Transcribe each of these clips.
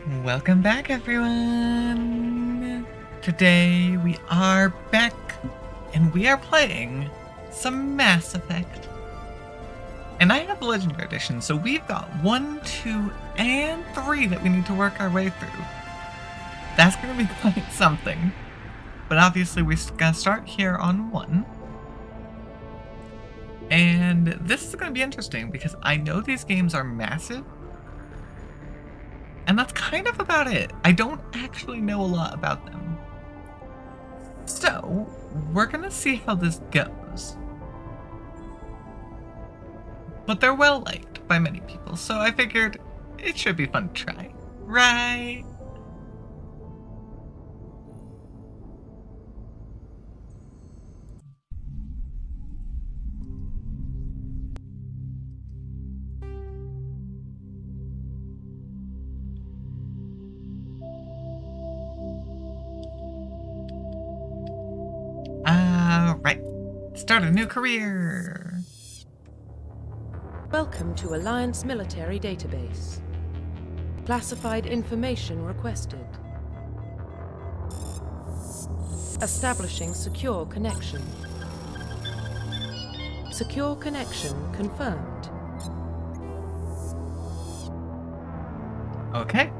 Welcome back, everyone! Today we are back, and we are playing some Mass Effect. And I have the Legendary Edition, so we've got 1, 2, and 3 that we need to work our way through. That's going to be quite something. But obviously we're going to start here on 1. And this is going to be interesting, because I know these games are massive, and that's kind of about it. I don't actually know a lot about them. So, we're gonna see how this goes. But they're well liked by many people, so I figured it should be fun to try. Right? Right. Start a new career. Welcome to Alliance Military Database. Classified information requested. Establishing secure connection. Secure connection confirmed. Okay.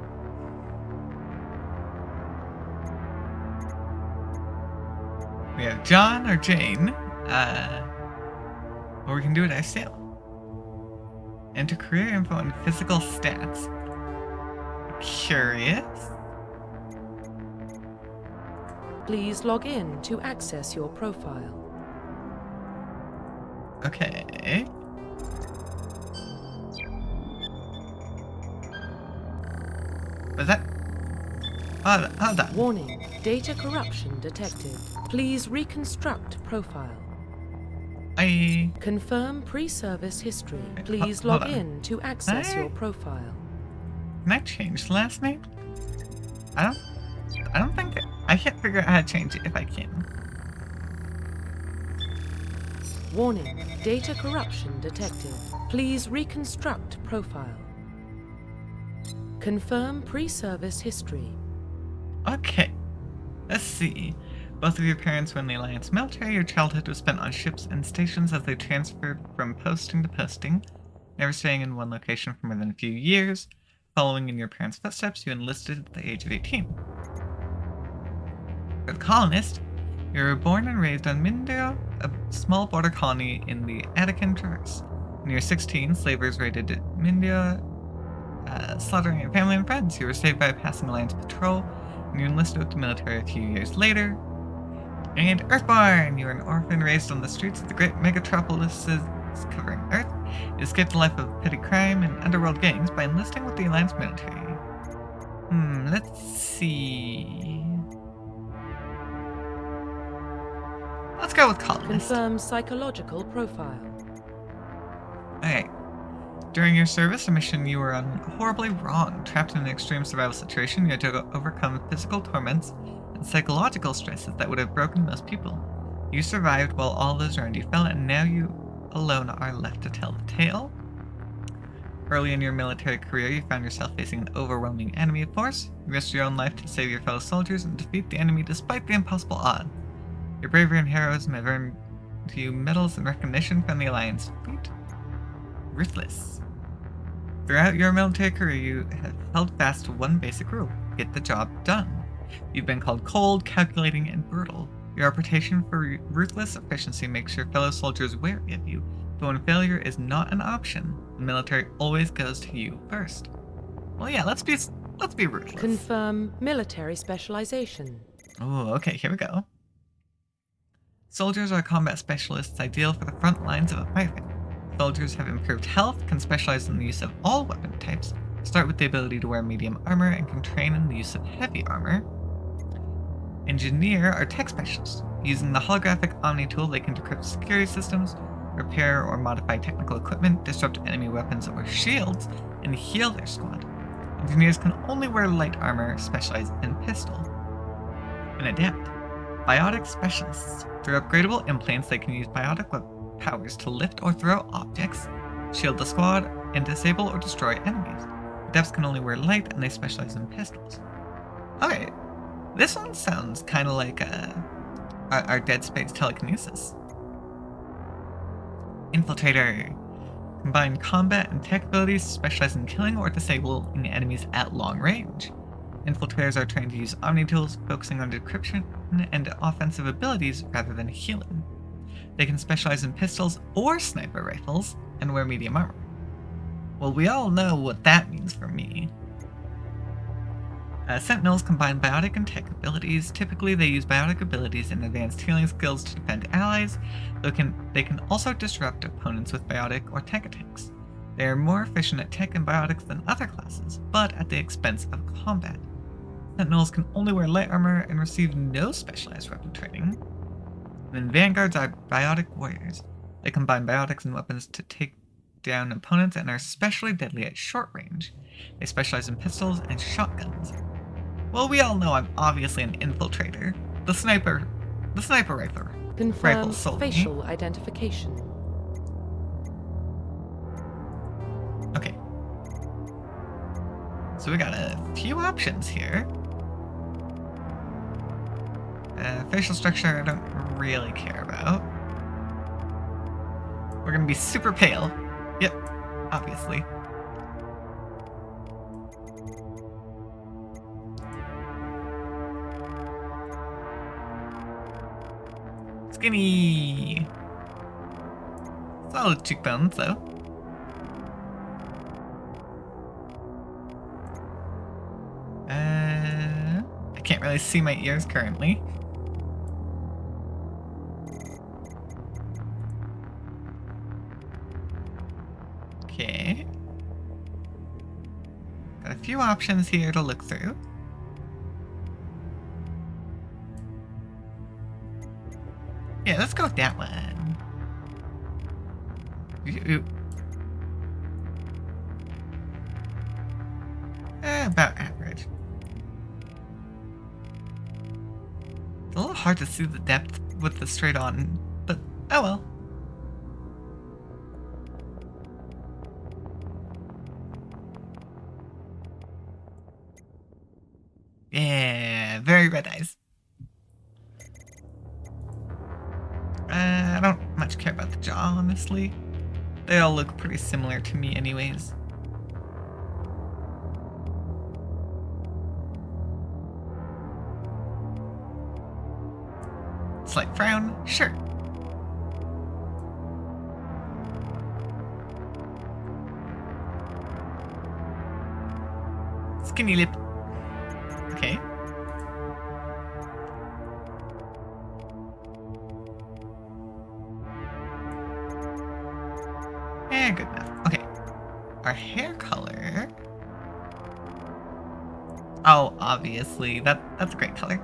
We have John or Jane. Or we can do it as Sale. Enter career info and physical stats. Curious. Please log in to access your profile. Okay. Was that? Hold on. Warning, data corruption detected. Please reconstruct profile. Confirm pre-service history. Please Hold log on. in to access your profile. Can I change the last name? I don't think I can't figure out how to change it if I can. Warning, data corruption detected. Please reconstruct profile. Confirm pre-service history. Okay. Let's see. Both of your parents were in the Alliance military. Your childhood was spent on ships and stations as they transferred from posting to posting, never staying in one location for more than a few years. Following in your parents' footsteps, you enlisted at the age of 18. For the colonist, you were born and raised on Mindio, a small border colony in the Attican Traverse. When you were 16, slavers raided Mindio, slaughtering your family and friends. You were saved by a passing Alliance patrol, and you enlisted with the military a few years later. And Earthborn! You were an orphan raised on the streets of the great megatropolises covering Earth. You escaped the life of petty crime and underworld gangs by enlisting with the Alliance military. Let's see. Let's go with colonist. Confirm psychological profile. Okay. During your service, a mission you were on horribly wrong. Trapped in an extreme survival situation, you had to overcome physical torments and psychological stresses that would have broken most people. You survived while all those around you fell, and now you alone are left to tell the tale. Early in your military career, you found yourself facing an overwhelming enemy force. You risked your own life to save your fellow soldiers and defeat the enemy despite the impossible odds. Your bravery and heroism have earned you medals and recognition from the Alliance fleet. Ruthless. Throughout your military career, you have held fast to one basic rule: get the job done. You've been called cold, calculating, and brutal. Your reputation for ruthless efficiency makes your fellow soldiers wary of you, but when failure is not an option, the military always goes to you first. Well, yeah, let's be ruthless. Confirm military specialization. Oh, okay, here we go. Soldiers are combat specialists ideal for the front lines of a fight. Soldiers have improved health, can specialize in the use of all weapon types, start with the ability to wear medium armor, and can train in the use of heavy armor. Engineer are tech specialists. Using the holographic Omni tool, they can decrypt security systems, repair or modify technical equipment, disrupt enemy weapons or shields, and heal their squad. Engineers can only wear light armor, specialize in pistol. And Adept. Biotic specialists. Through upgradable implants, they can use biotic powers to lift or throw objects, shield the squad, and disable or destroy enemies. Adepts can only wear light, and they specialize in pistols. Okay, this one sounds kind of like our Dead Space telekinesis. Infiltrator. Combine combat and tech abilities, specialize in killing or disabling enemies at long range. Infiltrators are trained to use Omni tools, focusing on decryption and offensive abilities rather than healing. They can specialize in pistols or sniper rifles, and wear medium armor. Well, we all know what that means for me. Sentinels combine biotic and tech abilities. Typically, they use biotic abilities and advanced healing skills to defend allies, though they can also disrupt opponents with biotic or tech attacks. They are more efficient at tech and biotics than other classes, but at the expense of combat. Sentinels can only wear light armor and receive no specialized weapon training. And then Vanguards are biotic warriors. They combine biotics and weapons to take down opponents and are especially deadly at short range. They specialize in pistols and shotguns. Well, we all know I'm obviously an infiltrator. The sniper rifle. Confirm sold me. facial identification. Okay. So we got a few options here. Facial structure I don't really care about. We're gonna be super pale. Yep, obviously. Skinny! Solid cheekbones, though. I can't really see my ears currently. Okay. Got a few options here to look through. Yeah, let's go with that one. About average. It's a little hard to see the depth with the straight on, but oh well. Yeah, very red eyes. I don't much care about the jaw, honestly. They all look pretty similar to me anyways. Slight frown, sure. Skinny lip. Okay. Yeah, good enough. Okay. Our hair color. Oh, obviously. That's a great color.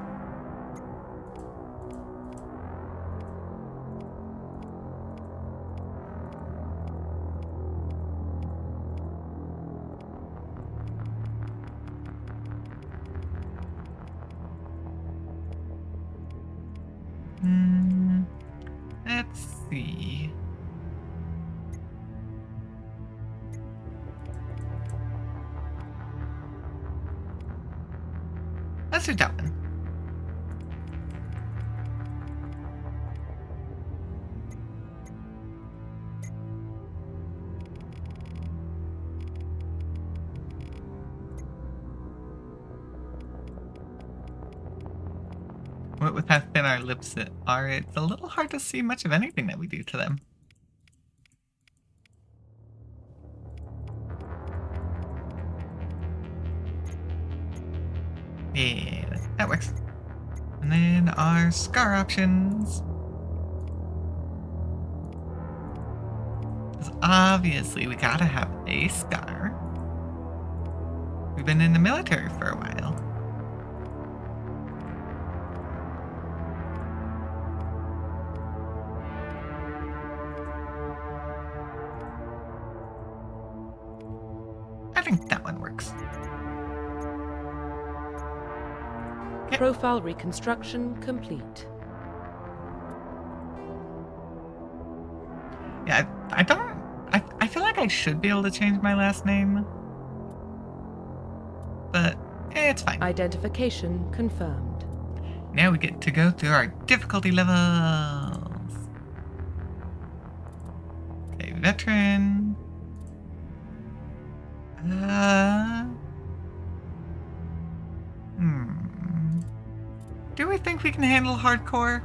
Let's see. Let's do that one. With how thin our lips are, it's a little hard to see much of anything that we do to them. Yeah, that works. And then our scar options. Because obviously we gotta have a scar. We've been in the military for a while. I think that one works. Okay. Profile reconstruction complete. Yeah, I feel like I should be able to change my last name. but it's fine. Identification confirmed. Now we get to go through our difficulty levels. Okay, veteran. Do we think we can handle hardcore?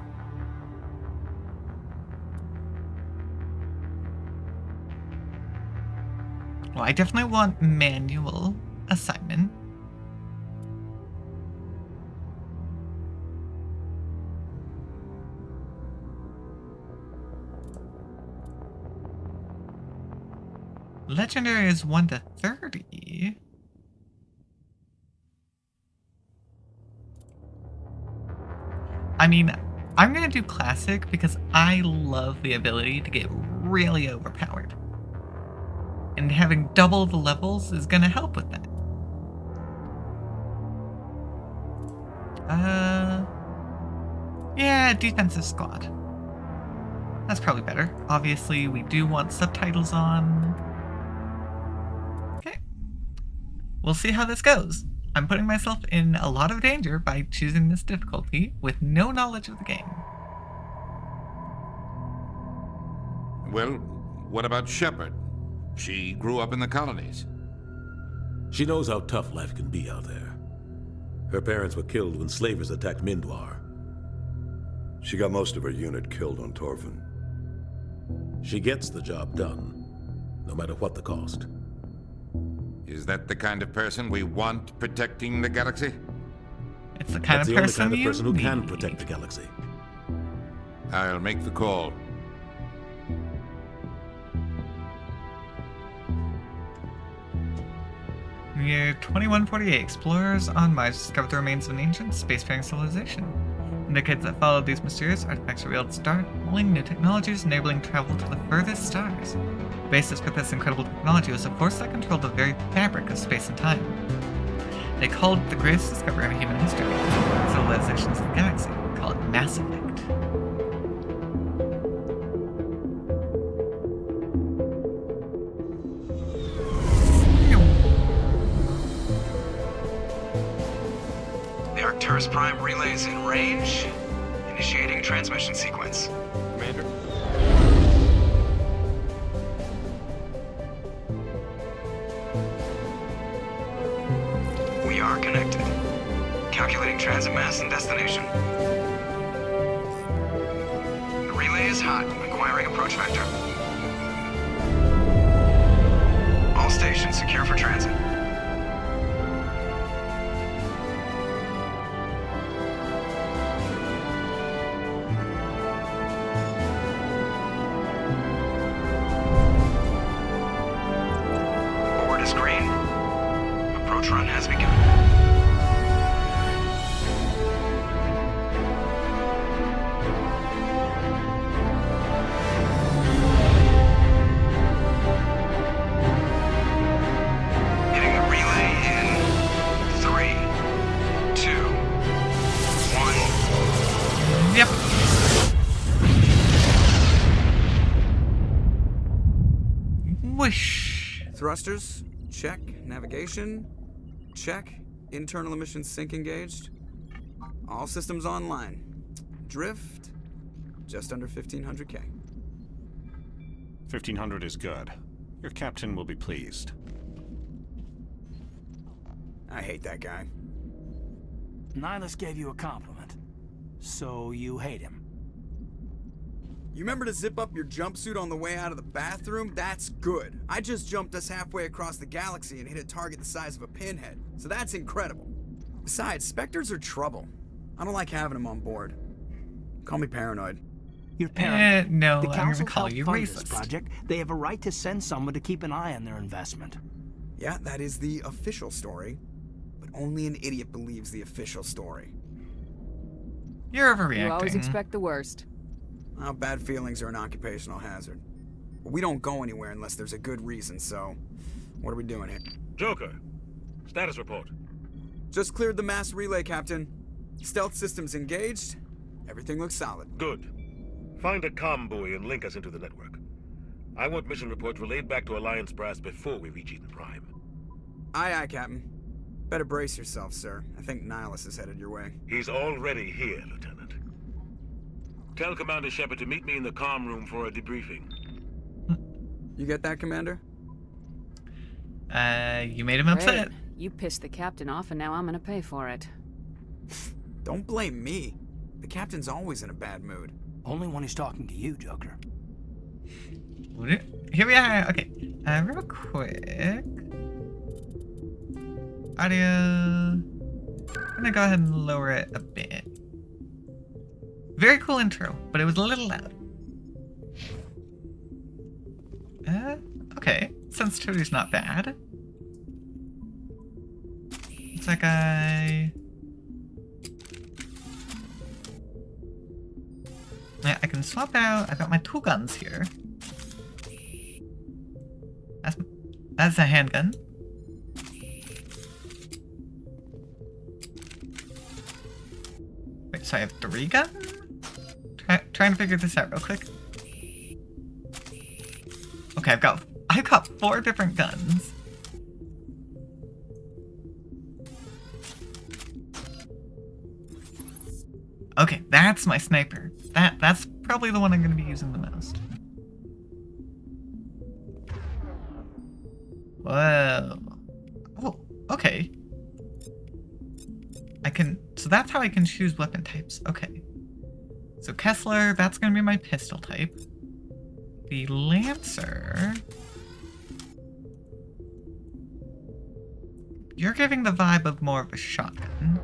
Well, I definitely want manual assignment. Legendary is 1 to 30. I mean, I'm gonna do classic because I love the ability to get really overpowered. And having double the levels is gonna help with that. Yeah, defensive squad. That's probably better. Obviously, we do want subtitles on. Okay. We'll see how this goes. I'm putting myself in a lot of danger by choosing this difficulty with no knowledge of the game. Well, what about Shepard? She grew up in the colonies. She knows how tough life can be out there. Her parents were killed when slavers attacked Mindwar. She got most of her unit killed on Torfin. She gets the job done, no matter what the cost. Is that the kind of person we want protecting the galaxy? It's the kind That's of the only person kind of you person who can need. protect the galaxy. I'll make the call. Year 2148, explorers on Mars discovered the remains of an ancient spacefaring civilization. In decades that followed, these mysterious artifacts revealed startling new technologies enabling travel to the furthest stars. The basis for this incredible technology was a force that controlled the very fabric of space and time. They called it the greatest discovery in human history. Civilizations of the galaxy call it Mass Effect. The Arcturus Prime relay is in range. Initiating transmission sequence. Commander? We are connected. Calculating transit mass and destination. The relay is hot, acquiring approach vector. All stations secure for transit. Board is green. Approach run has begun. Hitting the relay in 3, 2, 1. Yep. Whoosh. Thrusters, check. Navigation, check. Internal emissions sync engaged. All systems online. Drift, just under 1500K. 1500 is good. Your captain will be pleased. I hate that guy. Nihilus gave you a compliment. So you hate him. You remember to zip up your jumpsuit on the way out of the bathroom? That's good. I just jumped us halfway across the galaxy and hit a target the size of a pinhead, so that's incredible. Besides, Spectres are trouble. I don't like having them on board. Call me paranoid. You're paranoid. No, The I'm council gonna call helped you fund this racist. project. They have a right to send someone to keep an eye on their investment. Yeah, that is the official story. But only an idiot believes the official story. You're overreacting. You always expect the worst. Well, bad feelings are an occupational hazard. But we don't go anywhere unless there's a good reason, so... What are we doing here? Joker, status report. Just cleared the mass relay, Captain. Stealth systems engaged. Everything looks solid. Good. Find a comm buoy and link us into the network. I want mission reports relayed back to Alliance Brass before we reach Eden Prime. Aye, aye, Captain. Better brace yourself, sir. I think Nihilus is headed your way. He's already here, Lieutenant. Tell Commander Shepard to meet me in the comm room for a debriefing. You get that, Commander? You made him upset. Great. You pissed the captain off, and now I'm gonna pay for it. Don't blame me. The captain's always in a bad mood. Only when he's talking to you, Joker. Here we are. Okay. Real quick. Audio. I'm gonna go ahead and lower it a bit. Very cool intro, but it was a little loud. Okay. Sensitivity's not bad. Looks like yeah, I can swap out. I've got my two guns here. That's a handgun. Wait, so I have 3 guns? Trying to figure this out real quick. Okay, I've got 4 different guns. Okay, that's my sniper. That's probably the one I'm going to be using the most. Whoa. Oh, okay. So that's how I can choose weapon types. Okay. So Kessler, that's going to be my pistol type. The Lancer. You're giving the vibe of more of a shotgun.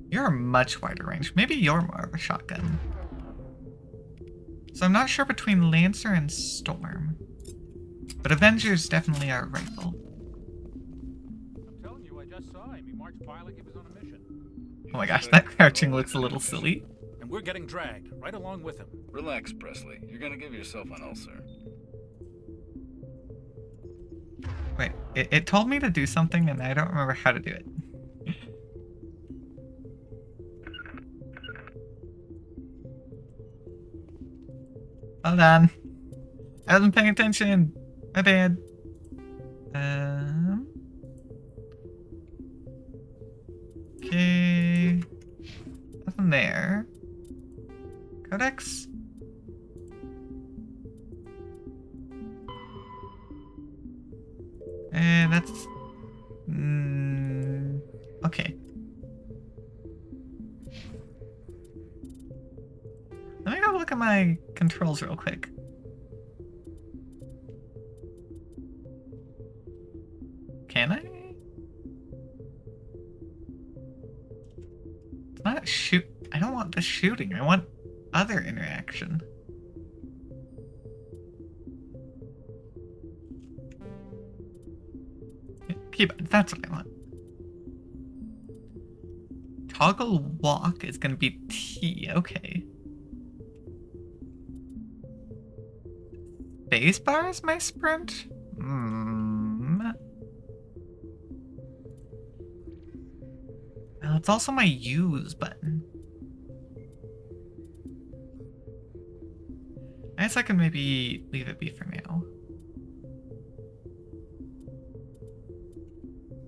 You're a much wider range. Maybe you're more of a shotgun. So I'm not sure between Lancer and Storm. But Avengers definitely are a rifle. I'm telling you, I just saw him. He marched by like he was on a mission. Oh my gosh, that crouching looks a little silly. And we're getting dragged, right along with him. Relax, Presley. You're gonna give yourself an ulcer. Wait, it told me to do something and I don't remember how to do it. Hold on. I wasn't paying attention. My bad. Okay. Nothing there. Codex? And that's... okay. Let me go look at my controls real quick. Can I? It's not shoot. I don't want the shooting. I want other interaction. Keyboard, that's what I want. Toggle walk is gonna be T, okay. Spacebar is my sprint? Well, it's also my use button. I guess I can maybe leave it be for now.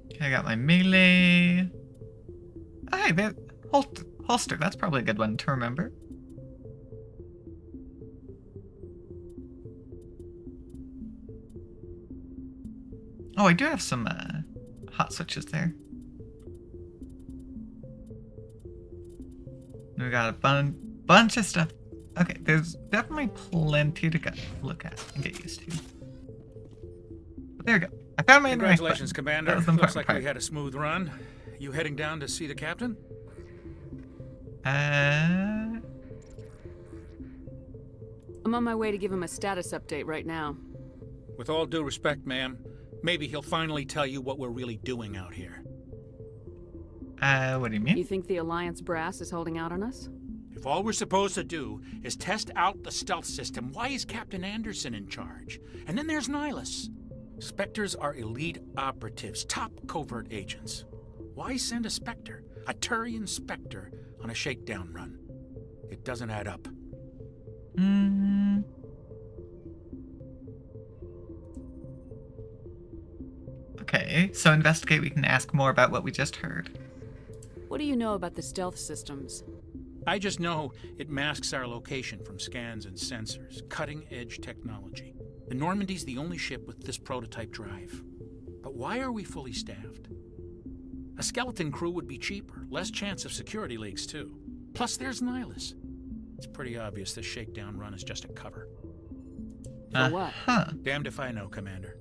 Okay, I got my melee. Oh, hey, that holster. That's probably a good one to remember. Oh, I do have some hot switches there. We got a bunch of stuff. Okay, there's definitely plenty to look at and get used to. But there we go. I found my Congratulations, Commander. That was the Looks important like part. we had a smooth run. You heading down to see the captain? I'm on my way to give him a status update right now. With all due respect, ma'am, maybe he'll finally tell you what we're really doing out here. What do you mean? You think the Alliance brass is holding out on us? If all we're supposed to do is test out the stealth system, why is Captain Anderson in charge? And then there's Nihilus. Spectres are elite operatives, top covert agents. Why send a Spectre, a Turian Spectre, on a shakedown run? It doesn't add up. Okay, so investigate, we can ask more about what we just heard. What do you know about the stealth systems? I just know it masks our location from scans and sensors. Cutting-edge technology. The Normandy's the only ship with this prototype drive. But why are we fully staffed? A skeleton crew would be cheaper, less chance of security leaks too. Plus there's Nihilus. It's pretty obvious this shakedown run is just a cover. For what? Damned if I know, Commander.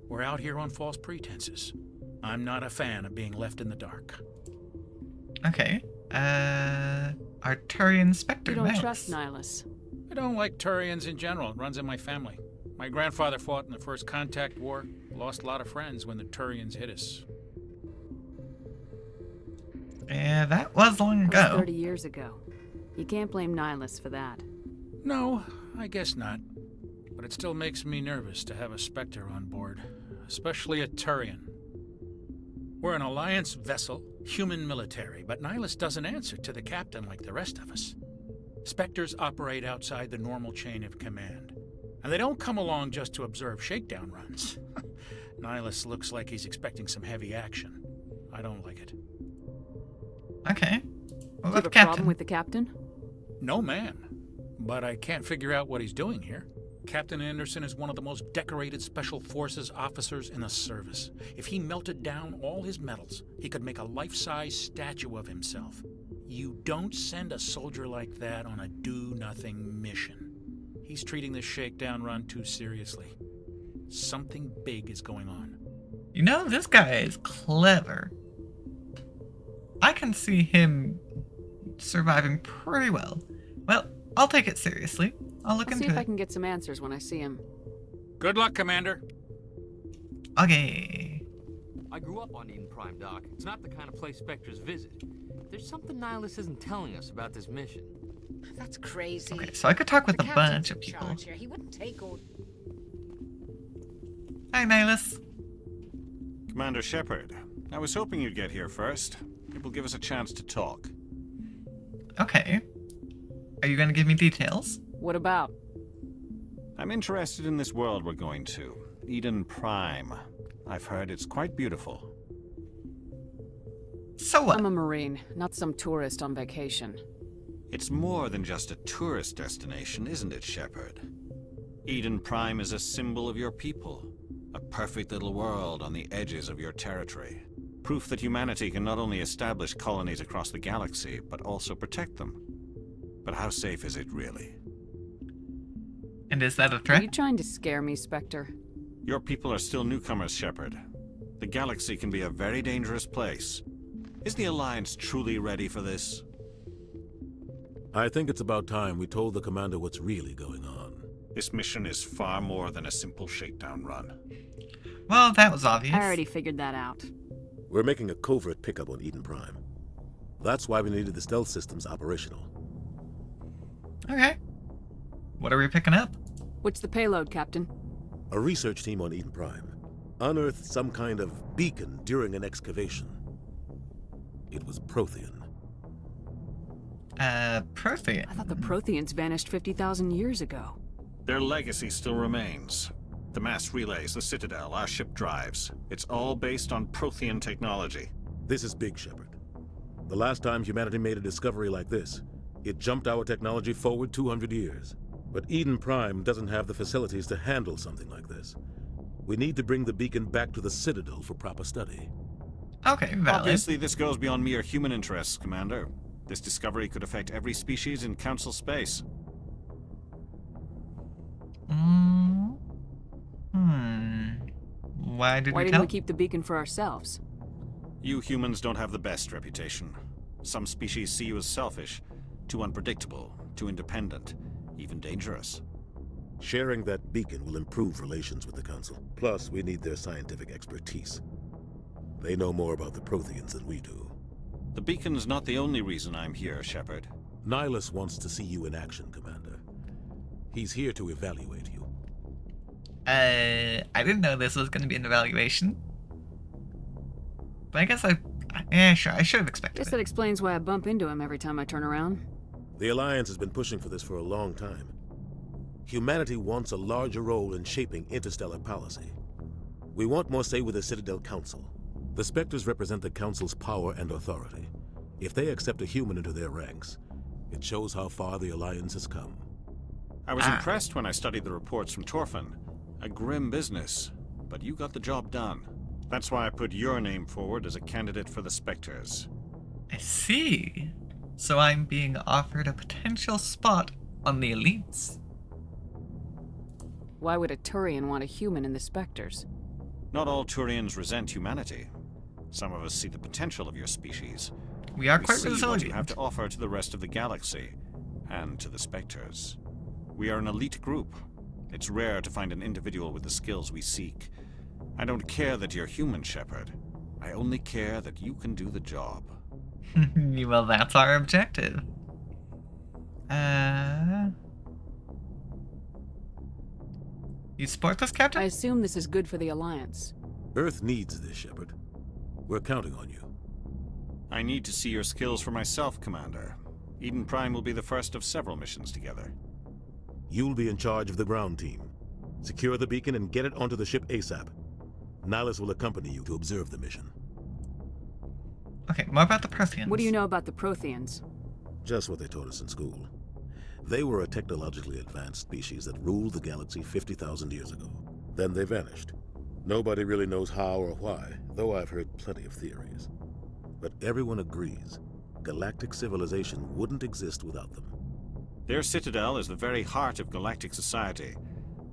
We're out here on false pretenses. I'm not a fan of being left in the dark. Okay. Arturian Spectre You don't Max. trust Nihilus. I don't like Turians in general. It runs in my family. My grandfather fought in the First Contact War. Lost a lot of friends when the Turians hit us. Yeah, that was long That was ago. 30 years ago. You can't blame Nihilus for that. No, I guess not. But it still makes me nervous to have a Spectre on board. Especially a Turian. We're an Alliance vessel, human military, but Nihilus doesn't answer to the captain like the rest of us. Spectres operate outside the normal chain of command. And they don't come along just to observe shakedown runs. Nihilus looks like he's expecting some heavy action. I don't like it. Okay. What Do you about have the a captain? problem with the captain? No man. But I can't figure out what he's doing here. Captain Anderson is one of the most decorated Special Forces officers in the service. If he melted down all his medals, he could make a life-size statue of himself. You don't send a soldier like that on a do-nothing mission. He's treating this shakedown run too seriously. Something big is going on. You know, this guy is clever. I can see him surviving pretty well. Well, I'll take it seriously. I'll look I'll see into if I it. can get some answers when I see him. Good luck, Commander. Okay. I grew up on Eden Prime, Doc. It's not the kind of place Spectres visit. There's something Nihilus isn't telling us about this mission. That's crazy. Okay, so I could talk with The a captain's bunch in of people. charge here. He wouldn't take orders. Hi, Nihilus. Commander Shepard, I was hoping you'd get here first. It will give us a chance to talk. Okay. Are you going to give me details? What about? I'm interested in this world we're going to, Eden Prime. I've heard it's quite beautiful. So what? I'm a Marine, not some tourist on vacation. It's more than just a tourist destination, isn't it, Shepard? Eden Prime is a symbol of your people. A perfect little world on the edges of your territory. Proof that humanity can not only establish colonies across the galaxy, but also protect them. But how safe is it really? And is that a Are threat? you trying to scare me, Spectre? Your people are still newcomers, Shepard. The galaxy can be a very dangerous place. Is the Alliance truly ready for this? I think it's about time we told the commander what's really going on. This mission is far more than a simple shakedown run. Well, that was obvious. I already figured that out. We're making a covert pickup on Eden Prime. That's why we needed the stealth systems operational. Okay. What are we picking up? What's the payload, Captain? A research team on Eden Prime unearthed some kind of beacon during an excavation. It was Prothean. Prothean. I thought the Protheans vanished 50,000 years ago. Their legacy still remains. The mass relays, the Citadel, our ship drives. It's all based on Prothean technology. This is big, Shepard. The last time humanity made a discovery like this, it jumped our technology forward 200 years. But Eden Prime doesn't have the facilities to handle something like this. We need to bring the beacon back to the Citadel for proper study. Okay, valid. Obviously, this goes beyond mere human interests, Commander. This discovery could affect every species in Council space. Why did Why we didn't tell? we keep the beacon for ourselves? You humans don't have the best reputation. Some species see you as selfish, too unpredictable, too independent, even dangerous. Sharing that beacon will improve relations with the Council. Plus, we need their scientific expertise. They know more about the Protheans than we do. The beacon's not the only reason I'm here, Shepard. Nihilus wants to see you in action, Commander. He's here to evaluate you. I didn't know this was going to be an evaluation. But I guess sure, I should have expected Guess it. that explains why I bump into him every time I turn around. The Alliance has been pushing for this for a long time. Humanity wants a larger role in shaping interstellar policy. We want more say with the Citadel Council. The Spectres represent the Council's power and authority. If they accept a human into their ranks, it shows how far the Alliance has come. I was impressed when I studied the reports from Torfin. A grim business, but you got the job done. That's why I put your name forward as a candidate for the Spectres. I see. So I'm being offered a potential spot on the elites. Why would a Turian want a human in the Spectres? Not all Turians resent humanity. Some of us see the potential of your species. We are quite see what resilient. you have to offer to the rest of the galaxy, and to the Spectres. We are an elite group. It's rare to find an individual with the skills we seek. I don't care that you're human, Shepard. I only care that you can do the job. Well, that's our objective. You support this, Captain? I assume this is good for the Alliance. Earth needs this, Shepard. We're counting on you. I need to see your skills for myself, Commander. Eden Prime will be the first of several missions together. You'll be in charge of the ground team. Secure the beacon and get it onto the ship ASAP. Nihilus will accompany you to observe the mission. Okay, more about the Protheans. What do you know about the Protheans? Just what they taught us in school. They were a technologically advanced species that ruled the galaxy 50,000 years ago. Then they vanished. Nobody really knows how or why, though I've heard plenty of theories. But everyone agrees, galactic civilization wouldn't exist without them. Their citadel is the very heart of galactic society,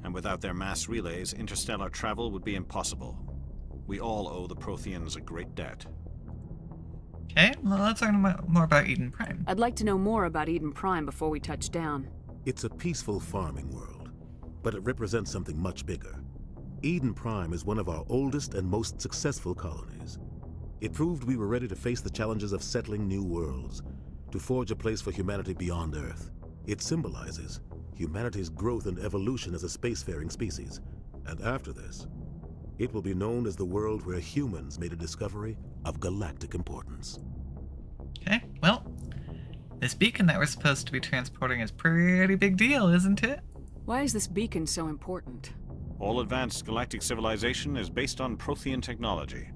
and without their mass relays, interstellar travel would be impossible. We all owe the Protheans a great debt. Okay, well, let's learn more about Eden Prime. I'd like to know more about Eden Prime before we touch down. It's a peaceful farming world, but it represents something much bigger. Eden Prime is one of our oldest and most successful colonies. It proved we were ready to face the challenges of settling new worlds, to forge a place for humanity beyond Earth. It symbolizes humanity's growth and evolution as a spacefaring species. And after this, it will be known as the world where humans made a discovery of galactic importance. Okay, well, this beacon that we're supposed to be transporting is a pretty big deal, isn't it? Why is this beacon so important? All advanced galactic civilization is based on Prothean technology,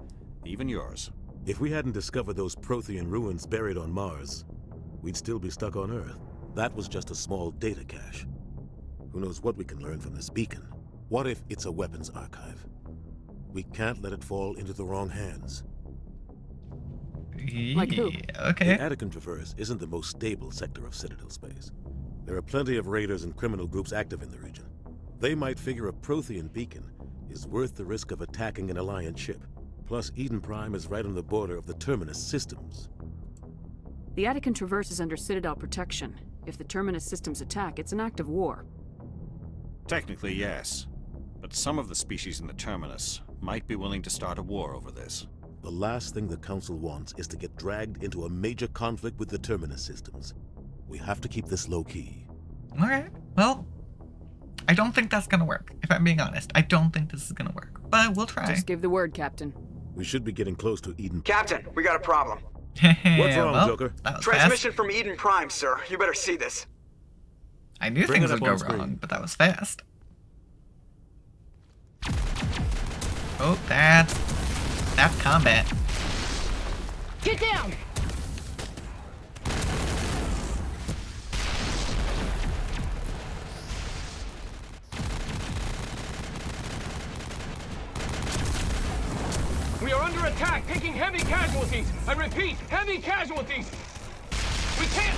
even yours. If we hadn't discovered those Prothean ruins buried on Mars, we'd still be stuck on Earth. That was just a small data cache. Who knows what we can learn from this beacon? What if it's a weapons archive? We can't let it fall into the wrong hands. Like who? Okay. The Attican Traverse isn't the most stable sector of Citadel space. There are plenty of raiders and criminal groups active in the region. They might figure a Prothean beacon is worth the risk of attacking an Alliance ship. Plus, Eden Prime is right on the border of the Terminus systems. The Attican Traverse is under Citadel protection. If the Terminus systems attack, it's an act of war. Technically, yes. But some of the species in the Terminus might be willing to start a war over this. The last thing the Council wants is to get dragged into a major conflict with the Terminus systems. We have to keep this low-key. Alright, well, I don't think that's gonna work. If I'm being honest, I don't think this is gonna work. But we'll try. Just give the word, Captain. We should be getting close to Eden. Captain, we got a problem. What's wrong, well, Joker? That was Transmission fast. from Eden Prime, sir. You better see this. I knew Bring things it up would go on screen. wrong, but that was fast. Oh, that's combat. Get down! We are under attack, taking heavy casualties. I repeat, heavy casualties. We can't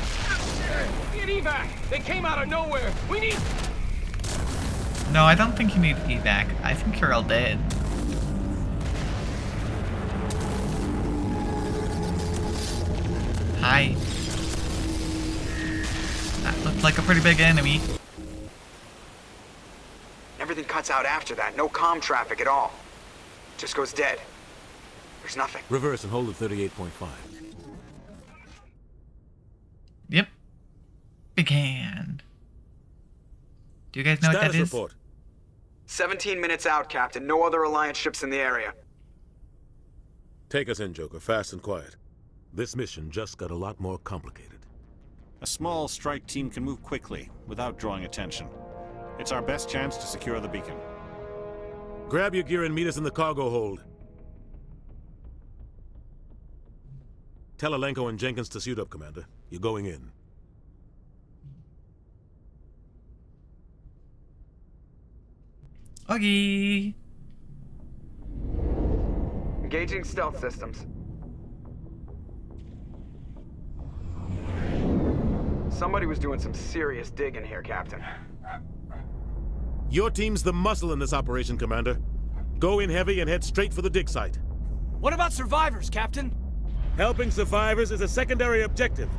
get evac. They came out of nowhere. We need. No, I don't think you need evac. I think you're all dead. Hi. That looked like a pretty big enemy. Everything cuts out after that. No comm traffic at all. Just goes dead. There's nothing. Reverse and hold at 38.5. Yep. Big hand. Do you guys know what that is? Report. 17 minutes out, Captain. No other Alliance ships in the area. Take us in, Joker, fast and quiet. This mission just got a lot more complicated. A small strike team can move quickly, without drawing attention. It's our best chance to secure the beacon. Grab your gear and meet us in the cargo hold. Tell Alenko and Jenkins to suit up, Commander. You're going in. Okay. Engaging stealth systems. Somebody was doing some serious digging here, Captain. Your team's the muscle in this operation, Commander. Go in heavy and head straight for the dig site. What about survivors, Captain? Helping survivors is a secondary objective.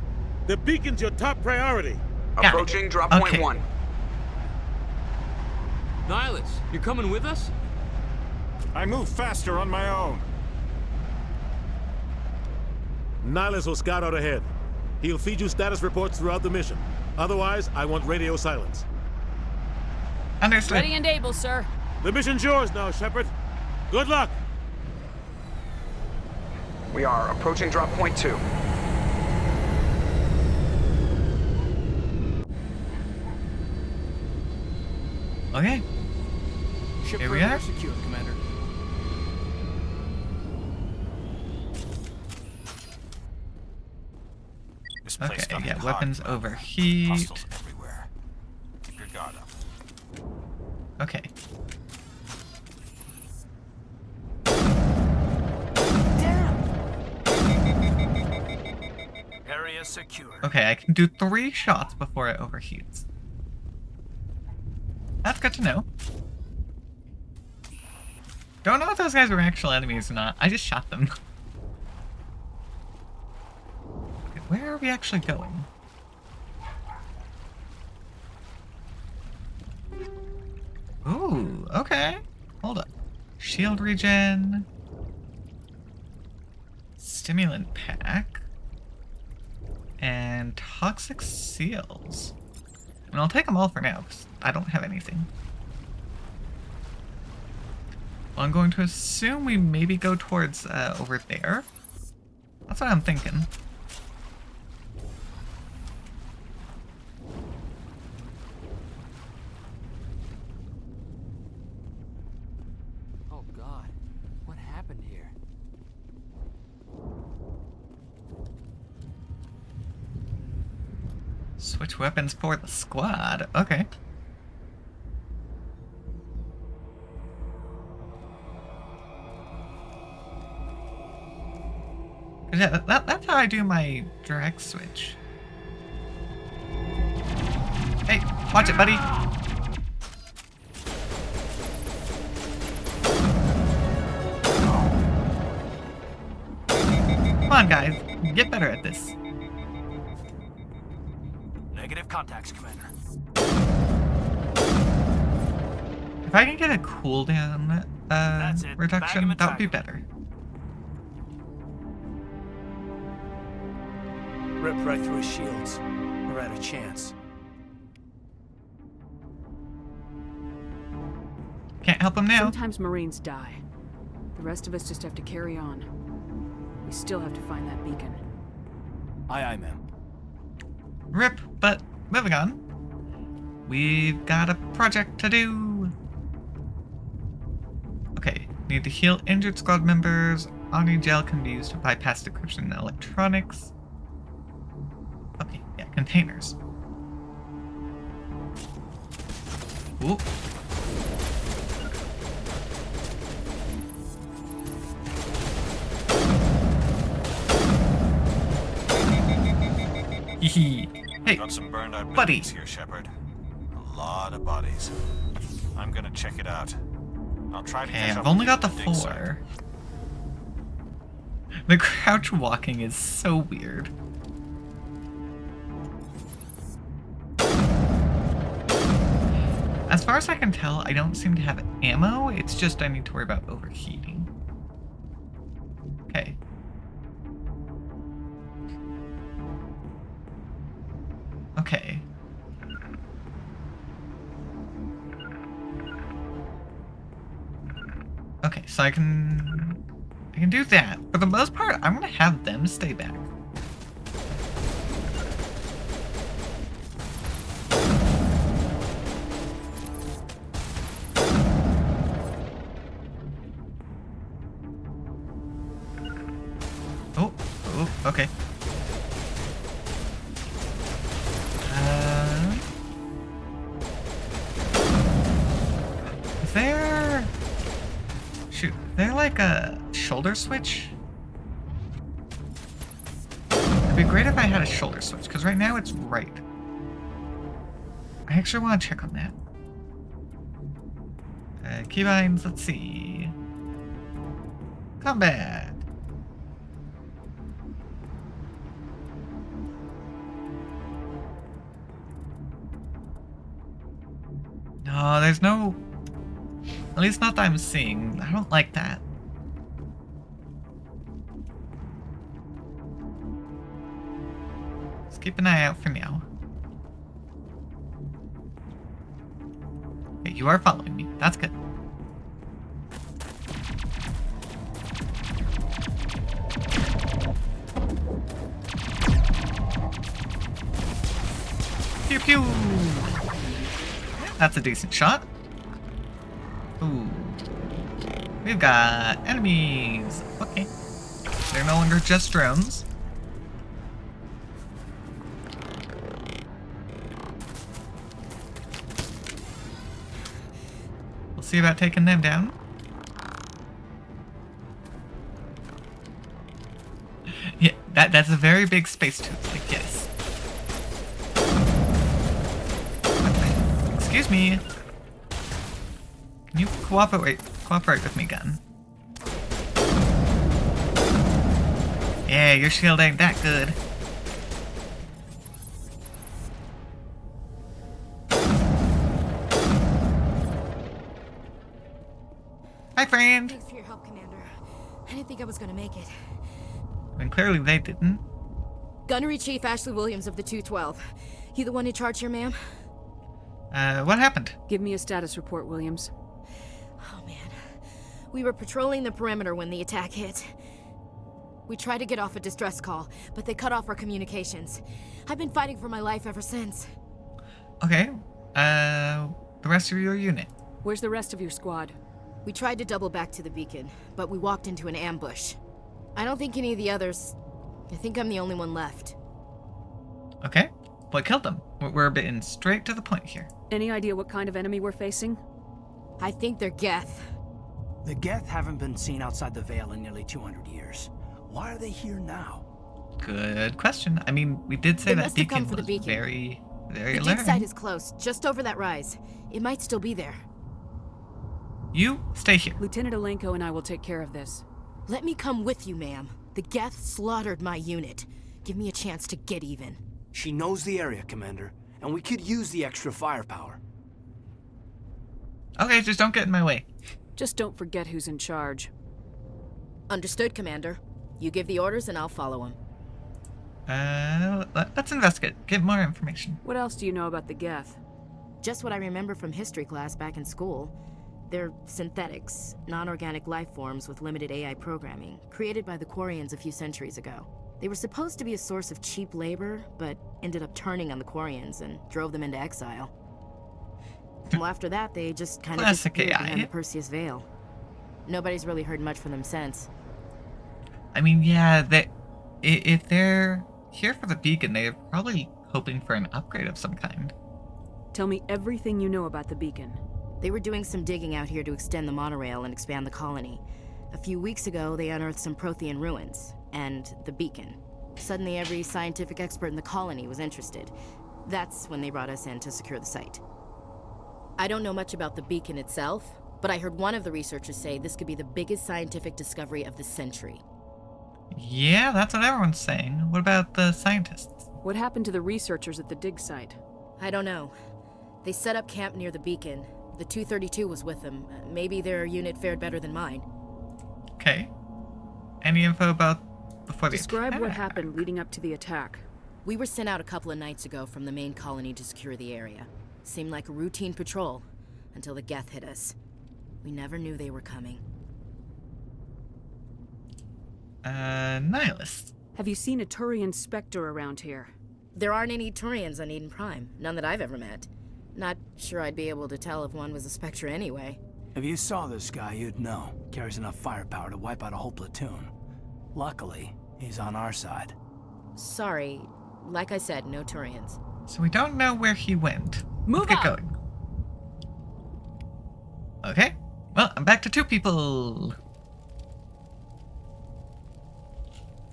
The beacon's your top priority. Approaching drop point 1. Nihilus, you're coming with us? I move faster on my own. Nihilus will scout out ahead. He'll feed you status reports throughout the mission. Otherwise, I want radio silence. Understood. Ready and able, sir. The mission's yours now, Shepard. Good luck. We are approaching drop point 2. Okay. Ship Here we are. perimeter secure, Commander. This place Okay, got yeah, hot. weapons overheat. Hostiles everywhere. Keep your guard up. Okay. Area secure. Okay, I can do 3 shots before it overheats. That's good to know. Don't know if those guys were actual enemies or not. I just shot them. Okay, where are we actually going? Ooh, okay. Hold up. Shield regen. Stimulant pack. And toxic seals. And I'll take them all for now, because I don't have anything. Well, I'm going to assume we maybe go towards over there. That's what I'm thinking. Oh God, what happened here? Switch weapons for the squad. Okay. Yeah, that's how I do my direct switch. Hey, watch it, buddy. Come on, guys. Get better at this. Negative contacts, Commander. If I can get a cooldown That's it. reduction, Bag 'em that would be and tag better. Ripped right through his shields. We're out of chance. Can't help him now. Sometimes Marines die. The rest of us just have to carry on. We still have to find that beacon. Aye, aye, ma'am. Rip, but moving on. We've got a project to do. Okay, need to heal injured squad members. Omni gel can be used to bypass decryption in electronics. Okay, yeah, containers. Ooh. Hey, Got some burned out buddy. buildings here, Shepard. A lot of bodies. I'm gonna check it out. I'll try to Okay, catch up I've only with got the you at dig site. 4. The crouch walking is so weird. As far as I can tell, I don't seem to have ammo. It's just I need to worry about overheating. Okay. Okay. Okay, so I can do that. For the most part, I'm gonna have them stay back. Oh, okay. Is there... Shoot, is there like a shoulder switch? It'd be great if I had a shoulder switch, because right now it's right. I actually want to check on that. Keybinds, let's see. Combat. No, there's no... At least not that I'm seeing. I don't like that. Let's keep an eye out for now. Okay, you are following me. That's good. Pew pew! That's a decent shot. Ooh. We've got enemies. Okay. They're no longer just drones. We'll see about taking them down. Yeah, that's a very big space tooth, I guess. Excuse me. Can you cooperate with me, gun? Yeah, your shield ain't that good. Hi, friend. Thanks for your help, Commander. I didn't think I was gonna make it. And clearly they didn't. Gunnery Chief Ashley Williams of the 212. You the one in charge here, ma'am? What happened? Give me a status report, Williams. Oh, man. We were patrolling the perimeter when the attack hit. We tried to get off a distress call, but they cut off our communications. I've been fighting for my life ever since. Okay. The rest of your unit. Where's the rest of your squad? We tried to double back to the beacon, but we walked into an ambush. I don't think any of the others... I think I'm the only one left. Okay. What killed them? We're getting straight to the point here. Any idea what kind of enemy we're facing? I think they're Geth. The Geth haven't been seen outside the Veil in nearly 200 years. Why are they here now? Good question. I mean, we did say that beacon was very, very alert. The dig site is close, just over that rise. It might still be there. You stay here. Lieutenant Alenko and I will take care of this. Let me come with you, ma'am. The Geth slaughtered my unit. Give me a chance to get even. She knows the area, Commander, and we could use the extra firepower. Okay, just don't get in my way. Just don't forget who's in charge. Understood, Commander. You give the orders and I'll follow them. Let's investigate. Get more information. What else do you know about the Geth? Just what I remember from history class back in school. They're synthetics, non-organic life forms with limited AI programming, created by the Quarians a few centuries ago. They were supposed to be a source of cheap labor, but ended up turning on the Quarians and drove them into exile. Well, after that, they just kind of disappeared behind the Perseus Veil. Nobody's really heard much from them since. I mean, yeah, if they're here for the beacon, they're probably hoping for an upgrade of some kind. Tell me everything you know about the beacon. They were doing some digging out here to extend the monorail and expand the colony. A few weeks ago, they unearthed some Prothean ruins, and the beacon. Suddenly, every scientific expert in the colony was interested. That's when they brought us in to secure the site. I don't know much about the beacon itself, but I heard one of the researchers say this could be the biggest scientific discovery of the century. Yeah, that's what everyone's saying. What about the scientists? What happened to the researchers at the dig site? I don't know. They set up camp near the beacon. The 232 was with them. Maybe their unit fared better than mine. Okay. Any info about before the Describe what happened leading up to the attack. We were sent out a couple of nights ago from the main colony to secure the area. Seemed like a routine patrol until the Geth hit us. We never knew they were coming. Nihilist. Have you seen a Turian Spectre around here? There aren't any Turians on Eden Prime. None that I've ever met. Not sure I'd be able to tell if one was a Spectre anyway. If you saw this guy, you'd know. Carries enough firepower to wipe out a whole platoon. Luckily, He's on our side. Sorry. Like I said, no Turians. So we don't know where he went. Move Let's get out. going. Okay. Well, I'm back to 2 people.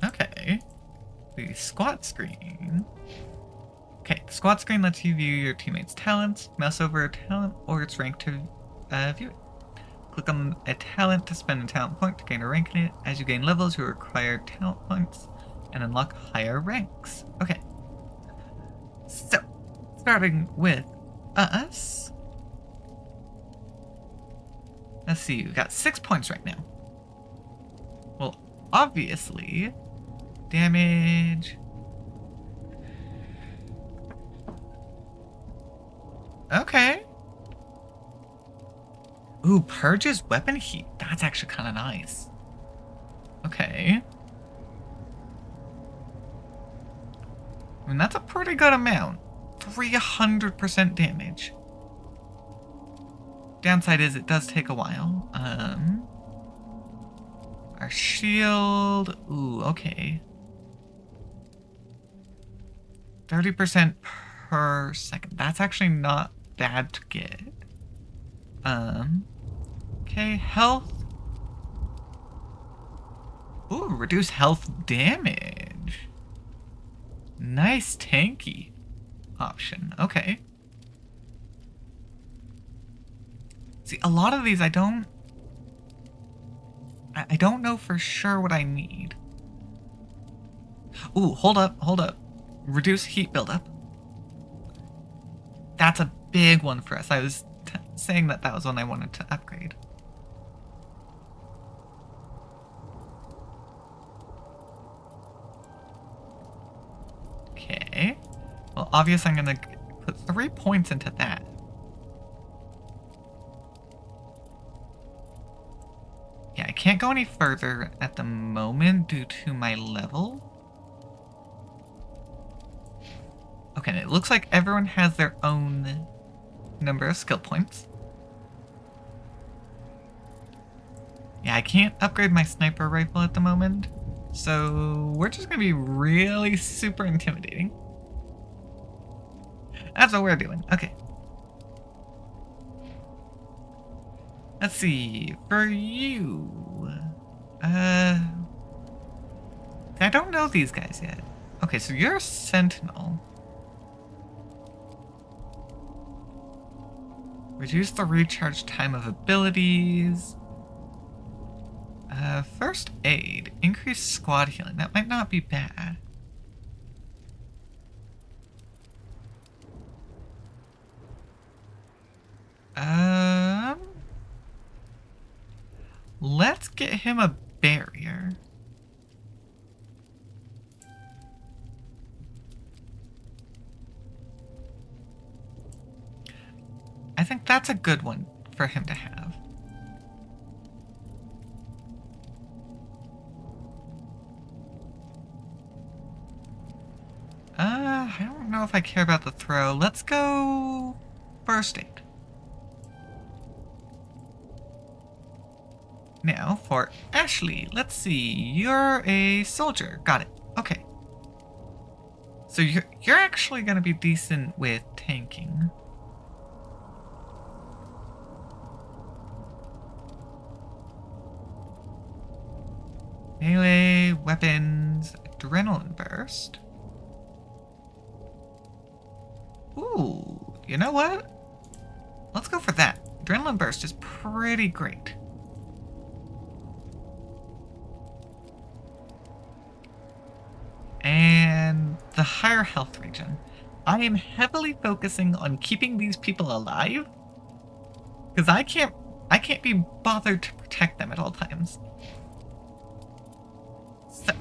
Okay. The squad screen. Okay, the squad screen lets you view your teammates' talents. Mouse over a talent or its rank to view it. Click on a talent to spend a talent point to gain a rank in it. As you gain levels, you require talent points and unlock higher ranks. Okay. So, starting with us. Let's see, we got 6 points right now. Well, obviously, damage. Okay. Ooh, purges weapon heat. That's actually kind of nice. Okay. I mean, that's a pretty good amount. 300% damage. Downside is it does take a while. Our shield. Ooh, okay. 30% per second. That's actually not bad to get. Okay, health. Ooh, reduce health damage. Nice tanky option. Okay. See, a lot of these I don't know for sure what I need. Ooh, hold up. Reduce heat buildup. That's a big one for us. I was saying that was one I wanted to upgrade. Okay. Well, obviously I'm gonna put 3 points into that. Yeah, I can't go any further at the moment due to my level. Okay, and it looks like everyone has their own number of skill points. Yeah, I can't upgrade my sniper rifle at the moment, so we're just gonna be really super intimidating. That's what we're doing. Okay. Let's see, for you, I don't know these guys yet. Okay, so you're a Sentinel. Reduce the recharge time of abilities. First aid, increase squad healing. That might not be bad. Let's get him a barrier. I think that's a good one for him to have. I don't know if I care about the throw. Let's go first aid. Now, for Ashley, let's see. You're a soldier. Got it. Okay. So you're actually going to be decent with tanking. Melee, weapons, adrenaline burst. Ooh, you know what? Let's go for that. Adrenaline burst is pretty great. And the higher health region. I am heavily focusing on keeping these people alive, because I can't be bothered to protect them at all times. So.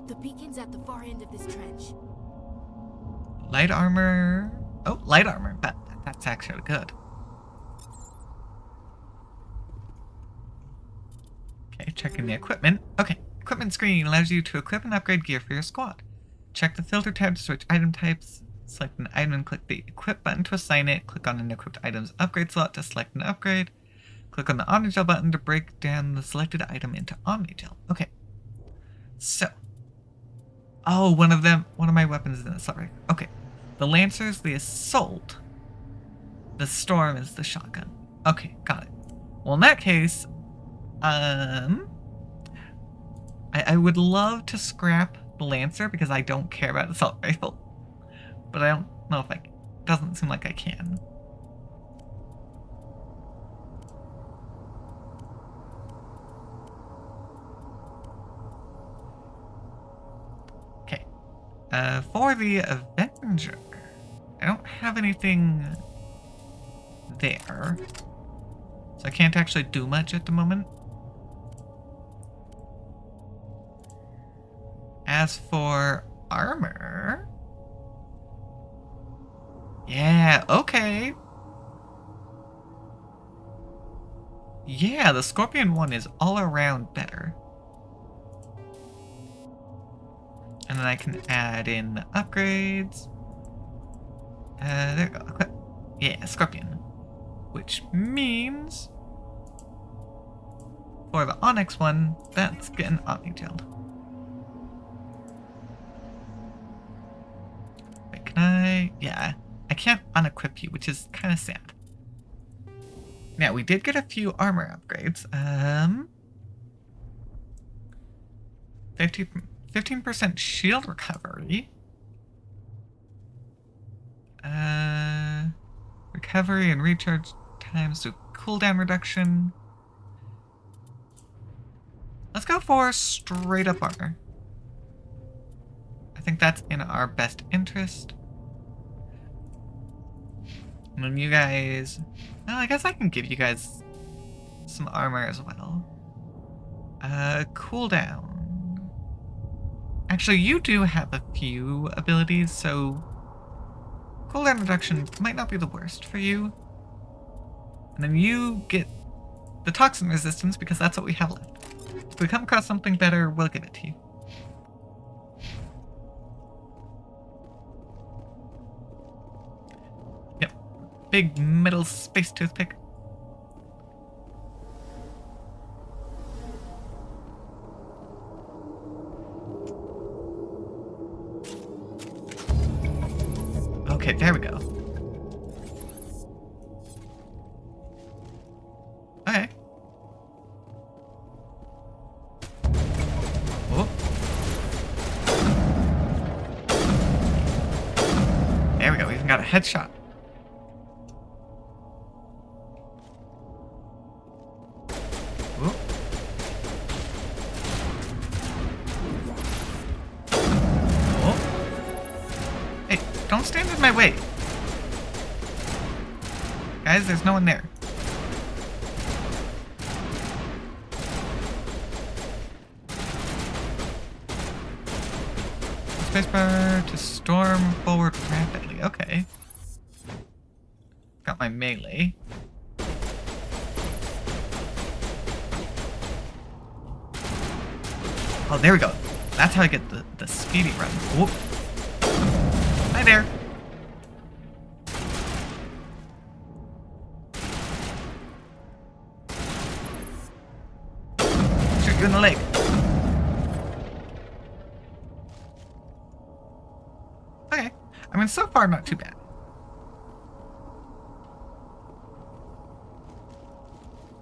The beacon's at the far end of this trench. Light armor. Oh, light armor. That's actually good. Okay, checking the equipment. Okay, equipment screen allows you to equip and upgrade gear for your squad. Check the filter tab to switch item types. Select an item and click the equip button to assign it. Click on an equipped item's upgrade slot to select an upgrade. Click on the Omnigel button to break down the selected item into Omnigel. Okay. So. Oh, one of my weapons is an assault rifle. Okay. The Lancer is the assault. The Storm is the shotgun. Okay, got it. Well, in that case, I would love to scrap the Lancer because I don't care about assault rifle. But I don't know if doesn't seem like I can. Okay. For the Avenger, I don't have anything there. So I can't actually do much at the moment. As for armor... Yeah, okay. Yeah, the Scorpion one is all around better. And then I can add in upgrades. There we go. Yeah, Scorpion. Which means... for the Onyx one, that's getting Omnigelled. Wait, can I... Yeah. I can't unequip you, which is kind of sad. Now, we did get a few armor upgrades. 15% shield recovery. Recovery and recharge times to cooldown reduction. Let's go for straight up armor. I think that's in our best interest. And then you guys... Well, I guess I can give you guys some armor as well. Cooldown. Actually, you do have a few abilities, so... cooldown reduction might not be the worst for you. And then you get the toxin resistance because that's what we have left. If we come across something better, we'll give it to you. Big metal space toothpick. Okay, there we go. Okay. Oh. There we go, we even got a headshot. Don't stand in my way. Guys, there's no one there. Spacebar to storm forward rapidly. Okay. Got my melee. Oh, there we go. That's how I get the speedy run. Whoop. Hi there. Shoot you in the leg. Okay. I mean, so far, not too bad.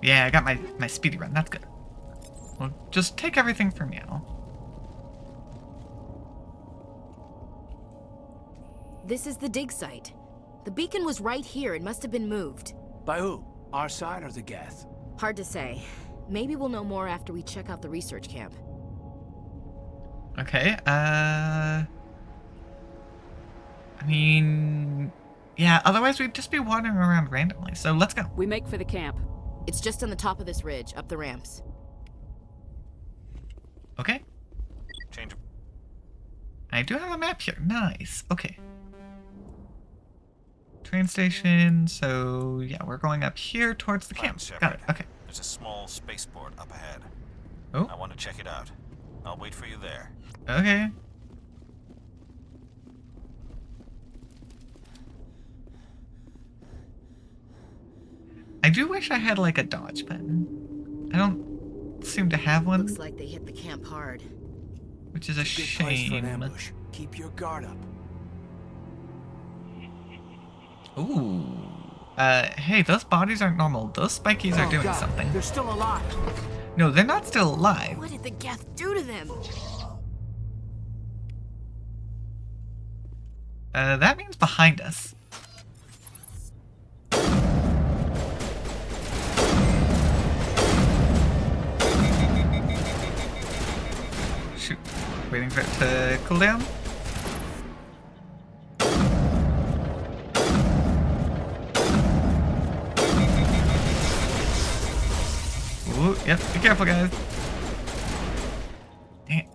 Yeah, I got my speedy run. That's good. Well, just take everything for now. This is the dig site. The beacon was right here. It must have been moved. By who? Our side or the Geth? Hard to say. Maybe we'll know more after we check out the research camp. Okay, I mean... Yeah, otherwise we'd just be wandering around randomly, so let's go. We make for the camp. It's just on the top of this ridge, up the ramps. Okay. Change. I do have a map here. Nice. Okay. Train station, so yeah, we're going up here towards the camp. Got it, okay. There's a small spaceport up ahead. Oh. I want to check it out. I'll wait for you there. Okay. I do wish I had like a dodge button. I don't seem to have one. Looks like they hit the camp hard. Which is a Good place for an shame. ambush. Keep your guard up. Ooh. Hey, those bodies aren't normal. Those spikies are doing God, something. They're still alive. No, they're not still alive. What did the Geth do to them? That means behind us. Shoot. Waiting for it to cool down. Ooh, yep, be careful, guys. Dang it.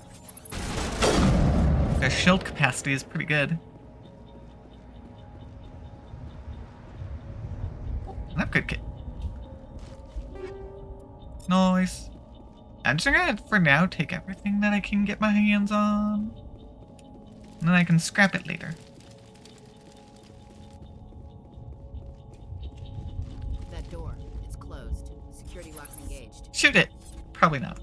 Their shield capacity is pretty good. An upgrade kit. Nice. I'm just gonna, for now, take everything that I can get my hands on. And then I can scrap it later. That door, it's closed. Security lock's engaged. Shoot it! Probably not.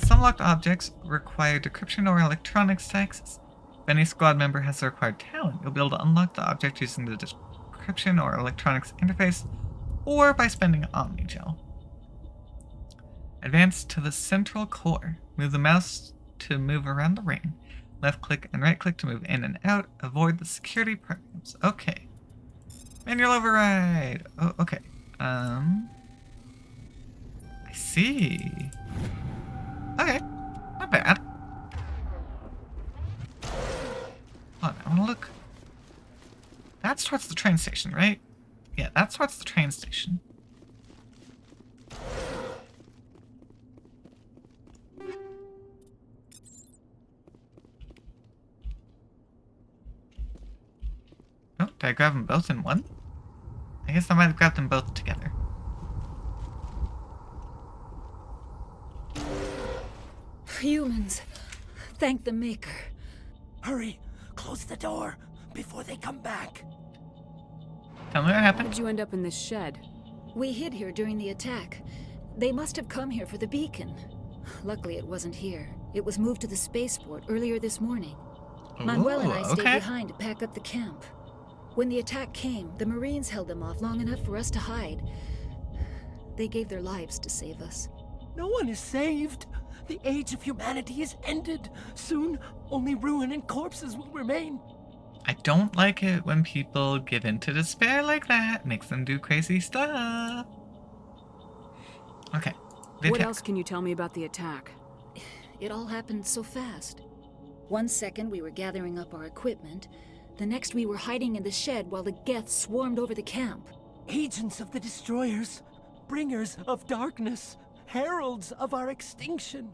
Some locked objects require decryption or electronics access. If any squad member has the required talent, you'll be able to unlock the object using the decryption or electronics interface, or by spending Omnigel. Advance to the central core. Move the mouse to move around the ring. Left click and right click to move in and out. Avoid the security programs. Okay. Manual override. Oh, okay. I see. Okay. Not bad. Hold on, I wanna look. That's towards the train station, right? Yeah, that's towards the train station. Oh, did I grab them both in one? I guess I might have grabbed them both together. Humans. Thank the Maker. Hurry! Close the door before they come back. Tell me what happened. How did you end up in this shed? We hid here during the attack. They must have come here for the beacon. Luckily, it wasn't here. It was moved to the spaceport earlier this morning. Manuel and I stayed behind to pack up the camp. When the attack came, the Marines held them off long enough for us to hide. They gave their lives to save us. No one is saved. The age of humanity is ended. Soon, only ruin and corpses will remain. I don't like it when people give in to despair like that. Makes them do crazy stuff. Okay. What else can you tell me about the attack? It all happened so fast. 1 second we were gathering up our equipment. The next we were hiding in the shed while the Geth swarmed over the camp. Agents of the destroyers, bringers of darkness, heralds of our extinction.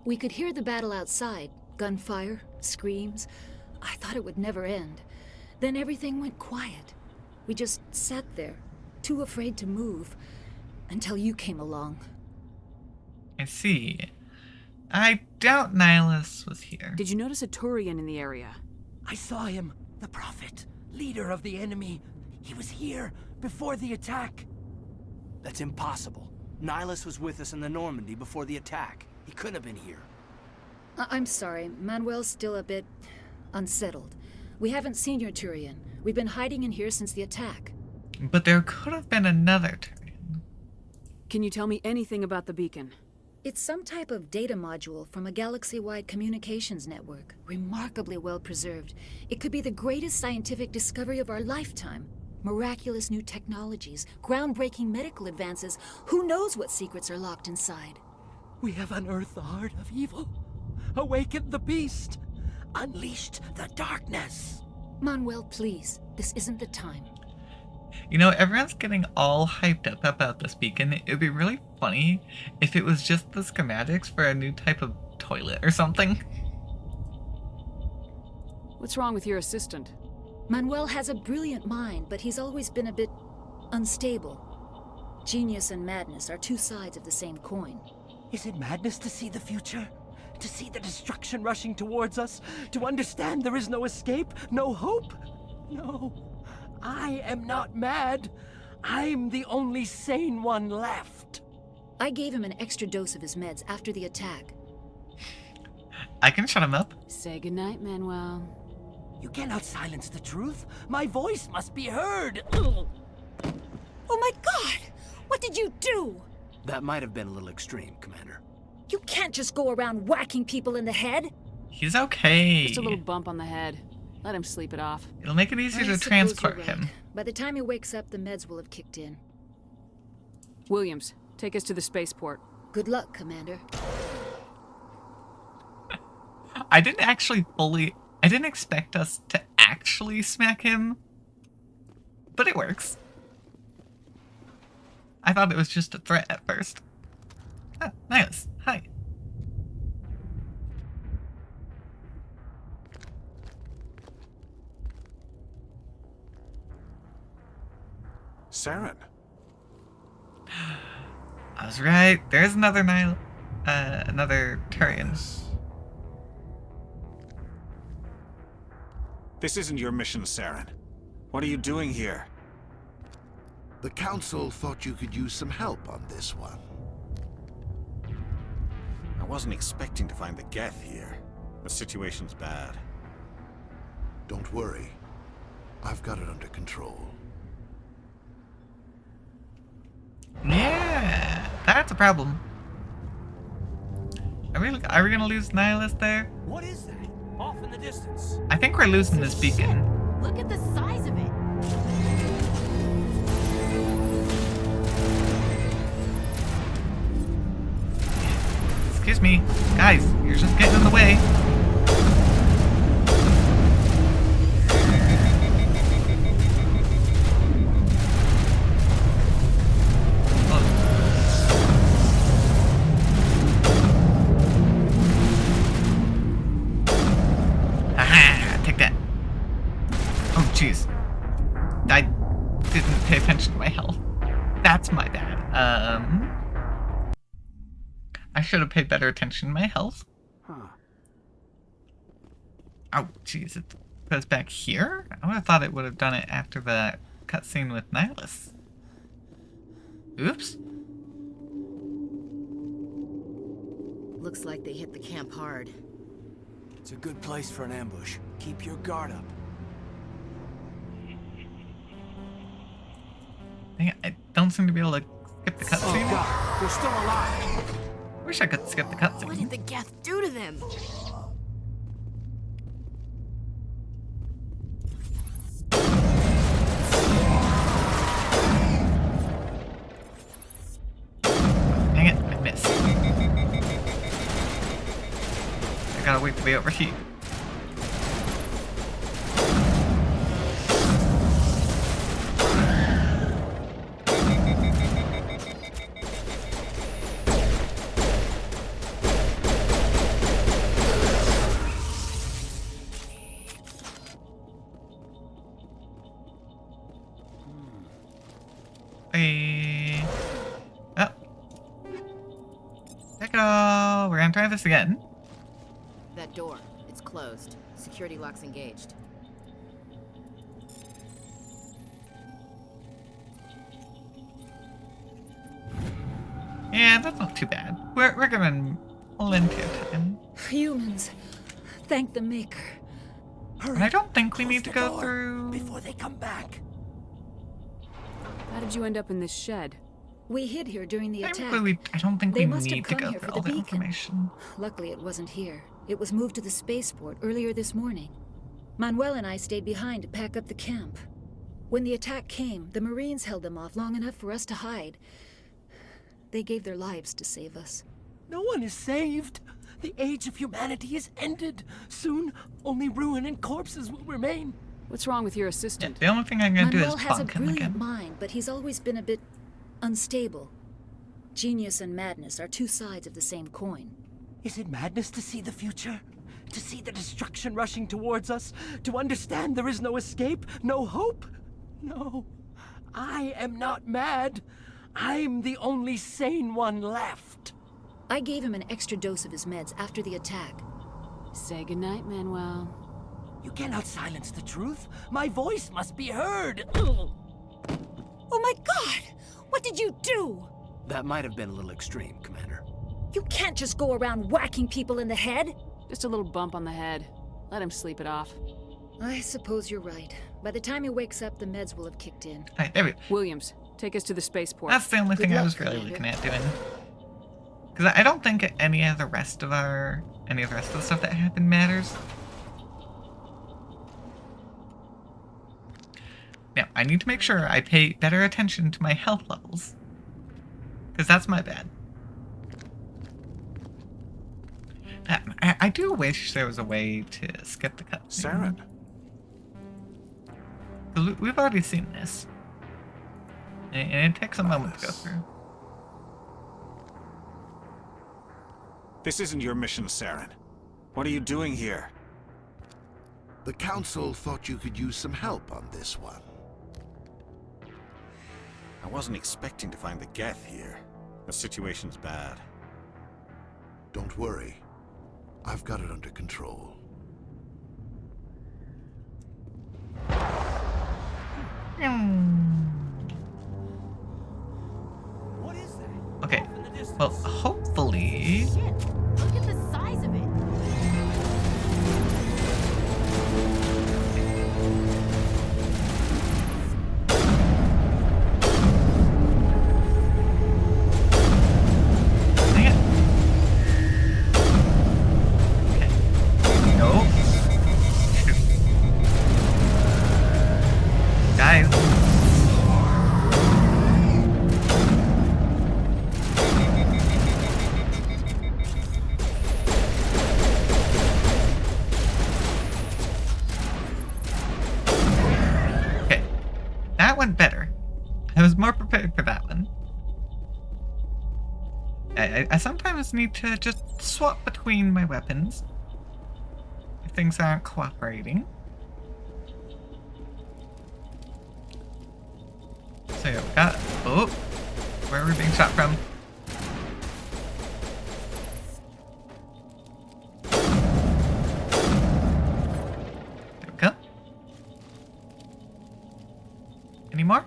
We could hear the battle outside. Gunfire, screams. I thought it would never end. Then everything went quiet. We just sat there, too afraid to move, until you came along. I see. I doubt Nihilus was here. Did you notice a Turian in the area? I saw him, the Prophet, leader of the enemy. He was here before the attack. That's impossible. Nihilus was with us in the Normandy before the attack. He couldn't have been here. I'm sorry. Manuel's still a bit unsettled. We haven't seen your Turian. We've been hiding in here since the attack. But there could have been another Turian. Can you tell me anything about the beacon? It's some type of data module from a galaxy-wide communications network. Remarkably well preserved. It could be the greatest scientific discovery of our lifetime. Miraculous new technologies, groundbreaking medical advances. Who knows what secrets are locked inside? We have unearthed the heart of evil, awakened the beast, unleashed the darkness. Manuel, please. This isn't the time. You know, everyone's getting all hyped up about this beacon. It would be really funny if it was just the schematics for a new type of toilet or something. What's wrong with your assistant? Manuel has a brilliant mind, but he's always been a bit unstable. Genius and madness are two sides of the same coin. Is it madness to see the future? To see the destruction rushing towards us? To understand there is no escape? No hope? No. I am not mad. I'm the only sane one left. I gave him an extra dose of his meds after the attack. I can shut him up. Say goodnight, Manuel. You cannot silence the truth. My voice must be heard. Oh my god! What did you do? That might have been a little extreme, Commander. You can't just go around whacking people in the head. He's okay. Just a little bump on the head. Let him sleep it off. It'll make it easier to suppose transport you're right. him. By the time he wakes up, the meds will have kicked in. Williams, take us to the spaceport. Good luck, Commander. I didn't expect us to actually smack him, but it works. I thought it was just a threat at first. Ah, Nihilus, hi. Saren. I was right. There's another another Turian. This isn't your mission, Saren. What are you doing here? The Council thought you could use some help on this one. I wasn't expecting to find the Geth here. The situation's bad. Don't worry. I've got it under control. Yeah, that's a problem. Are we gonna lose Nihilus there? What is that? Off in the distance. I think we're losing this beacon. Look at the size of it. Excuse me, guys, you're just getting in the way. Aha! Take that. Oh, jeez. I didn't pay attention to my health. That's my bad. I should have paid better attention to my health. Huh. Oh, jeez, it goes back here? I would have thought it would have done it after the cutscene with Nihilus. Oops. Looks like they hit the camp hard. It's a good place for an ambush. Keep your guard up. Dang it, I don't seem to be able to skip the cutscene. Oh god, they're still alive. Wish I could skip the cutscene. What did the Geth do to them? Dang it, I missed. I gotta wait for the overheat. Hey. Oh. Echo. We're gonna try this again. That door. It's closed. Security lock's engaged. Yeah, that's not too bad. We're gonna plenty of time. Humans, thank the Maker. And I don't think we need to go through. Before they come back. How did you end up in this shed? We hid here during the attack. I don't think They we must have need to come go here through for all the the beacon. information. Luckily, it wasn't here. It was moved to the spaceport earlier this morning. Manuel and I stayed behind to pack up the camp. When the attack came, the Marines held them off long enough for us to hide. They gave their lives to save us. No one is saved. The age of humanity is ended. Soon, only ruin and corpses will remain. What's wrong with your assistant? The only thing I'm gonna do Manuel is has a bunk him brilliant again. mind, but he's always been a bit unstable. Genius and madness are two sides of the same coin. Is it madness to see the future? To see the destruction rushing towards us? To understand there is no escape? No hope? No. I am not mad. I'm the only sane one left. I gave him an extra dose of his meds after the attack. Say goodnight, Manuel. You cannot silence the truth. My voice must be heard. Ugh. Oh my god! What did you do? That might have been a little extreme, Commander. You can't just go around whacking people in the head. Just a little bump on the head. Let him sleep it off. I suppose you're right. By the time he wakes up, the meds will have kicked in. Alright, there we go. Williams, take us to the spaceport. That's the only Good thing I luck, was really Commander. looking at doing. Because I don't think any of the rest of the stuff that happened matters. Now, I need to make sure I pay better attention to my health levels. Because that's my bad. I do wish there was a way to skip the cut. Saren. Because we've already seen this. And it takes a moment to go through. This isn't your mission, Saren. What are you doing here? The Council thought you could use some help on this one. I wasn't expecting to find the Geth here. The situation's bad. Don't worry. I've got it under control. What is that? Okay. Well, hopefully... Look at the size of it. Dang it. Okay. No. Guys. Okay. That went better. I was more prepared for that one. I sometimes need to just swap between my weapons if things aren't cooperating. So yeah, we got... Oh! Where are we being shot from? There we go. Any more?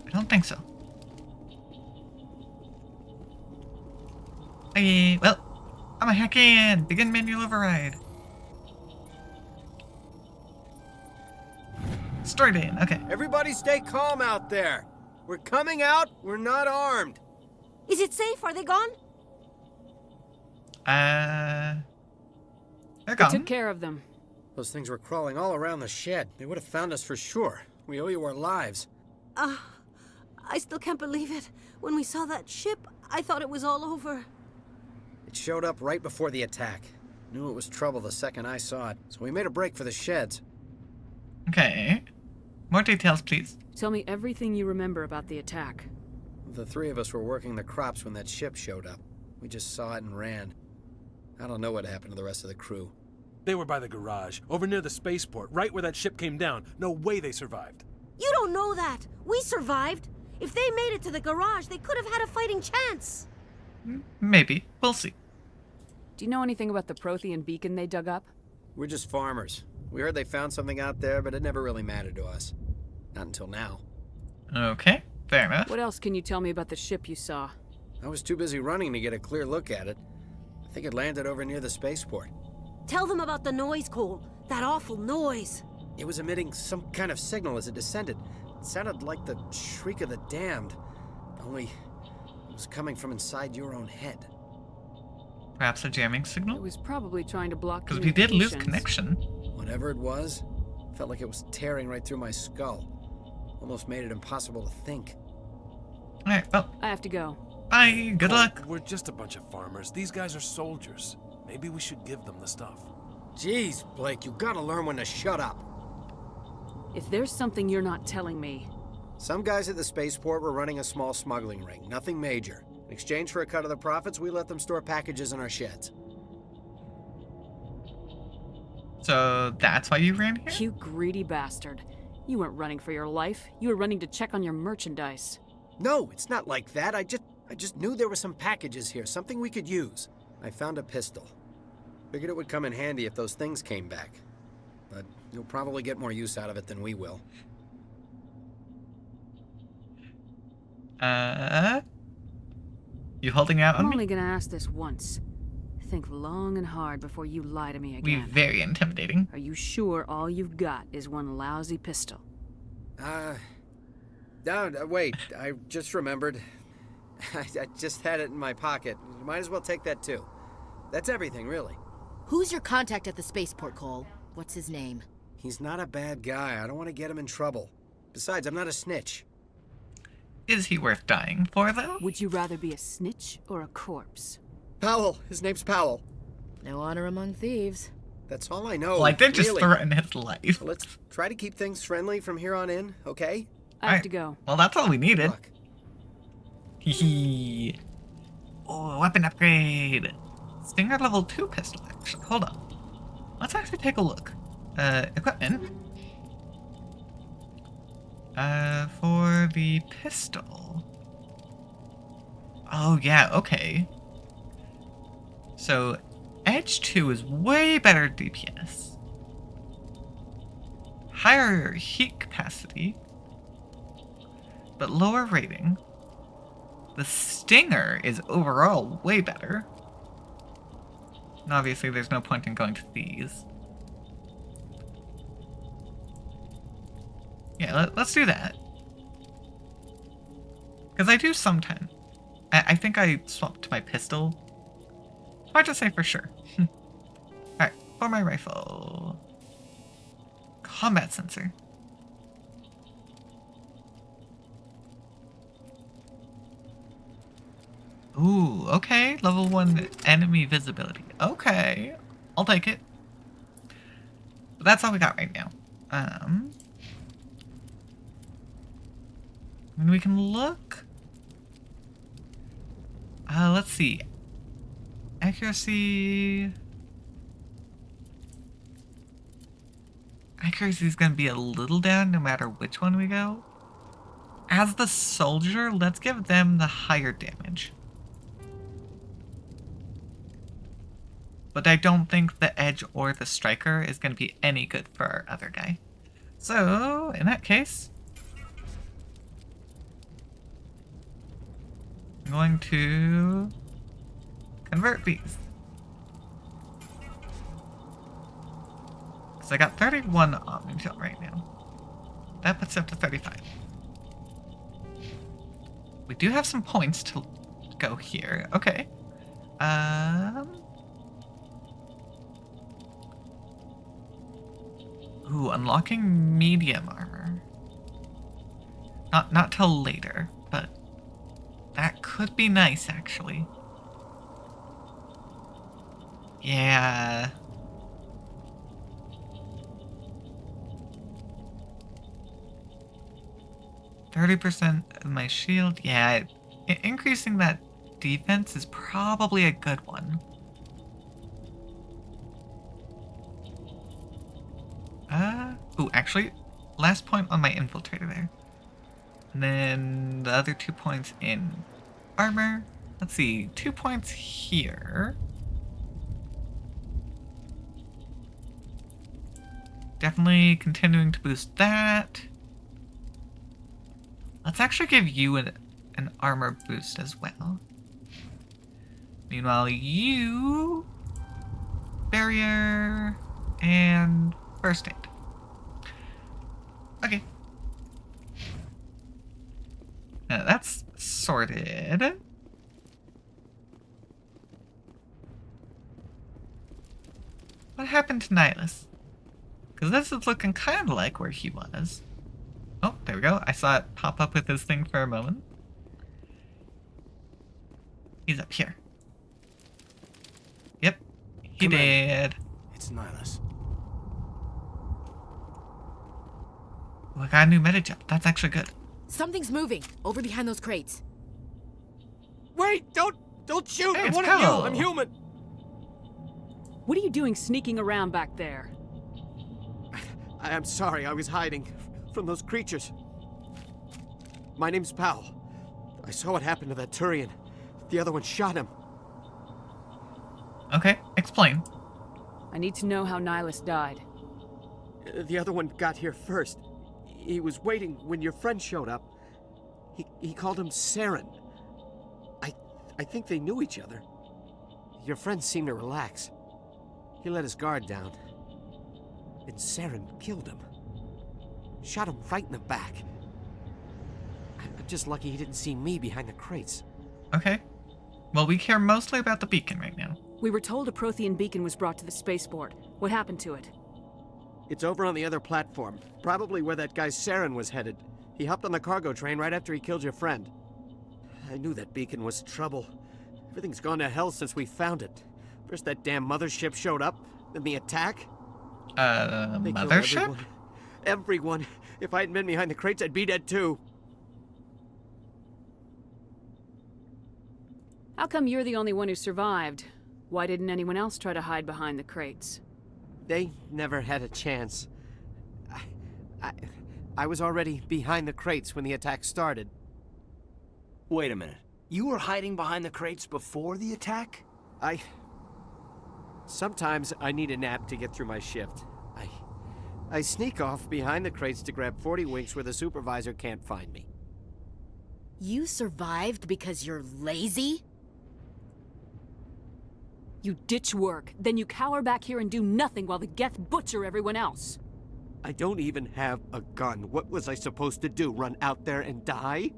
I don't think so. Okay, well, I'm a hack in. Begin manual override. Straight in, okay. Everybody stay calm out there. We're coming out, we're not armed. Is it safe? Are they gone? They're We gone. took care of them. Those things were crawling all around the shed. They would have found us for sure. We owe you our lives. I still can't believe it. When we saw that ship, I thought it was all over. It showed up right before the attack. Knew it was trouble the second I saw it, so we made a break for the sheds. Okay. More details, please. Tell me everything you remember about the attack. The three of us were working the crops when that ship showed up. We just saw it and ran. I don't know what happened to the rest of the crew. They were by the garage, over near the spaceport, right where that ship came down. No way they survived. You don't know that. We survived. If they made it to the garage, they could have had a fighting chance. Maybe. We'll see. Do you know anything about the Prothean beacon they dug up? We're just farmers. We heard they found something out there, but it never really mattered to us. Not until now. Okay, fair enough. What else can you tell me about the ship you saw? I was too busy running to get a clear look at it. I think it landed over near the spaceport. Tell them about the noise, Cole. That awful noise. It was emitting some kind of signal as it descended. It sounded like the shriek of the damned. Only it was coming from inside your own head. Perhaps a jamming signal? It was probably trying to block Because we did lose communications. connection. Whatever it was, felt like it was tearing right through my skull. Almost made it impossible to think. Alright, well, I have to go. bye. Good luck. We're just a bunch of farmers. These guys are soldiers. Maybe we should give them the stuff. Jeez, Blake, you gotta learn when to shut up. If there's something you're not telling me... Some guys at the spaceport were running a small smuggling ring. Nothing major. In exchange for a cut of the profits, we let them store packages in our sheds. So that's why you ran here? You greedy bastard. You weren't running for your life. You were running to check on your merchandise. No, it's not like that. I just knew there were some packages here, something we could use. I found a pistol. Figured it would come in handy if those things came back. But you'll probably get more use out of it than we will. You holding out on I'm me? only gonna ask this once. Think long and hard before you lie to me again. Very intimidating. Are you sure all you've got is one lousy pistol? No, wait. I just remembered. I just had it in my pocket. You might as well take that too. That's everything, really. Who's your contact at the spaceport, Cole? What's his name? He's not a bad guy. I don't want to get him in trouble. Besides, I'm not a snitch. Is he worth dying for, though? Would you rather be a snitch or a corpse? Powell. His name's Powell. No honor among thieves. That's all I know. Well, I did just really. threaten his life. So let's try to keep things friendly from here on in, okay? I have to go. Well, that's all we needed. Hee. Oh, weapon upgrade. Stinger level 2 pistol, actually. Hold on. Let's actually take a look. Equipment. For the pistol. Oh, yeah, okay. So, Edge 2 is way better DPS. Higher heat capacity. But lower rating. The Stinger is overall way better. And obviously there's no point in going to these. Yeah, let's do that. Because I do sometimes. I think I swapped to my pistol. Hard to say for sure. Alright, for my rifle. Combat sensor. Ooh, okay. Level 1 enemy visibility. Okay. I'll take it. But that's all we got right now. And we can look. Let's see. Accuracy. Accuracy is going to be a little down no matter which one we go. As the soldier, let's give them the higher damage. But I don't think the Edge or the Striker is going to be any good for our other guy. So, in that case, I'm going to convert these. Because I got 31 Omnifield right now. That puts it up to 35. We do have some points to go here. Okay. Ooh, unlocking medium armor. Not till later, but that could be nice, actually. Yeah. %30% of my shield. Yeah, increasing that defense is probably a good one. Ooh, actually, last point on my infiltrator there. And then the other 2 points in armor. Let's see, 2 points here. Definitely continuing to boost that. Let's actually give you an armor boost as well. Meanwhile, you... barrier... and first aid. Okay. Now that's sorted. What happened to Nihilus? Because this is looking kind of like where he was. Oh, there we go. I saw it pop up with his thing for a moment. He's up here. Yep. He did. It's Nihilus. Oh, I got a new meta jump. That's actually good. Something's moving over behind those crates. Wait! Don't shoot! Hey, I'm it's one of you! Powell. I'm human! What are you doing sneaking around back there? I'm sorry, I was hiding from those creatures. My name's Powell. I saw what happened to that Turian. The other one shot him. Okay, explain. I need to know how Nihilus died. The other one got here first. He was waiting when your friend showed up. He called him Saren. I think they knew each other. Your friend seemed to relax. He let his guard down. And Saren killed him. Shot him right in the back. I'm just lucky he didn't see me behind the crates. Okay. Well, we care mostly about the beacon right now. We were told a Prothean beacon was brought to the spaceport. What happened to it? It's over on the other platform. Probably where that guy Saren was headed. He hopped on the cargo train right after he killed your friend. I knew that beacon was trouble. Everything's gone to hell since we found it. First that damn mothership showed up, then the attack. They killed Mothership? Everyone. If I hadn't been behind the crates, I'd be dead too. How come you're the only one who survived? Why didn't anyone else try to hide behind the crates? They never had a chance. I was already behind the crates when the attack started. Wait a minute. You were hiding behind the crates before the attack? Sometimes I need a nap to get through my shift. I sneak off behind the crates to grab 40 winks where the supervisor can't find me. You survived because you're lazy? You ditch work, then you cower back here and do nothing while the Geth butcher everyone else. I don't even have a gun. What was I supposed to do? Run out there and die?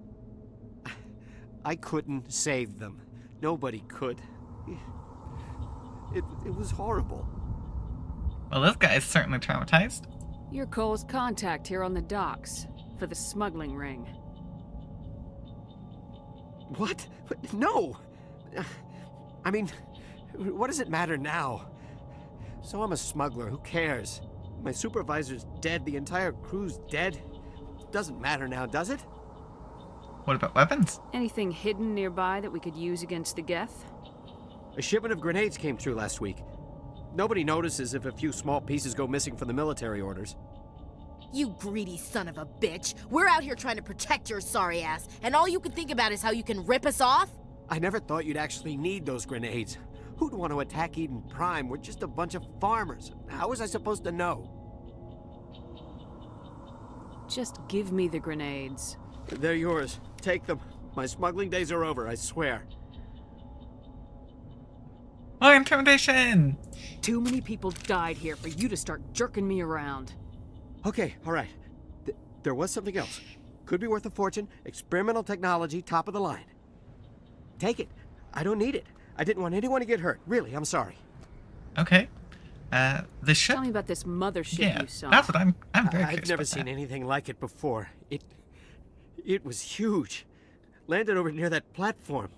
I couldn't save them. Nobody could. It was horrible. Well, this guy is certainly traumatized. You're Cole's contact here on the docks for the smuggling ring. What? No! I mean, what does it matter now? So I'm a smuggler, who cares? My supervisor's dead, the entire crew's dead. Doesn't matter now, does it? What about weapons? Anything hidden nearby that we could use against the Geth? A shipment of grenades came through last week. Nobody notices if a few small pieces go missing from the military orders. You greedy son of a bitch. We're out here trying to protect your sorry ass, and all you can think about is how you can rip us off? I never thought you'd actually need those grenades. Who'd want to attack Eden Prime? We're just a bunch of farmers. How was I supposed to know? Just give me the grenades. They're yours. Take them. My smuggling days are over, I swear. Oh, intimidation! Too many people died here for you to start jerking me around. Okay, all right. There was something else. Could be worth a fortune. Experimental technology, top of the line. Take it. I don't need it. I didn't want anyone to get hurt. Really, I'm sorry. Okay. The ship? Tell me about this mothership Yeah, you saw. that's what I'm very I've curious never about seen that. anything like it before. It was huge. Landed over near that platform.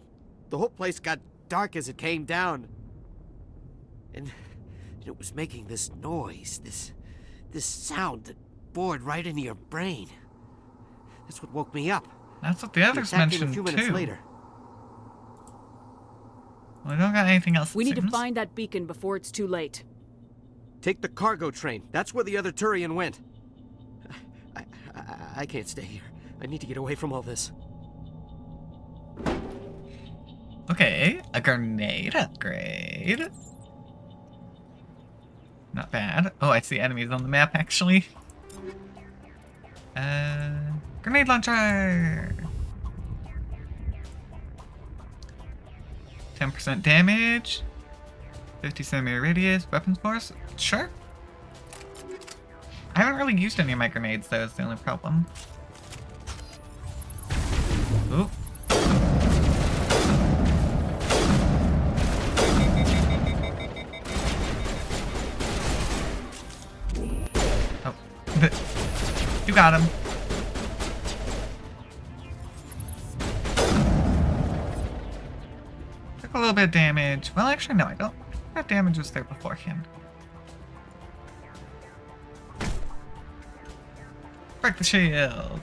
The whole place got dark as it came down. And it was making this noise, this sound that bored right into your brain. That's what woke me up. That's what the others mentioned, a few minutes too. later. Well, I don't got anything else. We it need to seems. find that beacon before it's too late. Take the cargo train. That's where the other Turian went. I can't stay here. I need to get away from all this. Okay, a grenade upgrade. Not bad. Oh, I see enemies on the map, actually. Grenade launcher! 10% damage. 50 centimeter radius. Weapons force? Sure. I haven't really used any of my grenades, though, is the only problem. Ooh. Oh. You got him. Took a little bit of damage. Well, actually, no, I don't. That damage was there beforehand. Break the shield.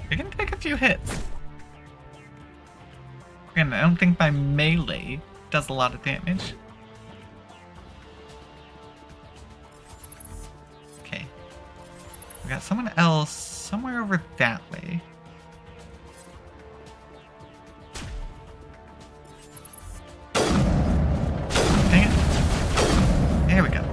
You can take a few hits. Again, I don't think my melee does a lot of damage. Okay. We got someone else somewhere over that way. Dang it. There we go.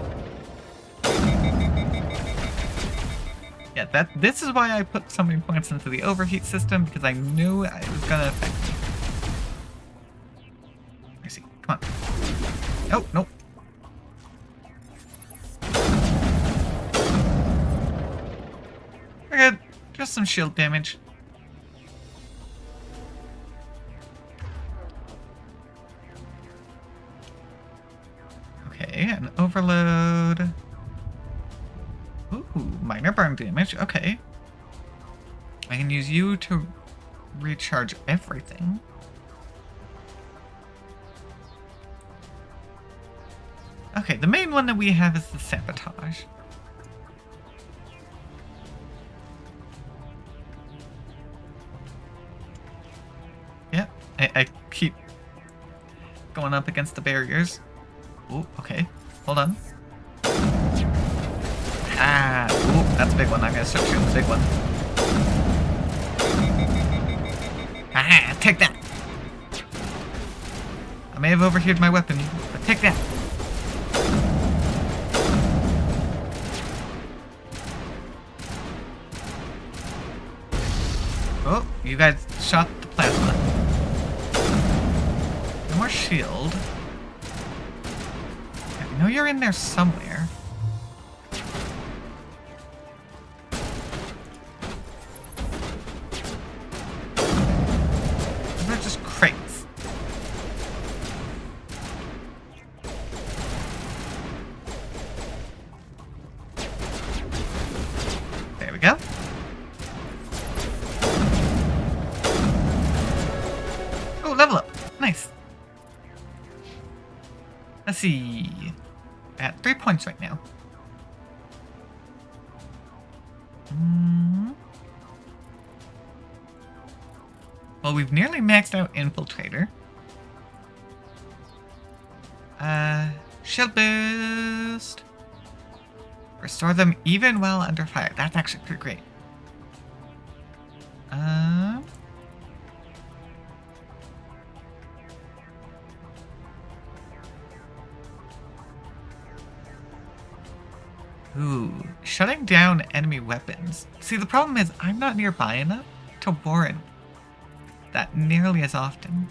This is why I put so many points into the overheat system, because I knew it was gonna affect me. Where is he? Come on. Oh, nope. We're good. Just some shield damage. Okay, an overload. Ooh, minor burn damage. Okay. I can use you to recharge everything. Okay, the main one that we have is the sabotage. Yep, I keep going up against the barriers. Ooh, okay. Hold on. Ah, ooh, that's a big one. I'm gonna start shooting the big one. Ah, take that! I may have overheated my weapon, but take that! Oh, you guys shot the plasma. No more shield. I know you're in there somewhere. They're just crates. There we go. Oh, level up. Nice. Let's see. At 3 points right now. Well, we've nearly maxed out Infiltrator. Shield boost. Restore them even while under fire. That's actually pretty great. Ooh, shutting down enemy weapons. See, the problem is I'm not nearby enough to warrant that nearly as often.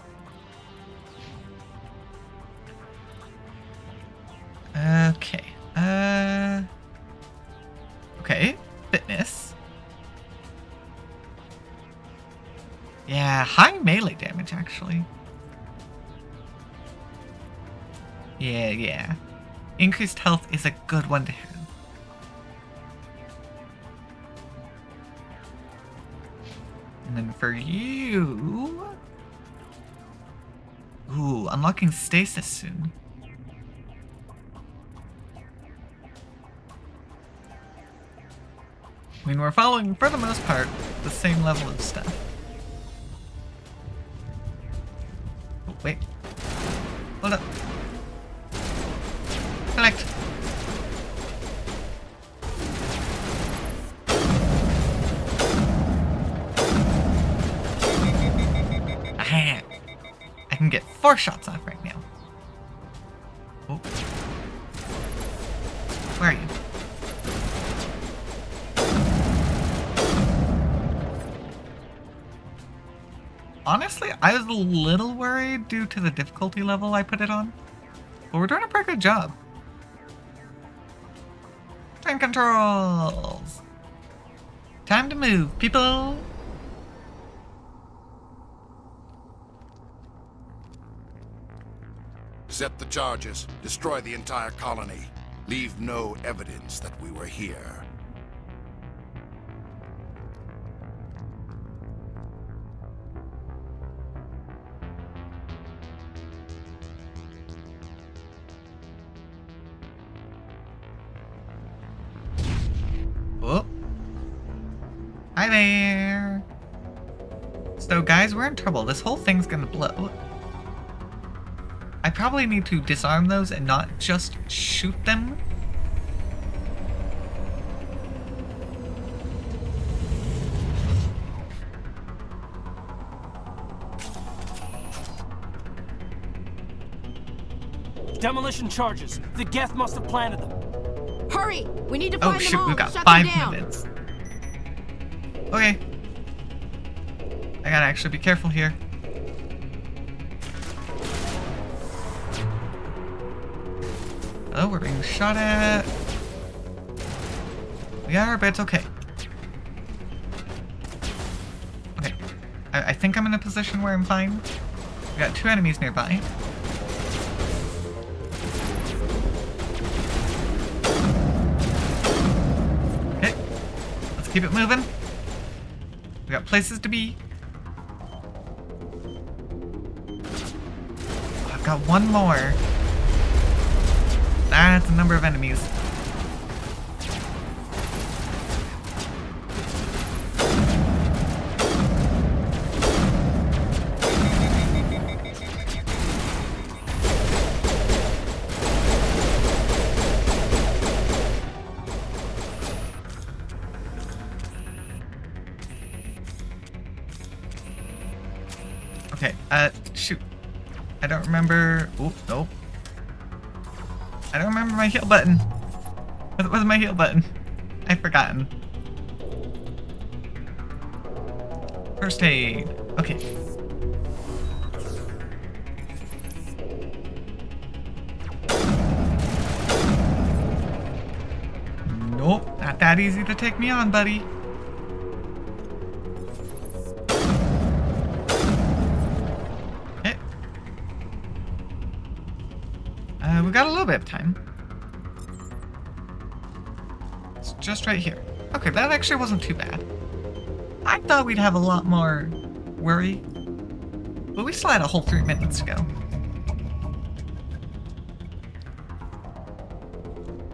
Okay. Okay, fitness. Yeah, high melee damage, actually. Yeah. Increased health is a good one to have. And then for you... Ooh, unlocking stasis soon. I mean, we're following, for the most part, the same level of stuff. Oh, wait. Hold up. Collect. Aha! I can get 4 shots off right now. Oh. Where are you? Honestly, I was a little worried due to the difficulty level I put it on. But we're doing a pretty good job. Train controls! Time to move, people! Set the charges. Destroy the entire colony. Leave no evidence that we were here. Oh. Hi there. So guys, we're in trouble. This whole thing's gonna blow. I probably need to disarm those and not just shoot them. Demolition charges. The Geth must have planted them. Hurry! We need to find oh shoot, them all. we've got Shut 5 them down. minutes. Okay. I gotta actually be careful here. Oh, we're being shot at. We are, but it's okay. Okay. I think I'm in a position where I'm fine. We got 2 enemies nearby. Okay. Let's keep it moving. We got places to be. I've got one more. That's a number of enemies. Okay, shoot. I don't remember. Oop, nope. I don't remember my heal button. What was my heal button? I've forgotten. First aid. Okay. Nope, not that easy to take me on, buddy. Okay. We got a little bit of time. It's just right here. Okay, that actually wasn't too bad. I thought we'd have a lot more worry, but we still had a whole 3 minutes to go.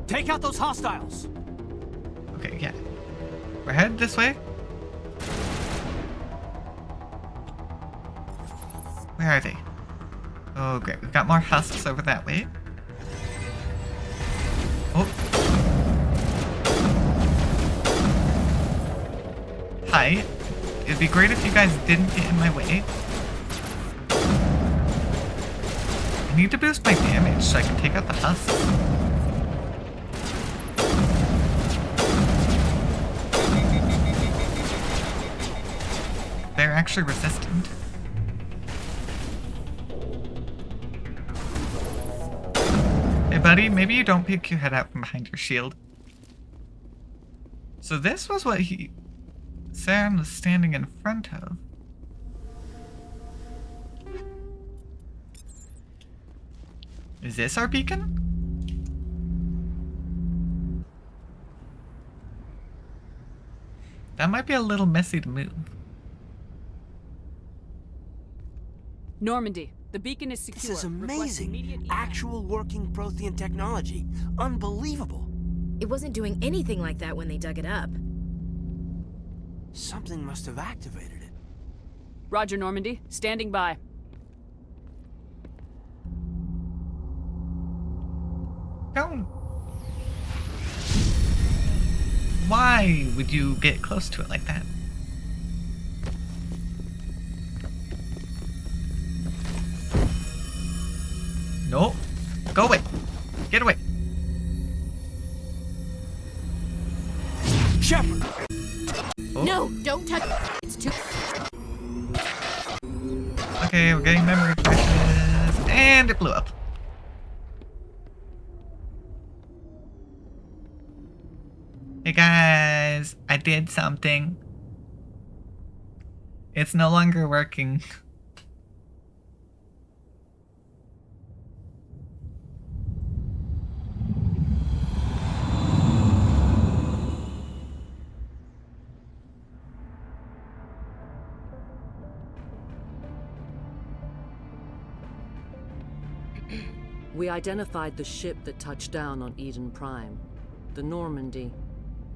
Take out those hostiles! Okay, yeah. We're headed this way. Where are they? Oh, great. We've got more husks over that way. Oh. Hi. It'd be great if you guys didn't get in my way. I need to boost my damage so I can take out the husks. They're actually resistant. Hey buddy, maybe you don't peek your head out from behind your shield. So this was what Saren was standing in front of. Is this our beacon? That might be a little messy to move. Normandy, the beacon is secure. This is amazing. Actual working Prothean technology. Unbelievable. It wasn't doing anything like that when they dug it up. Something must have activated it. Roger, Normandy. Standing by. Don't. Why would you get close to it like that? Nope. Go away. Get away. Shepard! Oh. No, don't touch it. It's too... Okay, we're getting memory flashes. And it blew up. Hey guys, I did something. It's no longer working. We identified the ship that touched down on Eden Prime. The Normandy.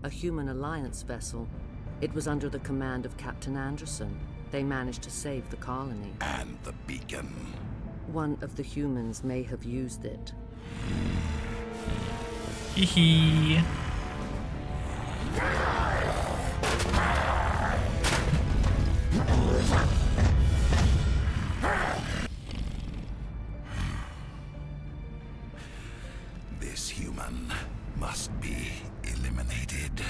A human alliance vessel. It was under the command of Captain Anderson. They managed to save the colony. And the beacon. One of the humans may have used it. Hee hee. This human must be eliminated.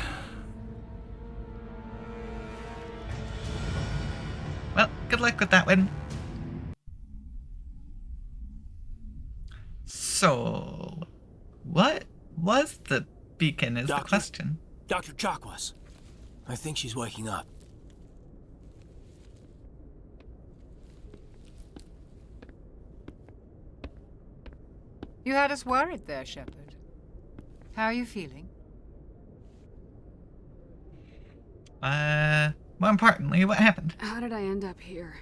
Good luck with that one. So, what was the beacon is the question. Dr. Chakwas. I think she's waking up. You had us worried there, Shepard. How are you feeling? More importantly, what happened? How did I end up here?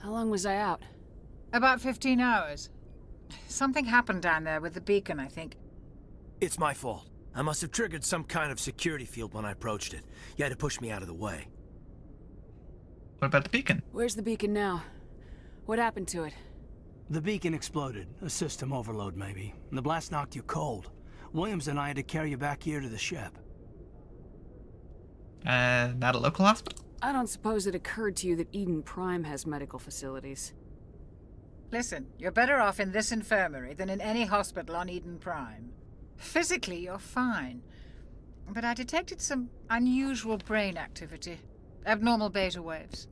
How long was I out? About 15 hours. Something happened down there with the beacon, I think. It's my fault. I must have triggered some kind of security field when I approached it. You had to push me out of the way. What about the beacon? Where's the beacon now? What happened to it? The beacon exploded. A system overload, maybe. And the blast knocked you cold. Williams and I had to carry you back here to the ship. Not a local hospital? I don't suppose it occurred to you that Eden Prime has medical facilities. Listen, you're better off in this infirmary than in any hospital on Eden Prime. Physically, you're fine. But I detected some unusual brain activity. Abnormal beta waves.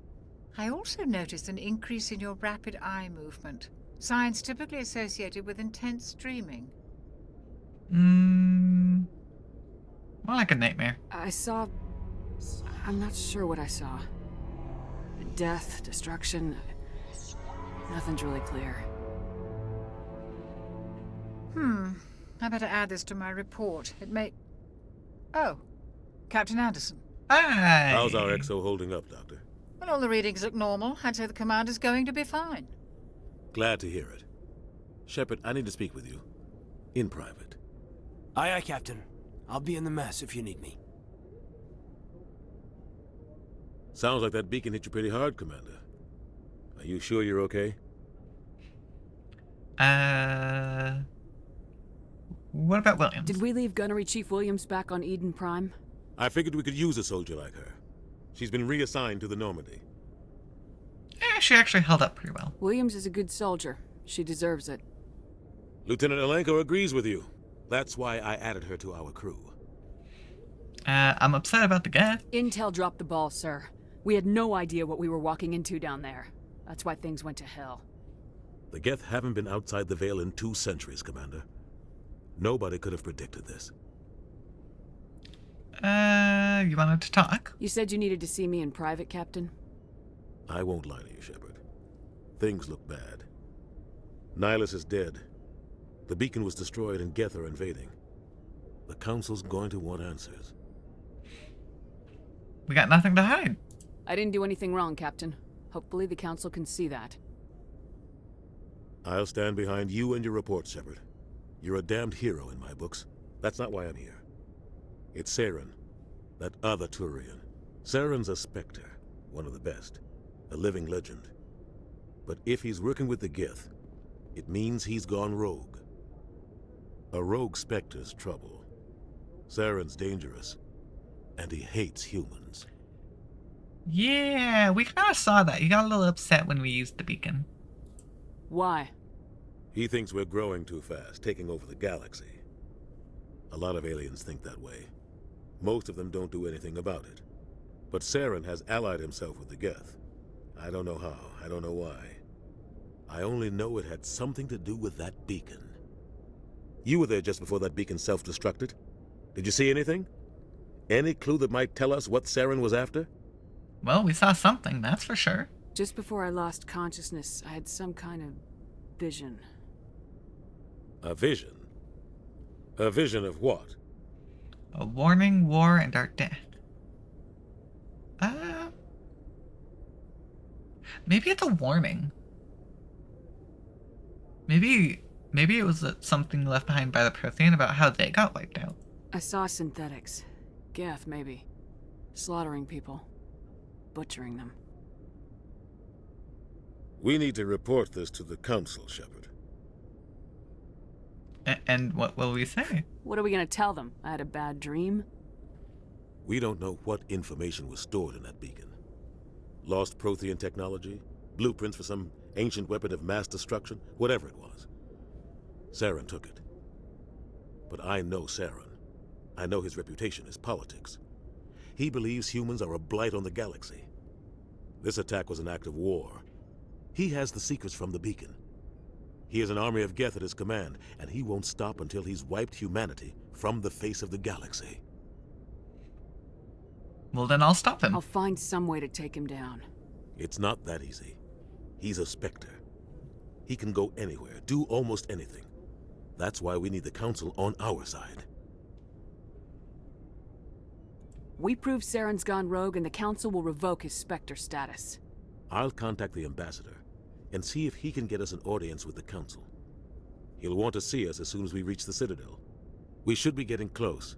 I also noticed an increase in your rapid eye movement. Signs typically associated with intense dreaming. More like a nightmare. I'm not sure what I saw. Death, destruction. Nothing's really clear. I better add this to my report. It may... Oh, Captain Anderson. Hi! How's our XO holding up, Doctor? Well, all the readings look normal. I'd say the commander's going to be fine. Glad to hear it. Shepard, I need to speak with you. In private. Aye, aye, Captain. I'll be in the mess if you need me. Sounds like that beacon hit you pretty hard, Commander. Are you sure you're okay? What about Williams? Did we leave Gunnery Chief Williams back on Eden Prime? I figured we could use a soldier like her. She's been reassigned to the Normandy. She actually held up pretty well. Williams is a good soldier. She deserves it. Lieutenant Alenko agrees with you. That's why I added her to our crew. I'm upset about the Geth. Intel dropped the ball, sir. We had no idea what we were walking into down there. That's why things went to hell. The Geth haven't been outside the Veil in 2 centuries, Commander. Nobody could have predicted this. You wanted to talk? You said you needed to see me in private, Captain? I won't lie to you, Shepard. Things look bad. Nihilus is dead. The beacon was destroyed and Geth are invading. The Council's going to want answers. We got nothing to hide. I didn't do anything wrong, Captain. Hopefully the Council can see that. I'll stand behind you and your report, Shepard. You're a damned hero in my books. That's not why I'm here. It's Saren, that other Turian. Saren's a Spectre, one of the best. A living legend. But if he's working with the Geth, it means he's gone rogue. A rogue Spectre's trouble. Saren's dangerous, and he hates humans. Yeah, we kind of saw that. You got a little upset when we used the beacon. Why? He thinks we're growing too fast, taking over the galaxy. A lot of aliens think that way. Most of them don't do anything about it. But Saren has allied himself with the Geth. I don't know how, I don't know why. I only know it had something to do with that beacon. You were there just before that beacon self-destructed. Did you see anything? Any clue that might tell us what Saren was after? Well, we saw something, that's for sure. Just before I lost consciousness, I had some kind of vision. A vision? A vision of what? A warning, war, and our death. Maybe it's a warning. Maybe it was something left behind by the Prothean about how they got wiped out. I saw synthetics. Geth, maybe. Slaughtering people. Butchering them. We need to report this to the Council, Shepard. And what will we say? What are we gonna tell them? I had a bad dream? We don't know what information was stored in that beacon. Lost Prothean technology? Blueprints for some ancient weapon of mass destruction? Whatever it was. Saren took it. But I know Saren. I know his reputation is politics. He believes humans are a blight on the galaxy. This attack was an act of war. He has the secrets from the beacon. He has an army of Geth at his command, and he won't stop until he's wiped humanity from the face of the galaxy. Well, then I'll stop him. I'll find some way to take him down. It's not that easy. He's a Spectre. He can go anywhere, do almost anything. That's why we need the Council on our side. We prove Saren's gone rogue and the Council will revoke his Spectre status. I'll contact the Ambassador and see if he can get us an audience with the Council. He'll want to see us as soon as we reach the Citadel. We should be getting close.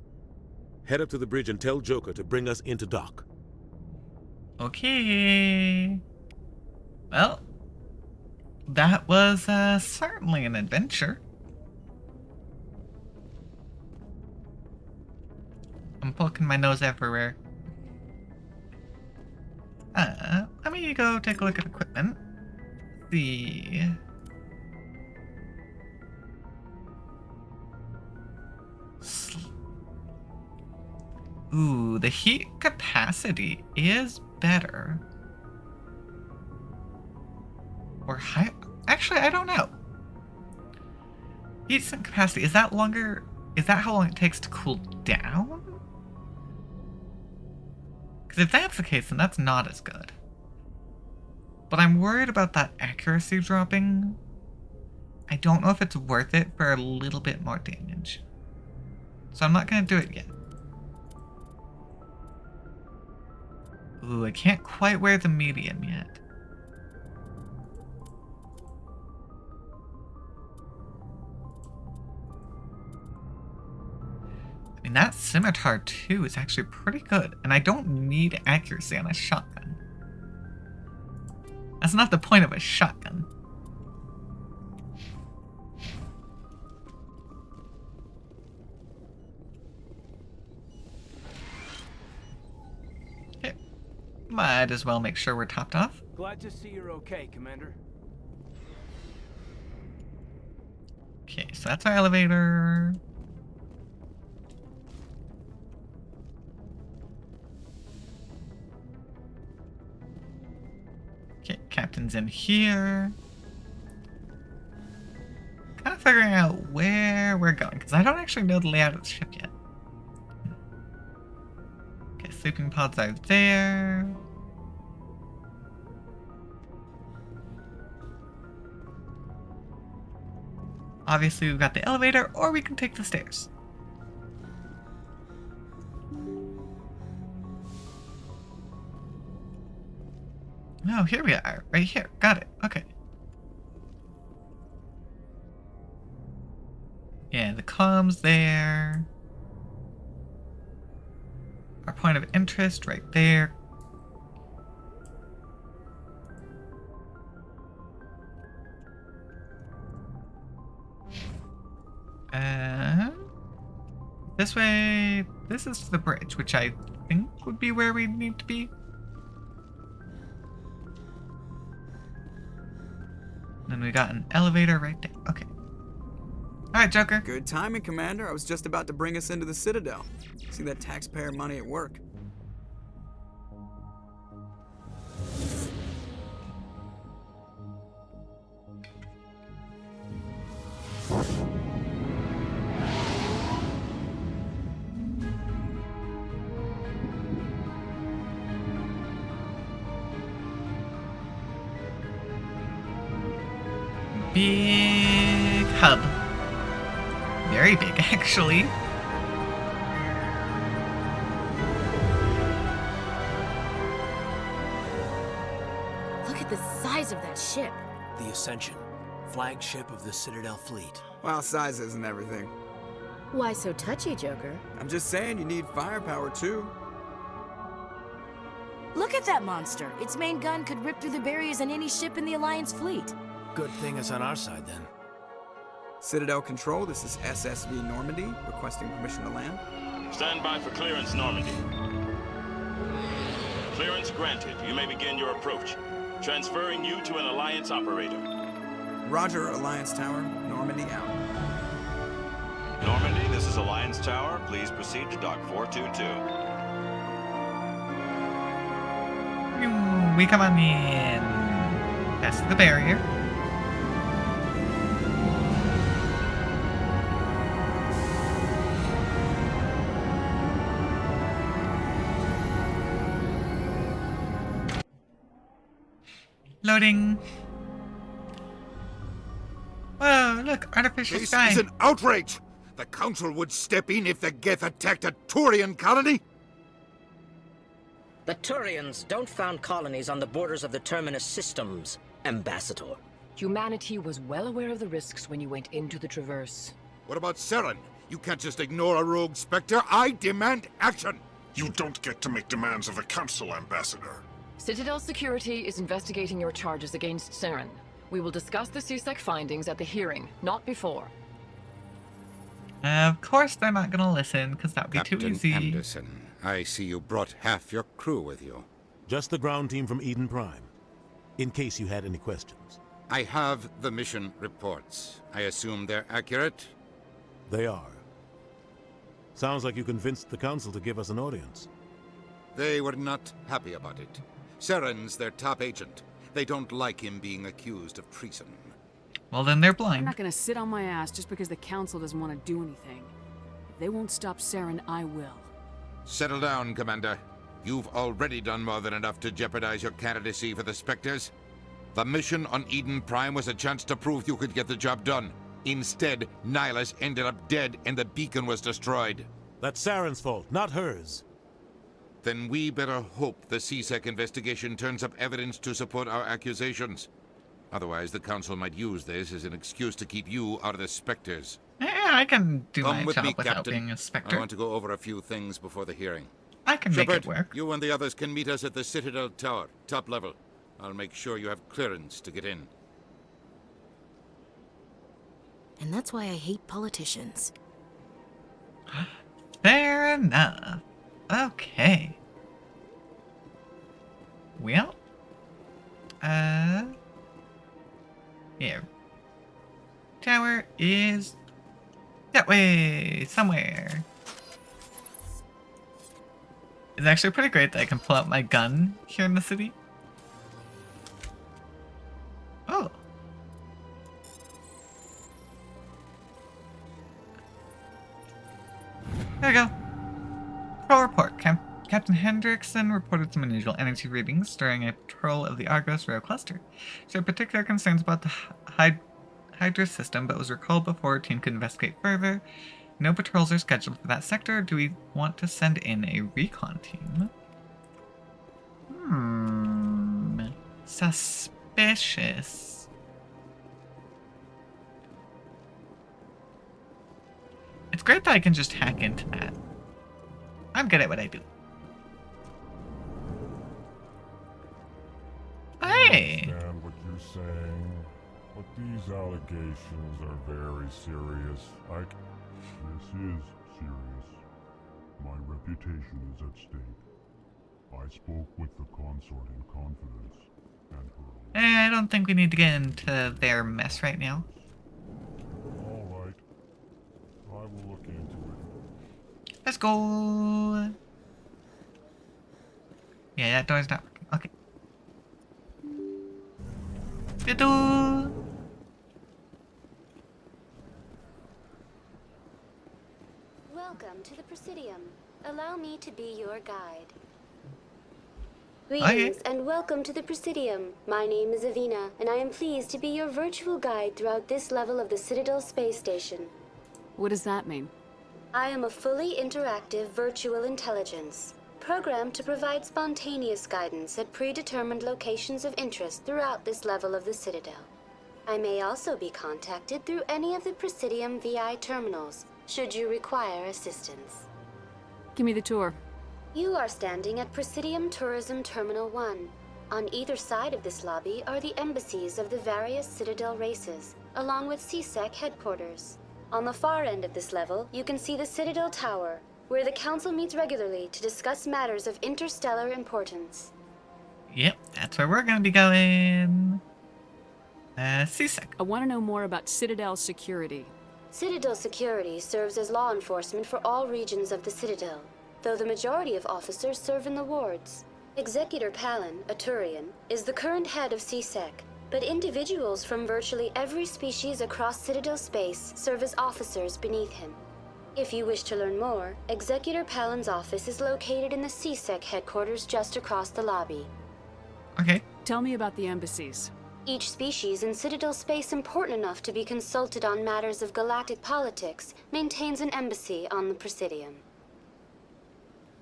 Head up to the bridge and tell Joker to bring us into dock. Okay. Well, that was certainly an adventure. I'm poking my nose everywhere. Let me go take a look at equipment. The Ooh, the heat capacity is better. Or high. Actually, I don't know. Heat sink capacity, is that longer? Is that how long it takes to cool down? Because if that's the case, then that's not as good. But I'm worried about that accuracy dropping. I don't know if it's worth it for a little bit more damage. So I'm not going to do it yet. Ooh, I can't quite wear the medium yet. I mean, that scimitar too is actually pretty good, and I don't need accuracy on a shotgun. That's not the point of a shotgun. Okay. Might as well make sure we're topped off. Glad to see you're okay, Commander. Okay, so that's our elevator. Okay, Captain's in here. Kind of figuring out where we're going, because I don't actually know the layout of the ship yet. Okay, sleeping pods are there. Obviously, we've got the elevator, or we can take the stairs. Oh, here we are. Right here. Got it. Okay. Yeah, the comms there. Our point of interest right there. This way. This is the bridge, which I think would be where we need to be. Then we got an elevator right there. Okay. Alright, Joker. Good timing, Commander. I was just about to bring us into the Citadel. See that taxpayer money at work. Big hub. Very big, actually. Look at the size of that ship. The Ascension, flagship of the Citadel fleet. Well, size isn't everything. Why so touchy, Joker? I'm just saying you need firepower too. Look at that monster. Its main gun could rip through the barriers in any ship in the Alliance fleet. Good thing it's on our side, then. Citadel Control, this is SSV Normandy, requesting permission to land. Stand by for clearance, Normandy. Clearance granted. You may begin your approach. Transferring you to an Alliance operator. Roger, Alliance Tower. Normandy out. Normandy, this is Alliance Tower. Please proceed to Dock 422. we come on in past the barrier. Loading. Whoa, look, artificial This sky. is an outrage! The Council would step in if the Geth attacked a Turian colony? The Turians don't found colonies on the borders of the Terminus systems, Ambassador. Humanity was well aware of the risks when you went into the Traverse. What about Saren? You can't just ignore a rogue Spectre. I demand action! You don't get to make demands of the Council, Ambassador. Citadel Security is investigating your charges against Saren. We will discuss the CSEC findings at the hearing, not before. Of course they're not gonna listen, because that would be Captain too easy. Anderson, I see you brought half your crew with you. Just the ground team from Eden Prime, in case you had any questions. I have the mission reports. I assume they're accurate? They are. Sounds like you convinced the Council to give us an audience. They were not happy about it. Saren's their top agent. They don't like him being accused of treason. Well, then they're I'm blind. not gonna sit on my ass just because the Council doesn't want to do anything. If they won't stop Saren, I will. Settle down, Commander. You've already done more than enough to jeopardize your candidacy for the Spectres. The mission on Eden Prime was a chance to prove you could get the job done. Instead, Nihilus ended up dead and the beacon was destroyed. That's Saren's fault, not hers. Then we better hope the CSEC investigation turns up evidence to support our accusations. Otherwise, the Council might use this as an excuse to keep you out of the Spectres. Yeah, I can do Come my with job me, without Captain. being a Spectre. I want to go over a few things before the hearing. I can make Shepard, it work. you and the others can meet us at the Citadel Tower, top level. I'll make sure you have clearance to get in. And that's why I hate politicians. Fair enough. Okay. Well, here. Tower is that way, somewhere. It's actually pretty great that I can pull out my gun here in the city. Oh. There we go. Patrol report. Captain Hendrickson reported some unusual energy readings during a patrol of the Argos Rail Cluster. She had particular concerns about the Hydra system, but was recalled before her team could investigate further. No patrols are scheduled for that sector. Do we want to send in a recon team? Suspicious. It's great that I can just hack into that. I'm good at what I do. Hey! I understand what you're saying, but these allegations are very serious. This is serious. My reputation is at stake. I spoke with the consort in confidence, and her... I don't think we need to get into their mess right now. All right. I will look into it. Let's go. Yeah, that door's not working. Okay. Good door. Welcome to the Presidium. Allow me to be your guide. Okay. Greetings and welcome to the Presidium. My name is Avina, and I am pleased to be your virtual guide throughout this level of the Citadel Space Station. What does that mean? I am a fully interactive virtual intelligence, programmed to provide spontaneous guidance at predetermined locations of interest throughout this level of the Citadel. I may also be contacted through any of the Presidium VI terminals, should you require assistance. Give me the tour. You are standing at Presidium Tourism Terminal 1. On either side of this lobby are the embassies of the various Citadel races, along with CSEC headquarters. On the far end of this level, you can see the Citadel Tower, where the Council meets regularly to discuss matters of interstellar importance. Yep, that's where we're gonna be going. CSEC. I want to know more about Citadel security. Citadel Security serves as law enforcement for all regions of the Citadel, though the majority of officers serve in the wards. Executor Palin, a Turian, is the current head of CSEC, but individuals from virtually every species across Citadel space serve as officers beneath him. If you wish to learn more, Executor Palin's office is located in the CSEC headquarters just across the lobby. Okay. Tell me about the embassies. Each species in Citadel space important enough to be consulted on matters of galactic politics maintains an embassy on the Presidium.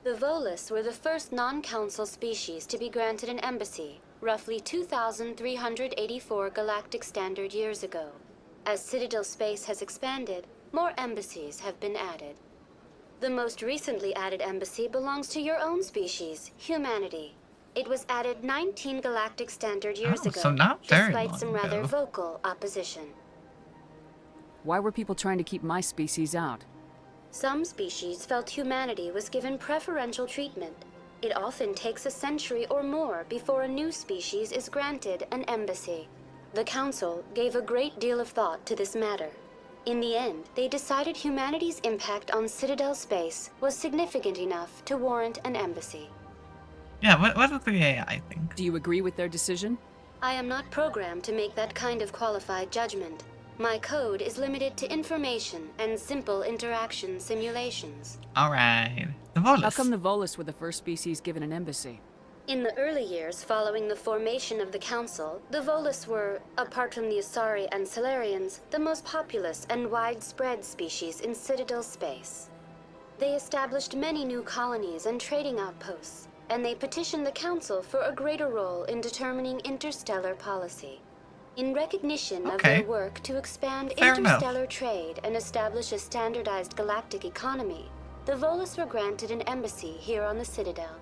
The Volus were the first non-council species to be granted an embassy, roughly 2,384 galactic standard years ago. As Citadel space has expanded, more embassies have been added. The most recently added embassy belongs to your own species, humanity. It was added 19 galactic standard years ago, so not very despite long some rather ago. vocal opposition. Why were people trying to keep my species out? Some species felt humanity was given preferential treatment. It often takes a century or more before a new species is granted an embassy. The Council gave a great deal of thought to this matter. In the end, they decided humanity's impact on Citadel space was significant enough to warrant an embassy. Yeah, what does the AI think? Do you agree with their decision? I am not programmed to make that kind of qualified judgment. My code is limited to information and simple interaction simulations. Alright. The Volus. How come the Volus were the first species given an embassy? In the early years following the formation of the Council, the Volus were, apart from the Asari and Solarians, the most populous and widespread species in Citadel space. They established many new colonies and trading outposts, and they petitioned the Council for a greater role in determining interstellar policy. In recognition of their work to expand interstellar trade and establish a standardized galactic economy, the Volus were granted an embassy here on the Citadel.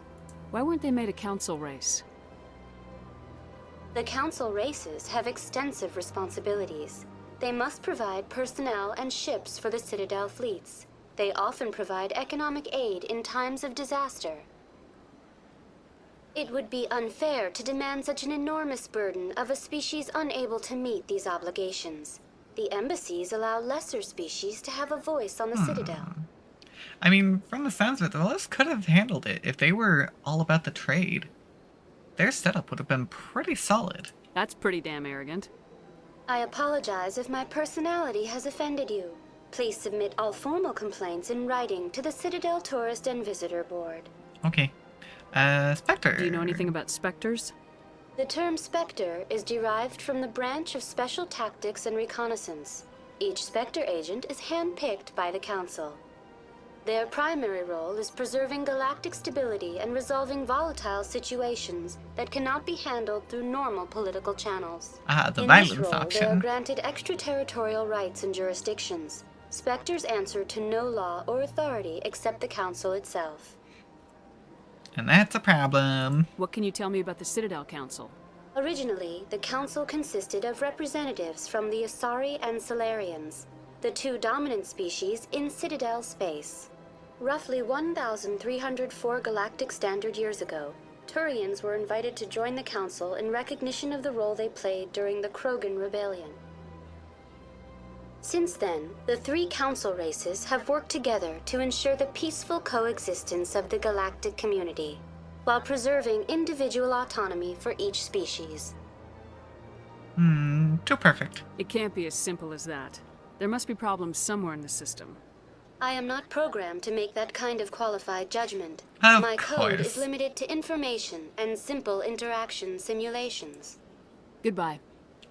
Why weren't they made a council race? The Council races have extensive responsibilities. They must provide personnel and ships for the Citadel fleets. They often provide economic aid in times of disaster. It would be unfair to demand such an enormous burden of a species unable to meet these obligations. The embassies allow lesser species to have a voice on the Citadel. I mean, from the sounds of it, the Volus could have handled it if they were all about the trade. Their setup would have been pretty solid. That's pretty damn arrogant. I apologize if my personality has offended you. Please submit all formal complaints in writing to the Citadel Tourist and Visitor Board. Okay. Spectre. Do you know anything about specters? The term Spectre is derived from the branch of Special Tactics and Reconnaissance. Each Spectre agent is handpicked by the Council. Their primary role is preserving galactic stability and resolving volatile situations that cannot be handled through normal political channels. The In violence this role, option. they are granted extraterritorial rights and jurisdictions. Spectres answer to no law or authority except the Council itself. And that's a problem. What can you tell me about the Citadel Council? Originally, the Council consisted of representatives from the Asari and Solarians, the two dominant species in Citadel space. Roughly 1,304 galactic standard years ago, Turians were invited to join the Council in recognition of the role they played during the Krogan Rebellion. Since then, the three Council races have worked together to ensure the peaceful coexistence of the galactic community, while preserving individual autonomy for each species. Too perfect. It can't be as simple as that. There must be problems somewhere in the system. I am not programmed to make that kind of qualified judgment. Of My code course. is limited to information and simple interaction simulations. Goodbye.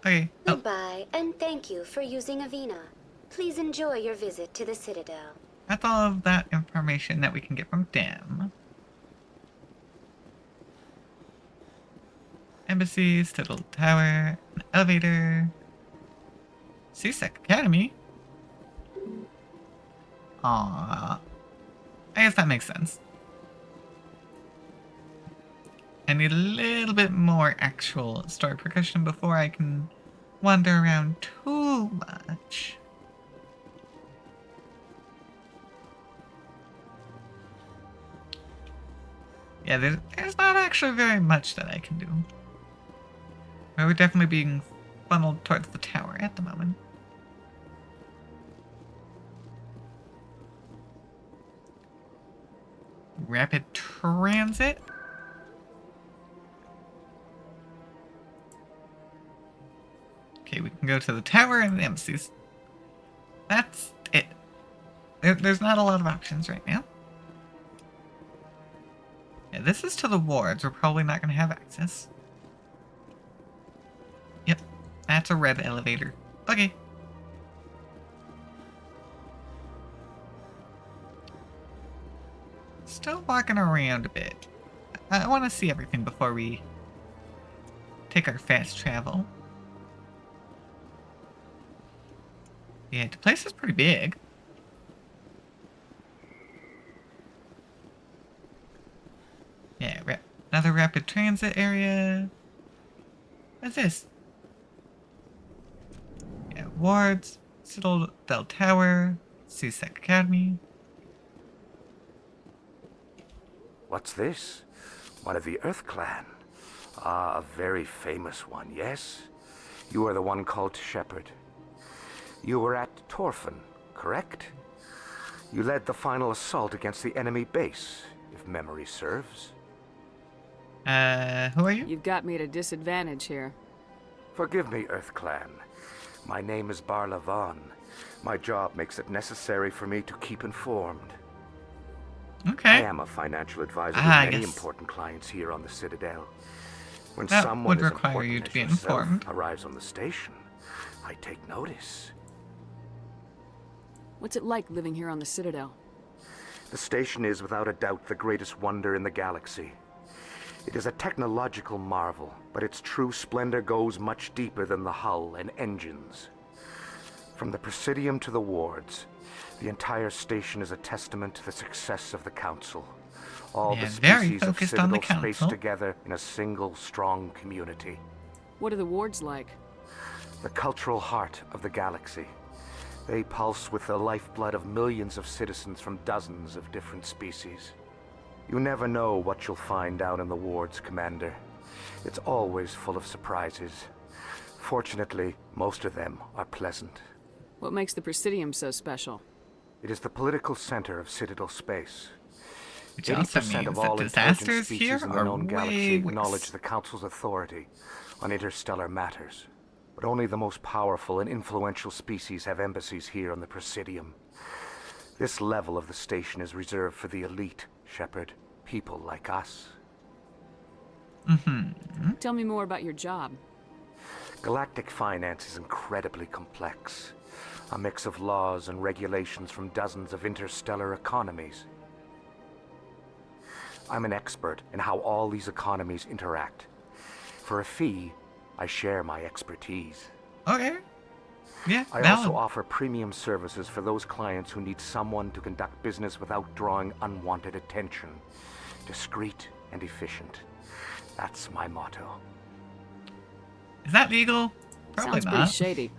Okay. Goodbye, and thank you for using Avina. Please enjoy your visit to the Citadel. That's all of that information that we can get from Dem. Embassy, Citadel Tower, an elevator, CSEC Academy. Aww. I guess that makes sense. I need a little bit more actual story progression before I can wander around too much. Yeah, there's not actually very much that I can do. We're definitely being funneled towards the tower at the moment. Rapid transit? Okay, we can go to the tower and the embassies. That's it. There's not a lot of options right now. Yeah, this is to the wards. We're probably not going to have access. Yep, that's a red elevator. Okay. Still walking around a bit. I want to see everything before we take our fast travel. Yeah, the place is pretty big. Yeah, another rapid transit area. What's this? Yeah, wards, Citadel Tower, CSEC Academy. What's this? One of the Earth Clan. Ah, a very famous one, yes? You are the one called Shepard. You were at Torfan, correct? You led the final assault against the enemy base, if memory serves. Who are you? You've got me at a disadvantage here. Forgive me, Earth Clan. My name is Barla Vaughn. My job makes it necessary for me to keep informed. Okay. I am a financial advisor to many important clients here on the Citadel. When that someone would require you to be informed. Arrives on the station, I take notice. What's it like living here on the Citadel? The station is without a doubt the greatest wonder in the galaxy. It is a technological marvel, but its true splendor goes much deeper than the hull and engines. From the Presidium to the wards, the entire station is a testament to the success of the Council. All the species of Citadel spaced together in a single, strong community. What are the wards like? The cultural heart of the galaxy. They pulse with the lifeblood of millions of citizens from dozens of different species. You never know what you'll find down in the wards, Commander. It's always full of surprises. Fortunately, most of them are pleasant. What makes the Presidium so special? It is the political center of Citadel space. Which also 80% means of that all disasters intelligent species here in the are known way galaxy worse. acknowledge the Council's authority on interstellar matters. But only the most powerful and influential species have embassies here on the Presidium. This level of the station is reserved for the elite, Shepard. People like us. Tell me more about your job. Galactic finance is incredibly complex. A mix of laws and regulations from dozens of interstellar economies. I'm an expert in how all these economies interact. For a fee, I share my expertise. Okay. Yeah, I also offer premium services for those clients who need someone to conduct business without drawing unwanted attention. Discreet and efficient. That's my motto. Is that legal? Probably Sounds not. pretty shady.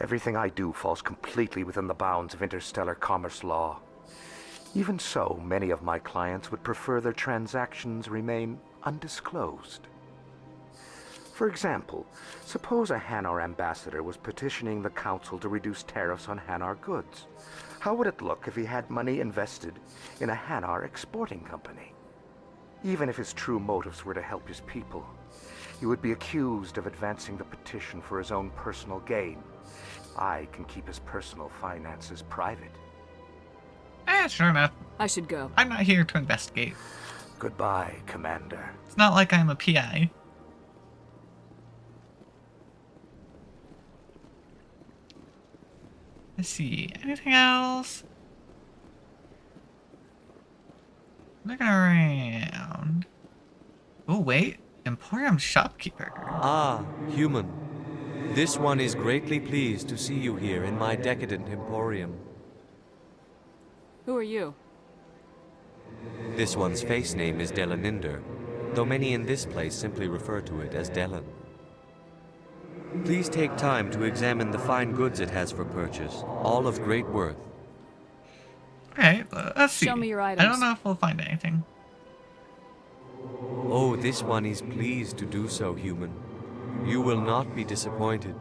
Everything I do falls completely within the bounds of interstellar commerce law. Even so, many of my clients would prefer their transactions remain undisclosed. For example, suppose a Hanar ambassador was petitioning the Council to reduce tariffs on Hanar goods. How would it look if he had money invested in a Hanar exporting company? Even if his true motives were to help his people, he would be accused of advancing the petition for his own personal gain. I can keep his personal finances private. Sure enough. I should go. I'm not here to investigate. Goodbye, Commander. It's not like I'm a PI. Let's see. Anything else? Looking around. Oh, wait. Emporium shopkeeper. Ah, human. This one is greatly pleased to see you here in my decadent emporium. Who are you? This one's face name is Delaninder, though many in this place simply refer to it as Delan. Please take time to examine the fine goods it has for purchase, all of great worth. Okay, let's see. Show me your items. I don't know if we'll find anything. Oh, this one is pleased to do so, human. You will not be disappointed.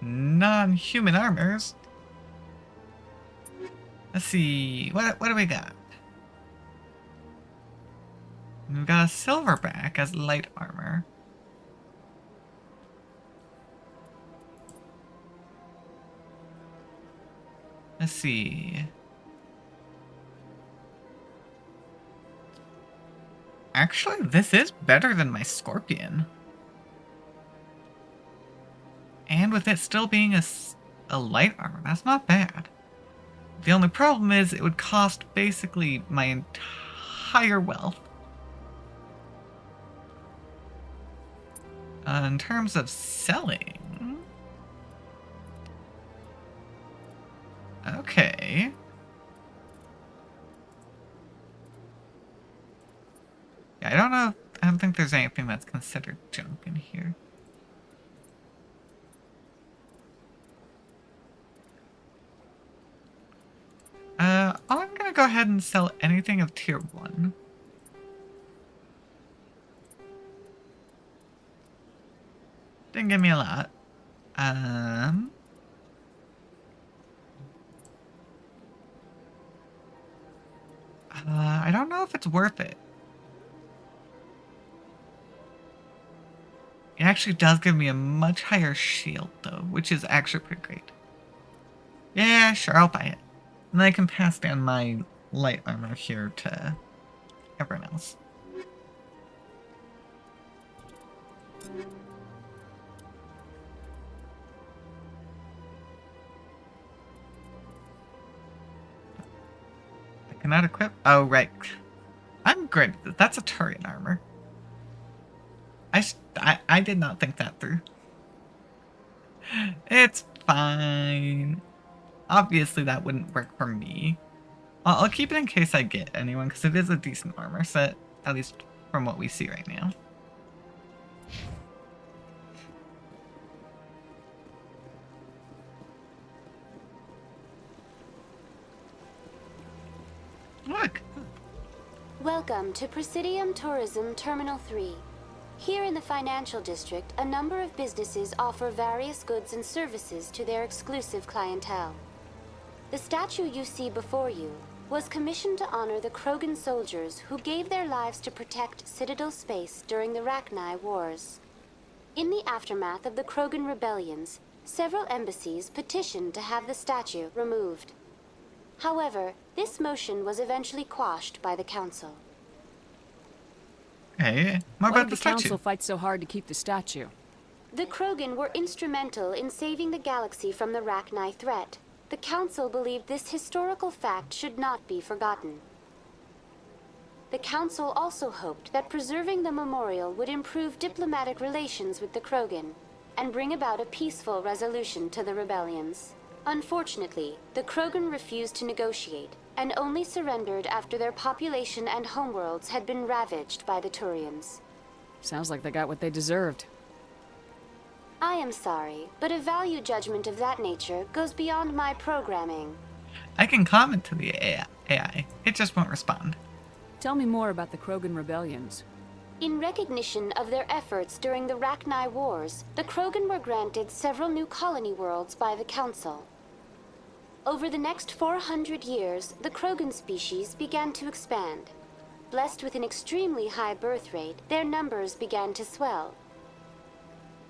Non-human armors. Let's see. What do we got? We've got a silverback as light armor. Let's see. Actually, this is better than my Scorpion. And with it still being a light armor, that's not bad. The only problem is it would cost basically my entire wealth. In terms of selling... Okay. Yeah, I don't think there's anything that's considered junk in here. I'm gonna go ahead and sell anything of tier 1. Didn't give me a lot. I don't know if it's worth it. It actually does give me a much higher shield, though, which is actually pretty great. Yeah, sure, I'll buy it. And then I can pass down my light armor here to everyone else. I cannot equip? Oh, right. I'm great. That's a Turian armor. I did not think that through. It's fine. Obviously, that wouldn't work for me. I'll keep it in case I get anyone, because it is a decent armor set, at least from what we see right now. Look! Welcome to Presidium Tourism Terminal 3. Here in the financial district, a number of businesses offer various goods and services to their exclusive clientele. The statue you see before you was commissioned to honor the Krogan soldiers who gave their lives to protect Citadel space during the Rachni Wars. In the aftermath of the Krogan rebellions, several embassies petitioned to have the statue removed. However, this motion was eventually quashed by the Council. Hey, Why did the Council fight so hard to keep the statue? The Krogan were instrumental in saving the galaxy from the Rachni threat. The Council believed this historical fact should not be forgotten. The Council also hoped that preserving the memorial would improve diplomatic relations with the Krogan and bring about a peaceful resolution to the rebellions. Unfortunately, the Krogan refused to negotiate and only surrendered after their population and homeworlds had been ravaged by the Turians. Sounds like they got what they deserved. I am sorry, but a value judgment of that nature goes beyond my programming. I can comment to the AI. It just won't respond. Tell me more about the Krogan rebellions. In recognition of their efforts during the Rachni Wars, the Krogan were granted several new colony worlds by the Council. Over the next 400 years, the Krogan species began to expand. Blessed with an extremely high birth rate, their numbers began to swell.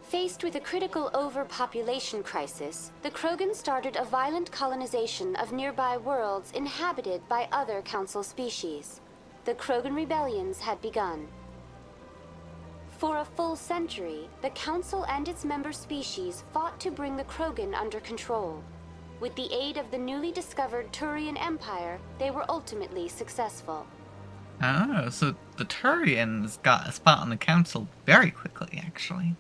Faced with a critical overpopulation crisis, the Krogan started a violent colonization of nearby worlds inhabited by other Council species. The Krogan rebellions had begun. For a full century, the Council and its member species fought to bring the Krogan under control. With the aid of the newly discovered Turian Empire, they were ultimately successful. Oh, so the Turians got a spot on the Council very quickly, actually.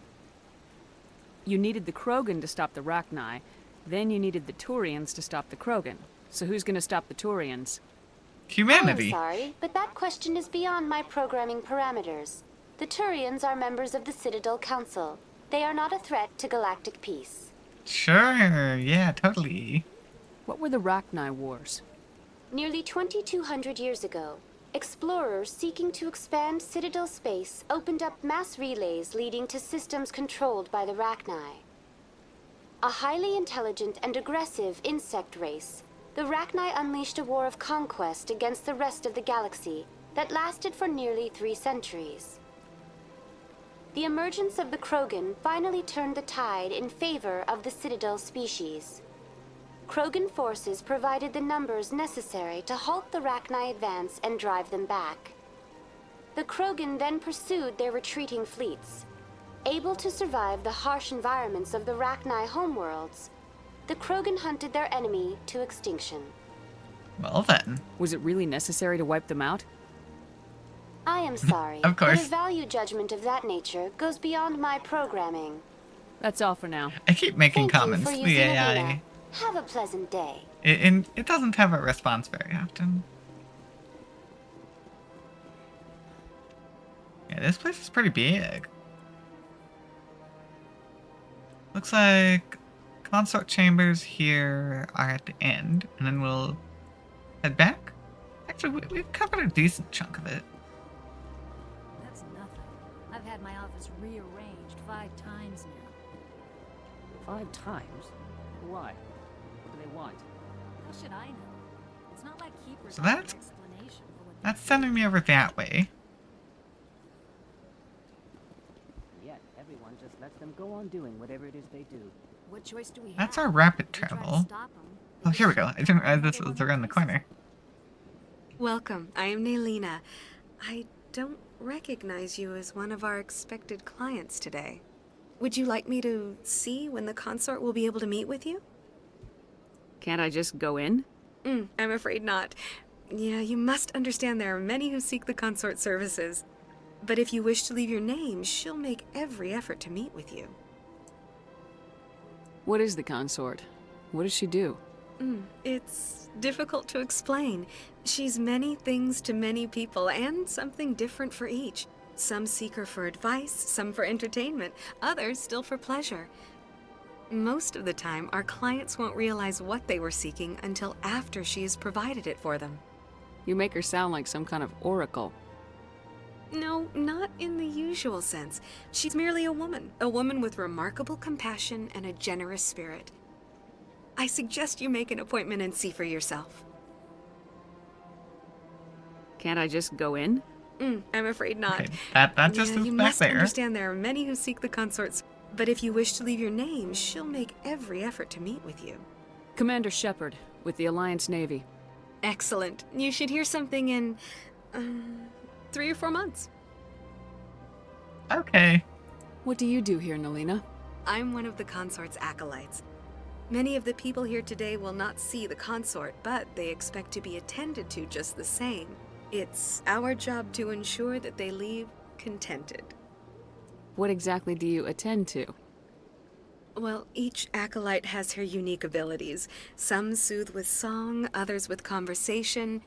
You needed the Krogan to stop the Rachni, then you needed the Turians to stop the Krogan. So who's gonna stop the Turians? Humanity. I'm sorry, but that question is beyond my programming parameters. The Turians are members of the Citadel Council. They are not a threat to galactic peace. Sure, yeah, totally. What were the Rachni Wars? Nearly 2,200 years ago, explorers seeking to expand Citadel space opened up mass relays leading to systems controlled by the Rachni. A highly intelligent and aggressive insect race, the Rachni unleashed a war of conquest against the rest of the galaxy that lasted for nearly 3 centuries. The emergence of the Krogan finally turned the tide in favor of the Citadel species. Krogan forces provided the numbers necessary to halt the Rachni advance and drive them back. The Krogan then pursued their retreating fleets. Able to survive the harsh environments of the Rachni homeworlds, the Krogan hunted their enemy to extinction. Well then. Was it really necessary to wipe them out? I am sorry, Of course. but a value judgment of that nature goes beyond my programming. That's all for now. I keep making Thank you comments for to using the AI. Alina. Have a pleasant day. It doesn't have a response very often. Yeah, this place is pretty big. Looks like consort chambers here are at the end, and then we'll head back. Actually, we've covered a decent chunk of it. That's nothing. I've had my office rearranged 5 times now. 5 times? Why? What do they want? How should I know? It's not like keepers So have an that's explanation for what that's sending me over that way. Yet everyone just lets them go on doing whatever it is they do. What choice do we have? That's our rapid We try to travel. stop 'em. Oh, here we go. I didn't realize this was around the corner. Welcome. I am Naelina. I don't recognize you as one of our expected clients today. Would you like me to see when the consort will be able to meet with you? Can't I just go in? I'm afraid not. Yeah, you must understand there are many who seek the consort services. But if you wish to leave your name, she'll make every effort to meet with you. What is the consort? What does she do? It's difficult to explain. She's many things to many people, and something different for each. Some seek her for advice, some for entertainment, others still for pleasure. Most of the time, our clients won't realize what they were seeking until after she has provided it for them. You make her sound like some kind of oracle. No, not in the usual sense. She's merely a woman with remarkable compassion and a generous spirit. I suggest you make an appointment and see for yourself. Can't I just go in? I'm afraid not. Okay, that just is you back must there. understand there are many who seek the consorts, but if you wish to leave your name, she'll make every effort to meet with you. Commander Shepard, with the Alliance Navy. Excellent. You should hear something in 3 or 4 months. Okay. What do you do here, Naelina? I'm one of the consort's acolytes. Many of the people here today will not see the consort, but they expect to be attended to just the same. It's our job to ensure that they leave contented. What exactly do you attend to? Well, each acolyte has her unique abilities. Some soothe with song, others with conversation.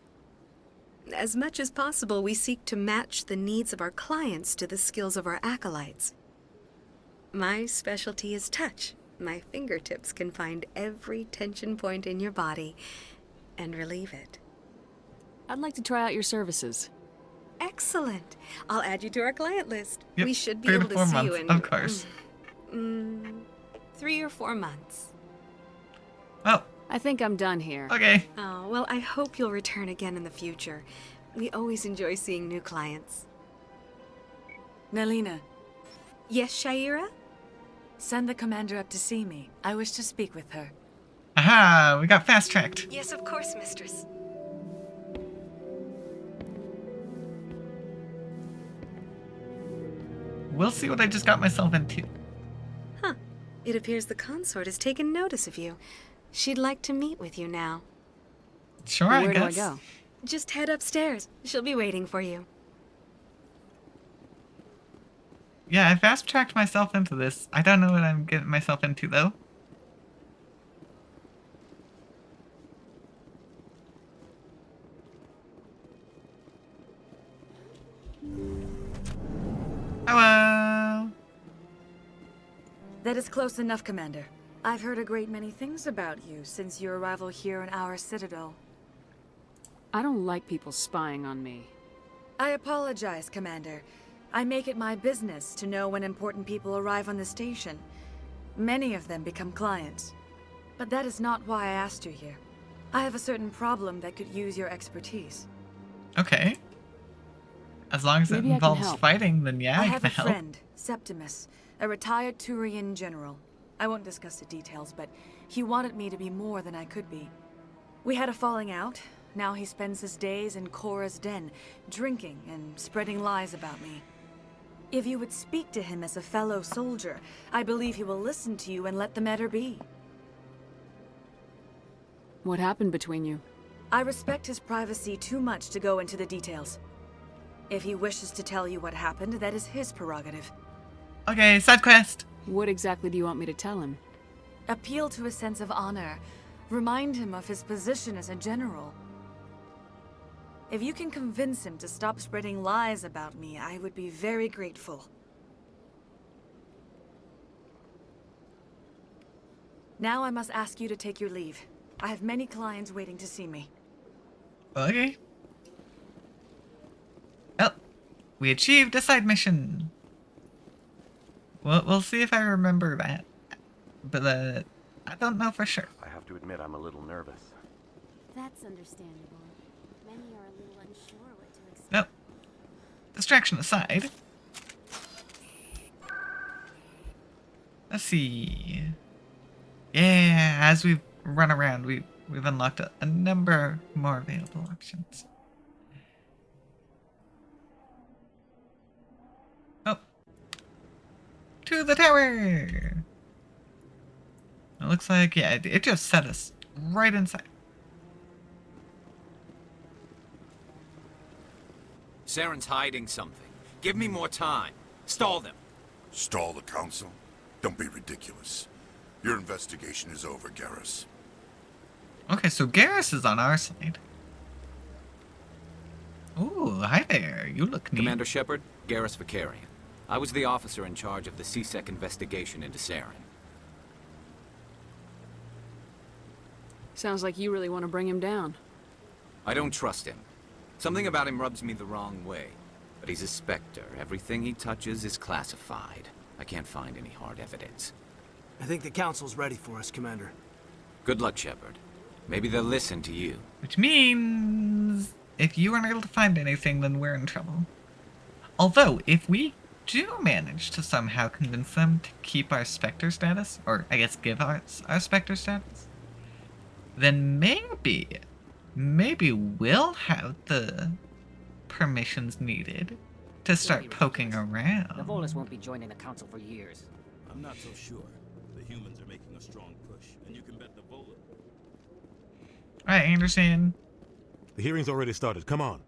As much as possible, we seek to match the needs of our clients to the skills of our acolytes. My specialty is touch. My fingertips can find every tension point in your body and relieve it. I'd like to try out your services. Excellent. I'll add you to our client list. Yep, We should be 3 able to to 4 see months, you in... of course. 3 or 4 months. Oh. I think I'm done here. Okay. Oh, well, I hope you'll return again in the future. We always enjoy seeing new clients. Naelina, Yes, Shaira? send the commander up to see me. I wish to speak with her. Aha, we got fast-tracked. Yes, of course, mistress. We'll see what I just got myself into. Huh. It appears the consort has taken notice of you. She'd like to meet with you now. Sure, I Where guess. do I go? Just head upstairs. She'll be waiting for you. Yeah, I fast-tracked myself into this. I don't know what I'm getting myself into, though. Hello! That is close enough, Commander. I've heard a great many things about you since your arrival here in our citadel. I don't like people spying on me. I apologize, Commander. I make it my business to know when important people arrive on the station. Many of them become clients. But that is not why I asked you here. I have a certain problem that could use your expertise. Okay. As long as it Maybe I can involves help. fighting, then yeah, I I have can a help. friend, Septimus, a retired Turian general. I won't discuss the details, but he wanted me to be more than I could be. We had a falling out. Now he spends his days in Korra's den, drinking and spreading lies about me. If you would speak to him as a fellow soldier, I believe he will listen to you and let the matter be. What happened between you? I respect his privacy too much to go into the details. If he wishes to tell you what happened, that is his prerogative. Okay, side quest. What exactly do you want me to tell him? Appeal to his sense of honor. Remind him of his position as a general. If you can convince him to stop spreading lies about me, I would be very grateful. Now I must ask you to take your leave. I have many clients waiting to see me. Okay. Well, we achieved a side mission. We'll see if I remember that. But I don't know for sure. I have to admit I'm a little nervous. That's understandable. Many are a little unsure what to expect. Nope. Distraction aside. Let's see. Yeah, as we've run around, we've unlocked a number more available options. Oh. To the tower! It looks like, yeah, it just set us right inside. Saren's hiding something. Give me more time. Stall them. Stall the council? Don't be ridiculous. Your investigation is over, Garrus. Okay, so Garrus is on our side. Ooh, hi there. You look neat. Commander Shepard, Garrus Vakarian. I was the officer in charge of the C-Sec investigation into Saren. Sounds like you really want to bring him down. I don't trust him. Something about him rubs me the wrong way. But he's a Spectre. Everything he touches is classified. I can't find any hard evidence. I think the council's ready for us, Commander. Good luck, Shepard. Maybe they'll listen to you. Which means if you aren't able to find anything, then we're in trouble. Although, if we do manage to somehow convince them to keep our Spectre status, or I guess give us our Spectre status, then maybe we'll have the permissions needed to start poking around. The Volus won't be joining the council for years. I'm not so sure. The humans are making a strong push, and you can bet the Volus. Alright, Anderson. The hearing's already started. Come on.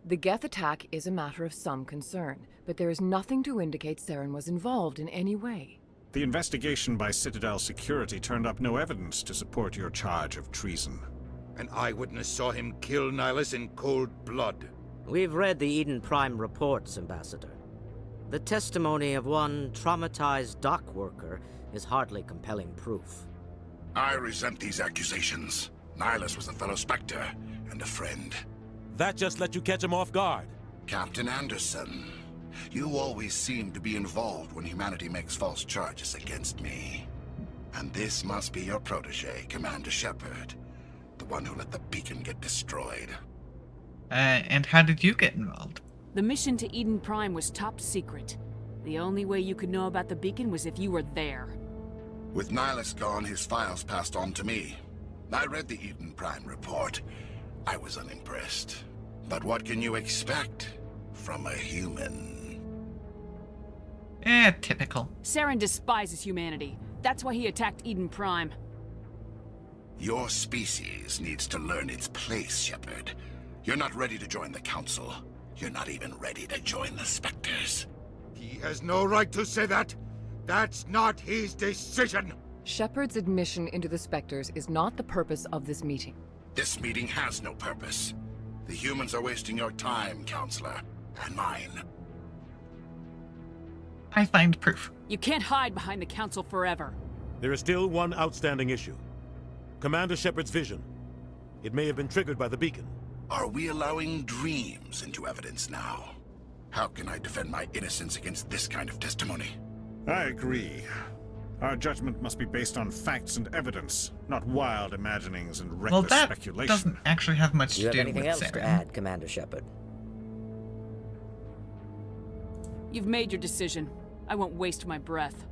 The Geth attack is a matter of some concern, but there is nothing to indicate Saren was involved in any way. The investigation by Citadel Security turned up no evidence to support your charge of treason. An eyewitness saw him kill Nihilus in cold blood. We've read the Eden Prime reports, Ambassador. The testimony of one traumatized dock worker is hardly compelling proof. I resent these accusations. Nihilus was a fellow Spectre and a friend. That just let you catch him off guard. Captain Anderson, you always seem to be involved when humanity makes false charges against me. And this must be your protege, Commander Shepard. The one who let the beacon get destroyed. And how did you get involved? The mission to Eden Prime was top secret. The only way you could know about the beacon was if you were there. With Nihilus gone, his files passed on to me. I read the Eden Prime report. I was unimpressed. But what can you expect from a human? Typical. Saren despises humanity. That's why he attacked Eden Prime. Your species needs to learn its place, Shepard. You're not ready to join the Council. You're not even ready to join the Spectres. He has no right to say that. That's not his decision. Shepard's admission into the Spectres is not the purpose of this meeting. This meeting has no purpose. The humans are wasting your time, Counselor, and mine. I find proof. You can't hide behind the Council forever. There is still one outstanding issue. Commander Shepard's vision. It may have been triggered by the beacon. Are we allowing dreams into evidence now? How can I defend my innocence against this kind of testimony? I agree. Our judgment must be based on facts and evidence, not wild imaginings and Well, reckless that speculation. doesn't actually have much Do to you have do anything with else to Saren. add, Commander Shepard? You've made your decision. I won't waste my breath.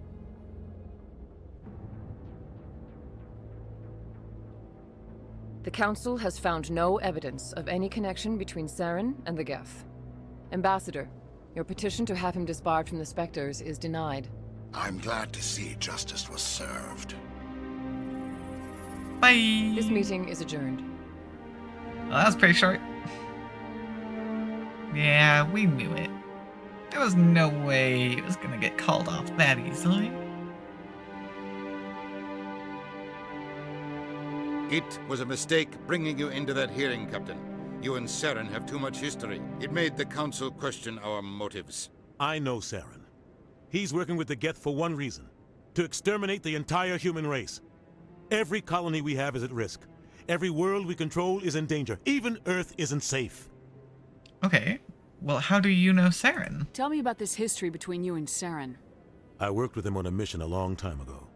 The Council has found no evidence of any connection between Saren and the Geth. Ambassador, your petition to have him disbarred from the Spectres is denied. I'm glad to see justice was served. Bye! This meeting is adjourned. Well, that was pretty short. Yeah, we knew it. There was no way it was gonna get called off that easily. It was a mistake bringing you into that hearing, Captain. You and Saren have too much history. It made the Council question our motives. I know Saren. He's working with the Geth for one reason. To exterminate the entire human race. Every colony we have is at risk. Every world we control is in danger. Even Earth isn't safe. Okay. Well, how do you know Saren? Tell me about this history between you and Saren. I worked with him on a mission a long time ago.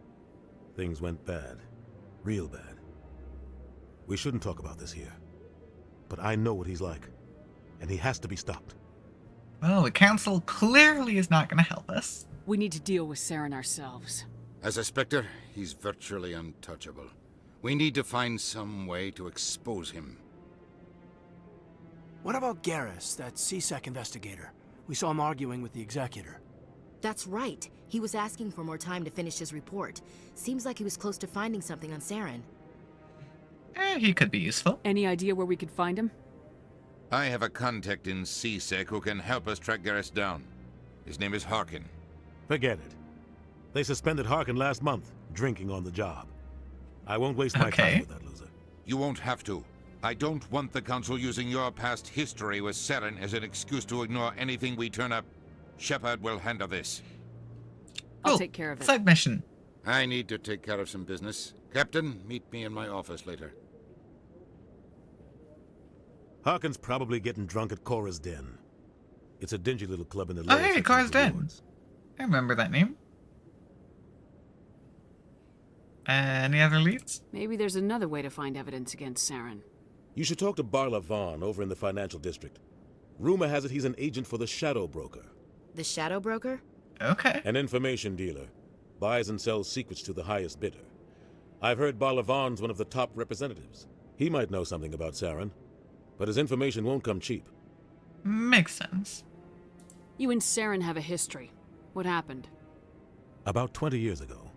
Things went bad. Real bad. We shouldn't talk about this here. But I know what he's like. And he has to be stopped. Well, the Council clearly is not going to help us. We need to deal with Saren ourselves. As a Spectre, he's virtually untouchable. We need to find some way to expose him. What about Garrus, that CSEC investigator? We saw him arguing with the Executor. That's right. He was asking for more time to finish his report. Seems like he was close to finding something on Saren. He could be useful. Any idea where we could find him? I have a contact in CSEC who can help us track Garrus down. His name is Harkin. Forget it. They suspended Harkin last month, drinking on the job. I won't waste my time with that loser. You won't have to. I don't want the Council using your past history with Saren as an excuse to ignore anything we turn up. Shepard will handle this. I'll take care of it. Side mission. I need to take care of some business. Captain, meet me in my office later. Harkin's probably getting drunk at Cora's Den. It's a dingy little club in the Oh, hey, Cora's Den. I remember that name. Any other leads? Maybe there's another way to find evidence against Saren. You should talk to Barla Vaughn over in the financial district. Rumor has it he's an agent for the Shadow Broker. The Shadow Broker? Okay. An information dealer. Buys and sells secrets to the highest bidder. I've heard Barla Vaughn's one of the top representatives. He might know something about Saren, but his information won't come cheap. Makes sense. You and Saren have a history. What happened? About 20 years ago,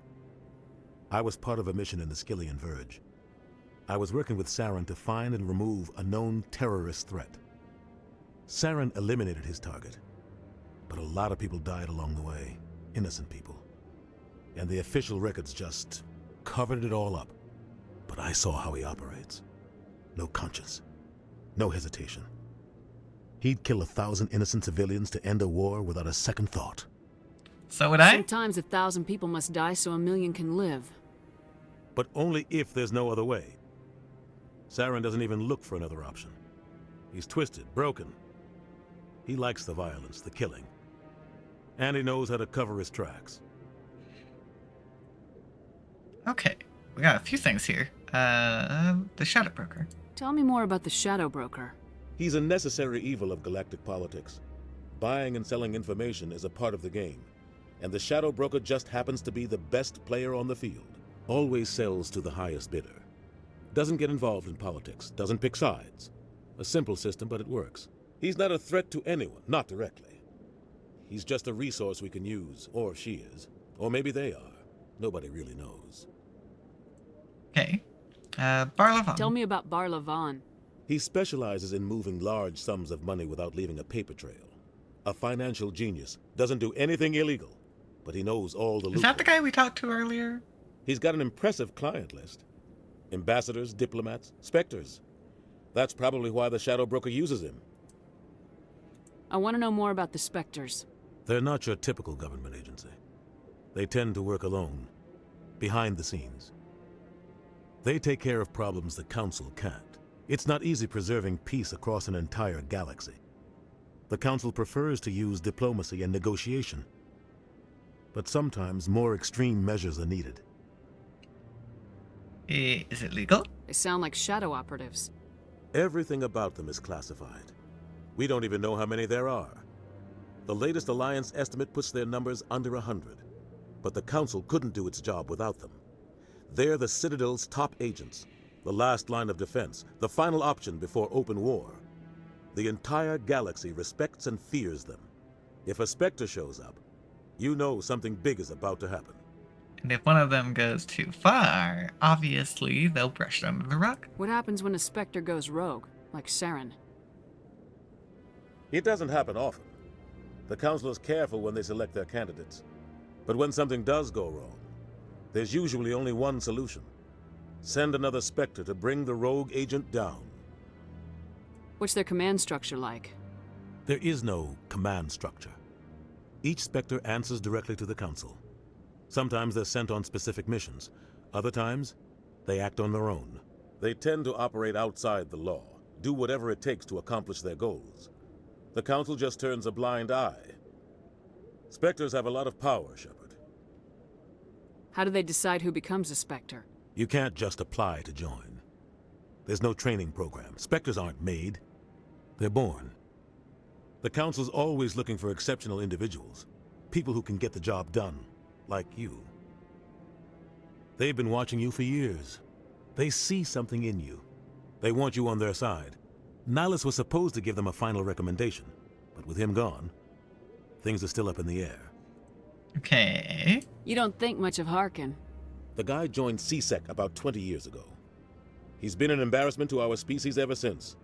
I was part of a mission in the Skillian Verge. I was working with Saren to find and remove a known terrorist threat. Saren eliminated his target, but a lot of people died along the way, innocent people. And the official records just covered it all up. But I saw how he operates. No conscience, no hesitation. He'd kill 1,000 innocent civilians to end a war without a second thought. So would I? Sometimes 1,000 people must die so 1,000,000 can live. But only if there's no other way. Saren doesn't even look for another option. He's twisted, broken. He likes the violence, the killing. And he knows how to cover his tracks. Okay, we got a few things here. The Shadow Broker. Tell me more about the Shadow Broker. He's a necessary evil of galactic politics. Buying and selling information is a part of the game. And the Shadow Broker just happens to be the best player on the field. Always sells to the highest bidder. Doesn't get involved in politics, doesn't pick sides. A simple system, but it works. He's not a threat to anyone, not directly. He's just a resource we can use, or she is. Or maybe they are. Nobody really knows. Okay. Barla Vaughn. Tell me about Barla Vaughn. He specializes in moving large sums of money without leaving a paper trail. A financial genius. Doesn't do anything illegal, but he knows all the loopholes. Is that the guy we talked to earlier? He's got an impressive client list. Ambassadors, diplomats, specters. That's probably why the Shadow Broker uses him. I want to know more about the Spectres. They're not your typical government agency. They tend to work alone, behind the scenes. They take care of problems the Council can't. It's not easy preserving peace across an entire galaxy. The Council prefers to use diplomacy and negotiation. But sometimes more extreme measures are needed. Is it legal? They sound like shadow operatives. Everything about them is classified. We don't even know how many there are. The latest Alliance estimate puts their numbers under 100. But the Council couldn't do its job without them. They're the Citadel's top agents, the last line of defense, the final option before open war. The entire galaxy respects and fears them. If a Spectre shows up, you know something big is about to happen. And if one of them goes too far, obviously they'll brush it under the rug. What happens when a Spectre goes rogue, like Saren? It doesn't happen often. The Council is careful when they select their candidates. But when something does go wrong, there's usually only one solution. Send another Spectre to bring the rogue agent down. What's their command structure like? There is no command structure. Each Spectre answers directly to the Council. Sometimes they're sent on specific missions. Other times, they act on their own. They tend to operate outside the law, do whatever it takes to accomplish their goals. The Council just turns a blind eye. Spectres have a lot of power, Shepard. How do they decide who becomes a Spectre? You can't just apply to join. There's no training program. Spectres aren't made. They're born. The Council's always looking for exceptional individuals. People who can get the job done. Like you. They've been watching you for years. They see something in you. They want you on their side. Nihilus was supposed to give them a final recommendation, but with him gone, things are still up in the air. Okay. You don't think much of Harkin. The guy joined C-Sec about 20 years ago. He's been an embarrassment to our species ever since.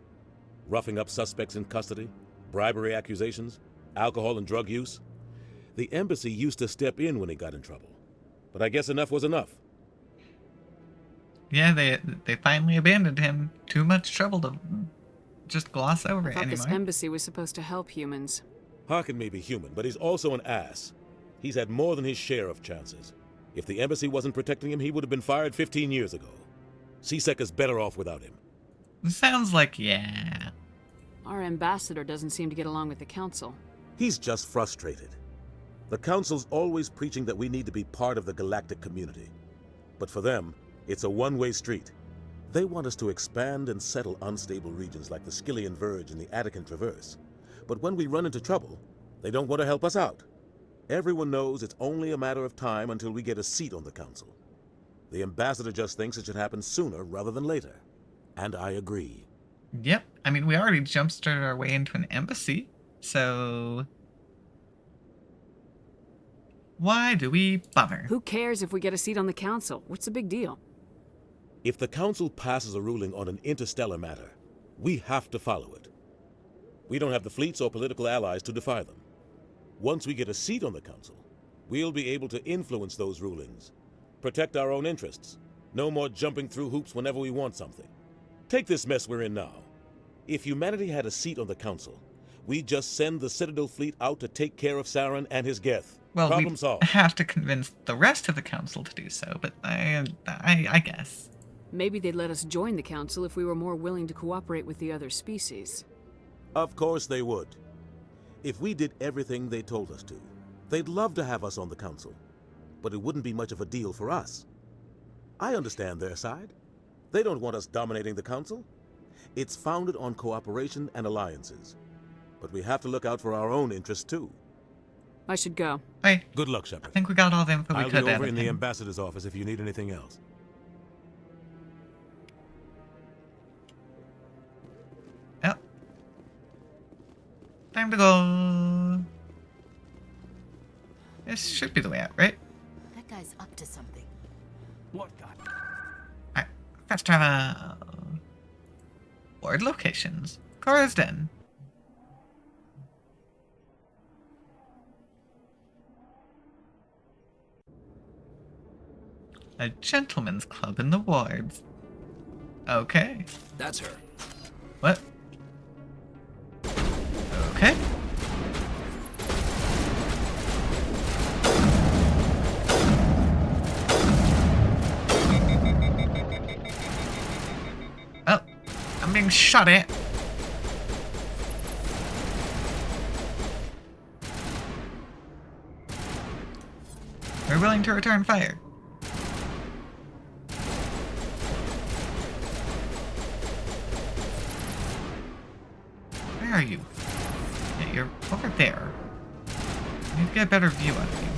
Roughing up suspects in custody, bribery accusations, alcohol and drug use. The embassy used to step in when he got in trouble. But I guess enough was enough. Yeah, they finally abandoned him. Too much trouble to just gloss over I it thought anymore. this embassy was supposed to help humans. Harkin may be human, but he's also an ass. He's had more than his share of chances. If the embassy wasn't protecting him, he would have been fired 15 years ago. C-Sec is better off without him. Sounds like, yeah. Our ambassador doesn't seem to get along with the Council. He's just frustrated. The Council's always preaching that we need to be part of the galactic community. But for them, it's a one-way street. They want us to expand and settle unstable regions like the Skyllian Verge and the Attican Traverse. But when we run into trouble, they don't want to help us out. Everyone knows it's only a matter of time until we get a seat on the Council. The ambassador just thinks it should happen sooner rather than later. And I agree. Yep. I mean, we already jump-started our way into an embassy, so why do we bother? Who cares if we get a seat on the Council? What's the big deal? If the Council passes a ruling on an interstellar matter, we have to follow it. We don't have the fleets or political allies to defy them. Once we get a seat on the Council, we'll be able to influence those rulings, protect our own interests. No more jumping through hoops whenever we want something. Take this mess we're in now. If humanity had a seat on the Council, we'd just send the Citadel fleet out to take care of Saren and his Geth. Well, Problem we solved. have to convince the rest of the Council to do so, but I guess. Maybe they'd let us join the Council if we were more willing to cooperate with the other species. Of course they would. If we did everything they told us to, they'd love to have us on the Council. But it wouldn't be much of a deal for us. I understand their side. They don't want us dominating the Council. It's founded on cooperation and alliances. But we have to look out for our own interests too. I should go. Hey. Good luck, Shepard. I think we got all the info we I'll could be out over of in the him. ambassador's office if you need anything else. Yep. Time to go. This should be the way out, right? That guy's up to something. What guy? Alright, fast travel. Ward locations. Cora's Den. A gentleman's club in the wards. Okay. That's her. What? Okay. Oh, I'm being shot at. willing to return fire? Where are you? Yeah, you're over there. I need to get a better view out of you.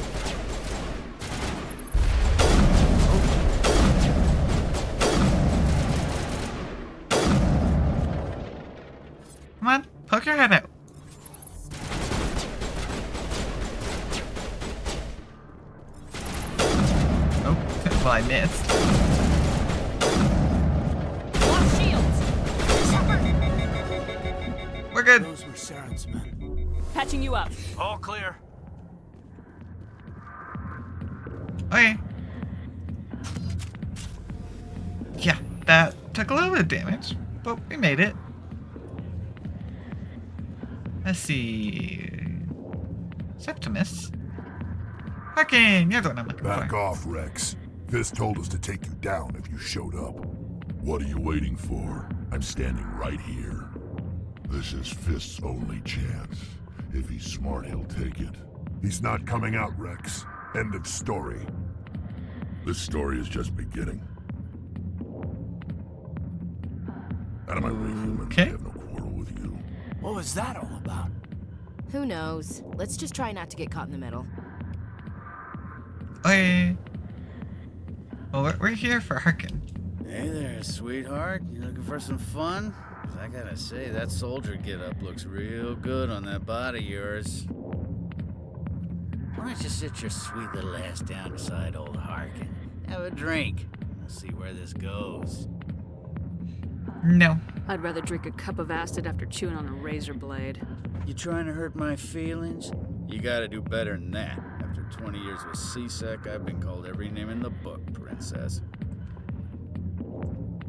Come on, poke your head out. Oh, well, I missed. Lost shields! We're good. Those were Saren's men. Patching you up. All clear. Okay. Yeah, that took a little bit of damage, but we made it. Let's see. Septimus. Harkin, you're the one I'm looking Back for. off, Rex. Fist told us to take you down if you showed up. What are you waiting for? I'm standing right here. This is Fist's only chance. If he's smart, he'll take it. He's not coming out, Rex. End of story. This story is just beginning. Out of my way, human. Okay. I have no quarrel with you. What was that all about? Who knows? Let's just try not to get caught in the middle. Okay. Well, we're here for Harkin. Hey there, sweetheart. You looking for some fun? 'Cause I gotta say, that soldier get-up looks real good on that body of yours. Why don't you sit your sweet little ass down beside old Harkin? Have a drink. We'll see where this goes. No. I'd rather drink a cup of acid after chewing on a razor blade. You trying to hurt my feelings? You gotta do better than that. After 20 years with C-Sec, I've been called every name in the book, princess.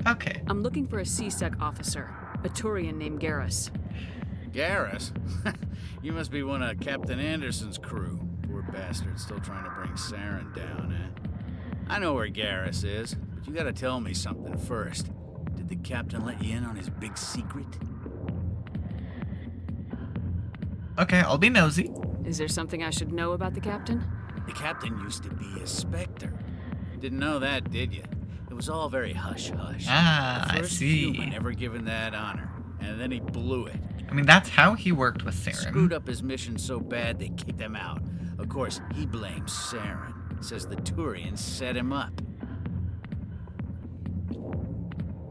Okay. I'm looking for a C-Sec officer, a Turian named Garrus. Garrus? You must be one of Captain Anderson's crew. Poor bastard, still trying to bring Saren down, eh? I know where Garrus is, but you gotta tell me something first. Did the captain let you in on his big secret? Okay, I'll be nosy. Is there something I should know about the captain? The captain used to be a Spectre. Didn't know that, did you? It was all very hush-hush. Ah, the I first see. human ever given that honor, and then he blew it. I mean, that's how he worked with Saren. Screwed up his mission so bad they kicked him out. Of course, he blames Saren. Says the Turians set him up.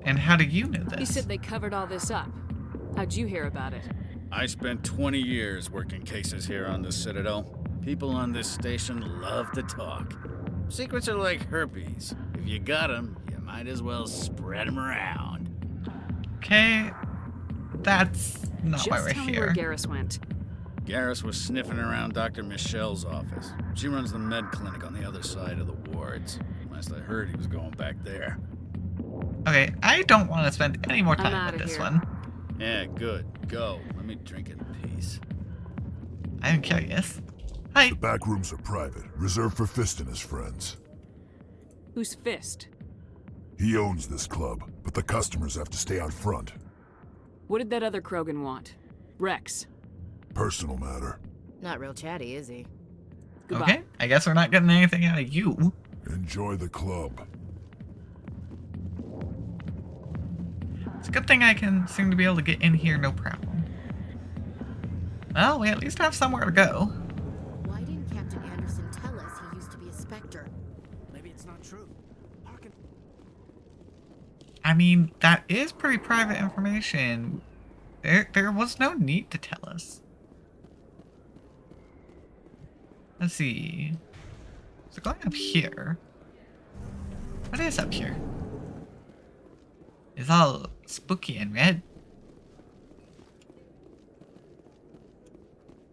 And how do you know this? He said they covered all this up. How'd you hear about it? I spent 20 years working cases here on the Citadel. People on this station love to talk. Secrets are like herpes. If you got them, you might as well spread them around. Okay, that's not Just why we're tell me here. where Garrus went. Garrus was sniffing around Dr. Michelle's office. She runs the med clinic on the other side of the wards. Last I heard, he was going back there. Okay, I don't want to spend any more I'm time outta with this here. one. Yeah, good. Go. Let me drink in peace. I'm curious. Hi. The back rooms are private, reserved for Fist and his friends. Who's Fist? He owns this club, but the customers have to stay out front. What did that other Krogan want? Rex. Personal matter. Not real chatty, is he? Goodbye. Okay, I guess we're not getting anything out of you. Enjoy the club. It's a good thing I can seem to be able to get in here no problem. Well, we at least have somewhere to go. Why didn't Captain Anderson tell us he used to be a Spectre? Maybe it's not true. Harkin. I mean, that is pretty private information. There was no need to tell us. Let's see. So going up here. What is up here? It's all spooky and red.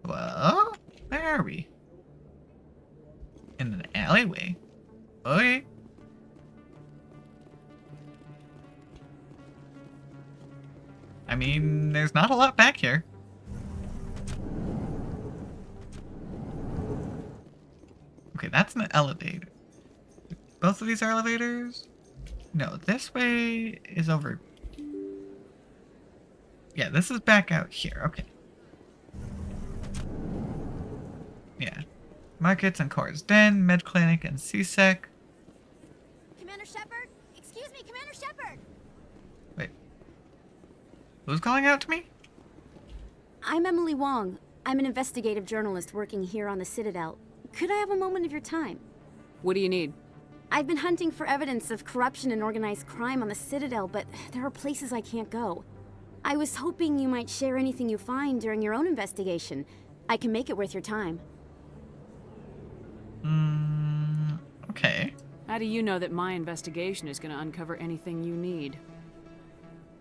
Well, where are we? In an alleyway. Okay. I mean, there's not a lot back here. Okay, that's an elevator. Both of these are elevators? No, this way is over. Yeah, this is back out here. Okay. Yeah. Markets and Cora's Den, Med Clinic and CSEC. Commander Shepard? Excuse me, Commander Shepard! Wait. Who's calling out to me? I'm Emily Wong. I'm an investigative journalist working here on the Citadel. Could I have a moment of your time? What do you need? I've been hunting for evidence of corruption and organized crime on the Citadel, but there are places I can't go. I was hoping you might share anything you find during your own investigation. I can make it worth your time. Okay. How do you know that my investigation is going to uncover anything you need?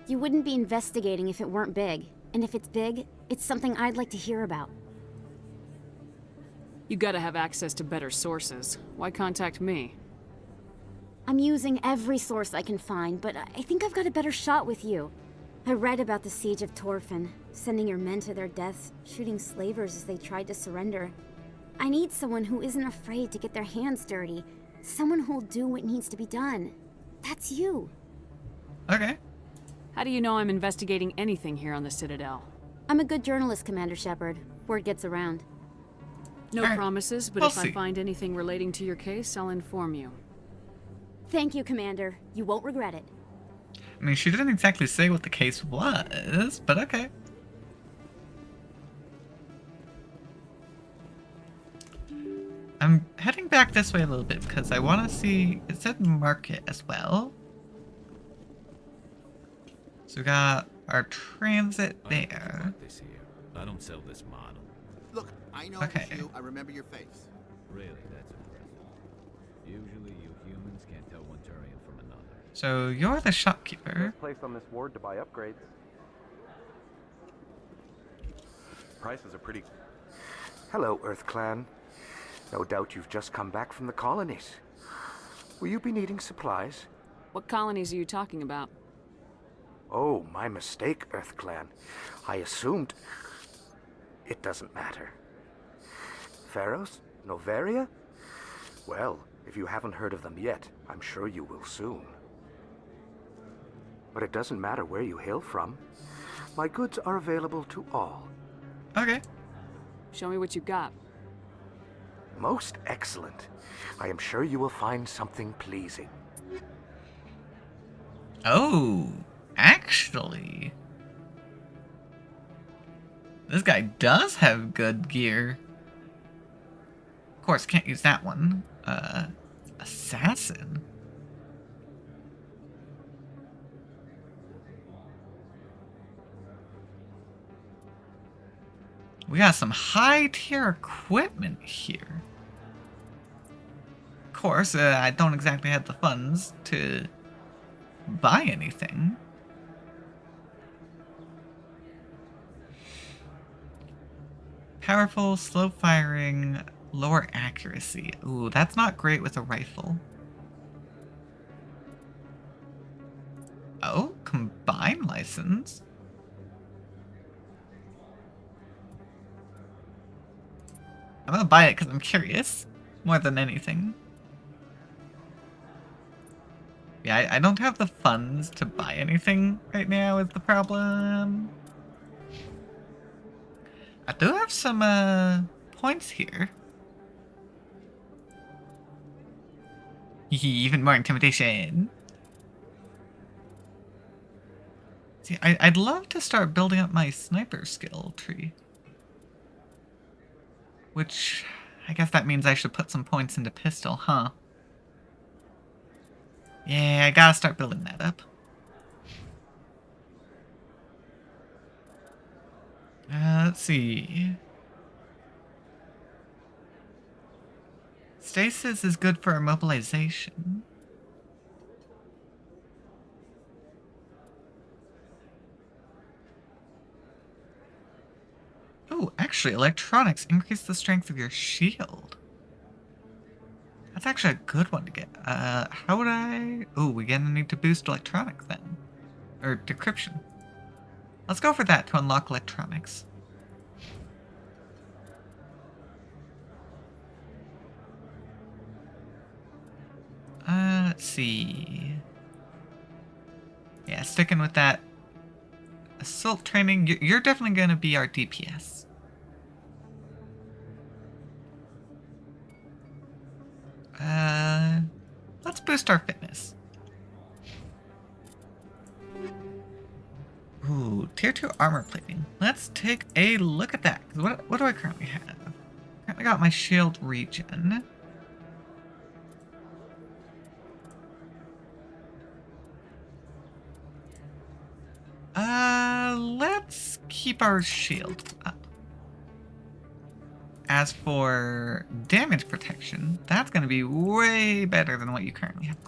You wouldn't be investigating if it weren't big. And if it's big, it's something I'd like to hear about. You gotta have access to better sources. Why contact me? I'm using every source I can find, but I think I've got a better shot with you. I read about the siege of Torfin, sending your men to their deaths, shooting slavers as they tried to surrender. I need someone who isn't afraid to get their hands dirty. Someone who'll do what needs to be done. That's you. Okay. How do you know I'm investigating anything here on the Citadel? I'm a good journalist, Commander Shepard. Word gets around. No promises, but we'll if I see. find anything relating to your case, I'll inform you. Thank you, Commander. You won't regret it. I mean, she didn't exactly say what the case was, but okay. I'm heading back this way a little bit because I want to see, it said market as well. So we got our transit there. This here. I don't sell this model. Look, I know Okay. it's you. I remember your face. Really, that's impressive. Usually you humans can't tell one Turian from another. So you're the shopkeeper. Place on this ward to buy upgrades. Prices are pretty. Hello, Earth Clan. No doubt you've just come back from the colonies. Will you be needing supplies? What colonies are you talking about? Oh, my mistake, Earth Clan. I assumed... It doesn't matter. Pharos? Noveria? Well, if you haven't heard of them yet, I'm sure you will soon. But it doesn't matter where you hail from. My goods are available to all. Okay. Show me what you got. Most excellent. I am sure you will find something pleasing. Oh, actually. This guy does have good gear. Of course, can't use that one. Assassin. We got some high-tier equipment here. Of course, I don't exactly have the funds to buy anything. Powerful, slow-firing, lower accuracy. Ooh, that's not great with a rifle. Oh, combined license. I'm gonna buy it because I'm curious, more than anything. Yeah, I don't have the funds to buy anything right now is the problem. I do have some, points here. Even more intimidation. See, I'd love to start building up my sniper skill tree. Which, I guess that means I should put some points into pistol, huh? Yeah, I gotta start building that up. Let's see. Stasis is good for immobilization. Oh, actually, electronics increase the strength of your shield. That's actually a good one to get. How would I... Oh, we're gonna need to boost electronics then. Or decryption. Let's go for that to unlock electronics. Let's see. Yeah, sticking with that assault training. You're definitely gonna be our DPS. Let's boost our fitness. Ooh, tier 2 armor plating. Let's take a look at that. 'Cause what do I currently have? Currently got my shield regen. Let's keep our shield up. As for damage protection, that's going to be way better than what you currently have.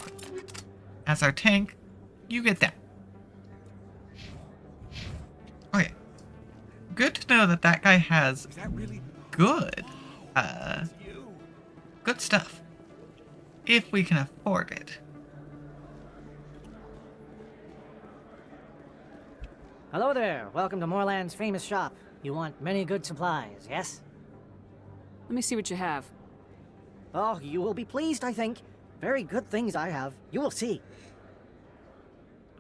As our tank, you get that. Okay. Good to know that that guy has good, good stuff. If we can afford it. Hello there. Welcome to Moorland's famous shop. You want many good supplies, yes? Let me see what you have. Oh, you will be pleased, I think. Very good things I have. You will see.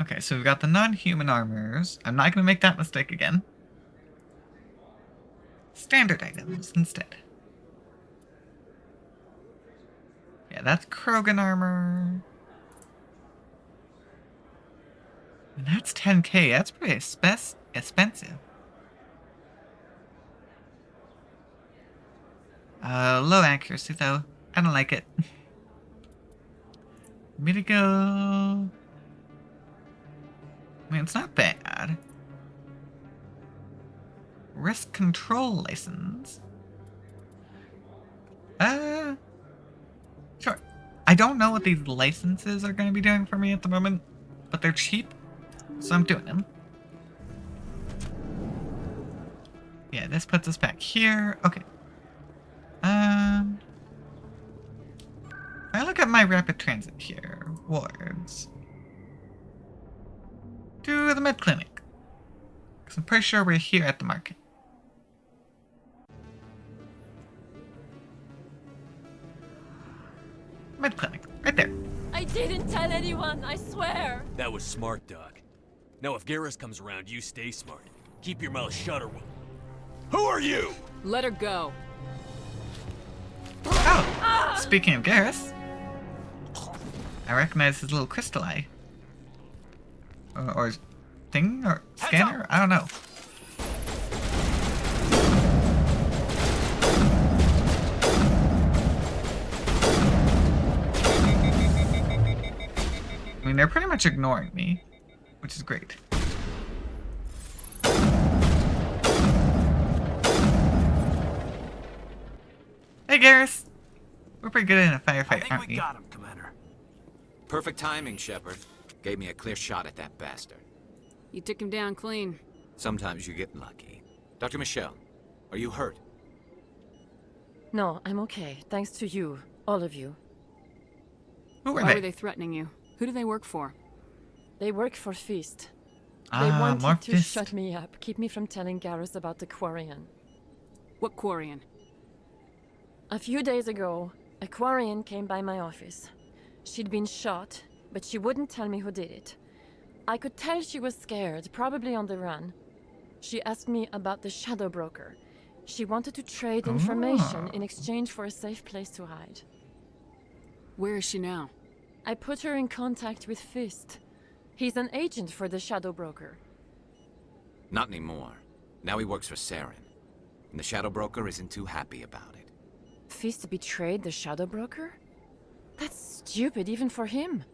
Okay, so we've got the non-human armors. I'm not going to make that mistake again. Standard items instead. Yeah, that's Krogan armor. And that's 10k. That's pretty expensive. Low accuracy though. I don't like it. Me to go. I mean, it's not bad. Risk control license. Sure. I don't know what these licenses are going to be doing for me at the moment, but they're cheap, so I'm doing them. Yeah, this puts us back here. Okay. I look at my rapid transit here. Wards. To the med clinic. Because I'm pretty sure we're here at the market. Med clinic. Right there. I didn't tell anyone, I swear. That was smart, Doc. Now if Garrus comes around, you stay smart. Keep your mouth shut or we'll... Who are you? Let her go. Oh! Speaking of Garrus, I recognize his little crystal eye. Or thing? Or scanner? I don't know. I mean, they're pretty much ignoring me, which is great. Hey, Garrus! We're pretty good in a firefight, aren't we? Got him, Commander. Perfect timing, Shepard. Gave me a clear shot at that bastard. You took him down clean. Sometimes you get lucky. Dr. Michelle, are you hurt? No, I'm okay. Thanks to you. All of you. Why were they threatening you? Who do they work for? They work for Feast. They Ah, wanted more to Fist. shut me up, keep me from telling Garrus about the Quarian. What Quarian? A few days ago, a Quarian came by my office. She'd been shot, but she wouldn't tell me who did it. I could tell she was scared, probably on the run. She asked me about the Shadow Broker. She wanted to trade information in exchange for a safe place to hide. Where is she now? I put her in contact with Fist. He's an agent for the Shadow Broker. Not anymore. Now he works for Saren. And the Shadow Broker isn't too happy about it. Fist betrayed the Shadow Broker? That's stupid even for him.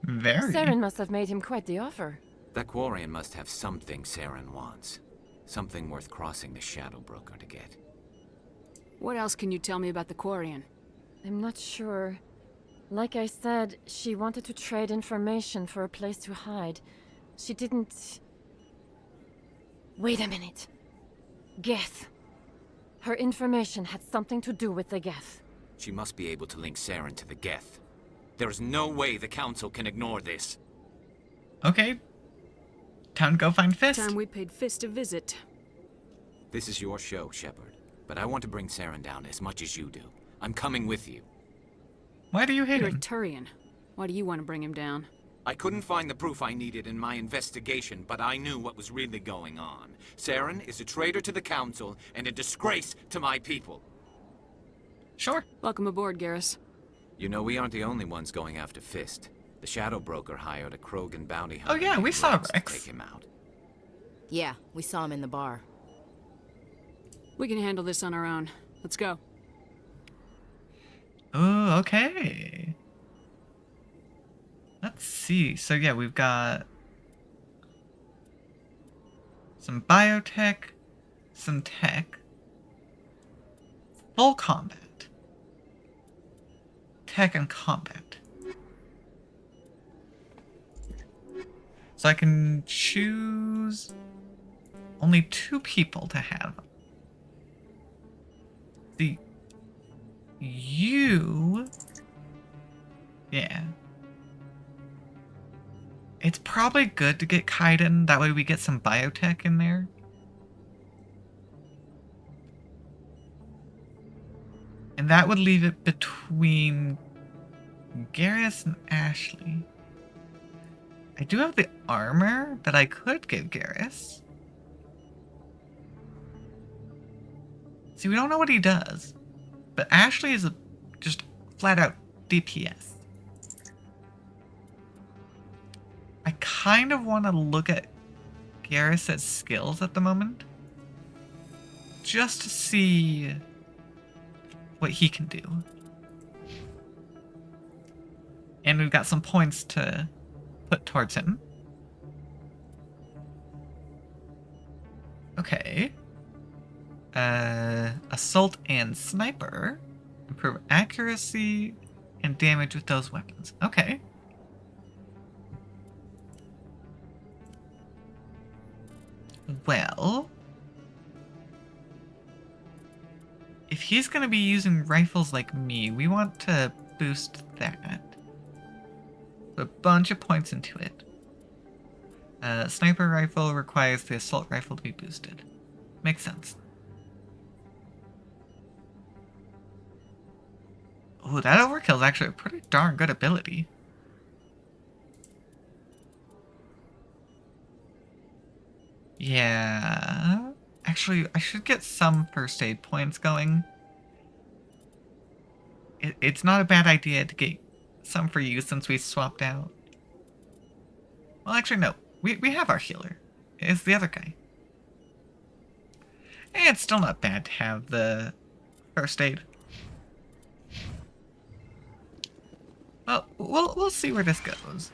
Very. Saren must have made him quite the offer. That Quarian must have something Saren wants. Something worth crossing the Shadow Broker to get. What else can you tell me about the Quarian? I'm not sure. Like I said, she wanted to trade information for a place to hide. She didn't... Wait a minute. Geth. Her information had something to do with the Geth. She must be able to link Saren to the Geth. There is no way the Council can ignore this. Okay. Time to go find Fist. Time we paid Fist a visit. This is your show, Shepard. But I want to bring Saren down as much as you do. I'm coming with you. Why do you hate You're him? a Turian. Why do you want to bring him down? I couldn't find the proof I needed in my investigation, but I knew what was really going on. Saren is a traitor to the Council and a disgrace to my people. Sure. Welcome aboard, Garrus. You know, we aren't the only ones going after Fist. The Shadow Broker hired a Krogan bounty hunter. Oh yeah, we named saw Rex to Rex. take him out. Yeah, we saw him in the bar. We can handle this on our own. Let's go. Oh, okay. Let's see. So yeah, we've got some biotech, some tech, full combat. Tech and combat. So I can choose only 2 people to have. You... Yeah. It's probably good to get Kaiden, that way we get some biotech in there. And that would leave it between Garrus and Ashley. I do have the armor that I could give Garrus. See, we don't know what he does. But Ashley is just flat out DPS. I kind of want to look at Garrus' skills at the moment. Just to see what he can do. And we've got some points to put towards him. Okay. Assault and Sniper. Improve accuracy and damage with those weapons. Okay. Well, if he's going to be using rifles like me, we want to boost that. Put a bunch of points into it. Sniper rifle requires the assault rifle to be boosted. Makes sense. Oh, that overkill is actually a pretty darn good ability. Yeah. Actually, I should get some first aid points going. It's not a bad idea to get some for you since we swapped out. Well, actually, no. We have our healer. It's the other guy. And it's still not bad to have the first aid. Well, we'll see where this goes.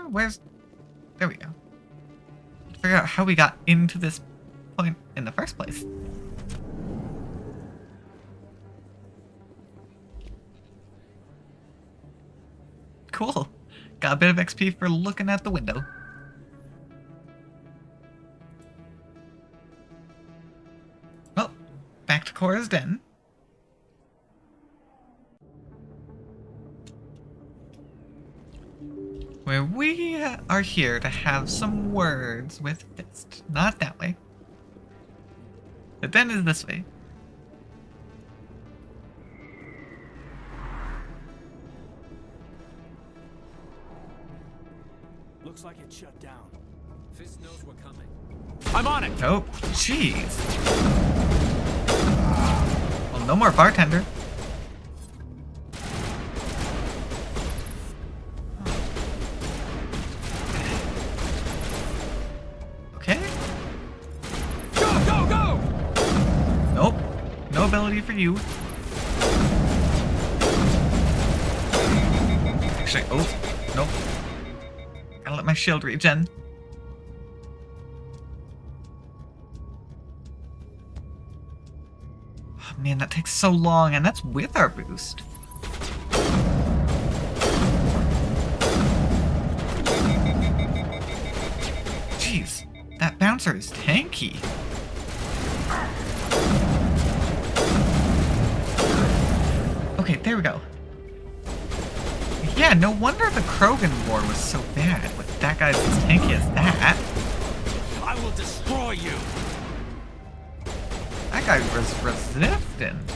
Where's... There we go. Figure out how we got into this point in the first place. Cool. Got a bit of XP for looking at the window. Well, back to Cora's den. Where we are here to have some words with Fist. Not that way. The den is this way. Looks like it shut down. Fist knows we're coming. I'm on it! Oh, jeez. Well, no more bartender. Okay. Go, go, go! Nope. No ability for you. Actually, oh, nope. Gotta let my shield regen. Oh, man, that takes so long, and that's with our boost. Jeez, that bouncer is tanky. Okay, there we go. Yeah, no wonder the Krogan War was so bad with that guy's as tanky as that. I will destroy you! That guy was resistant.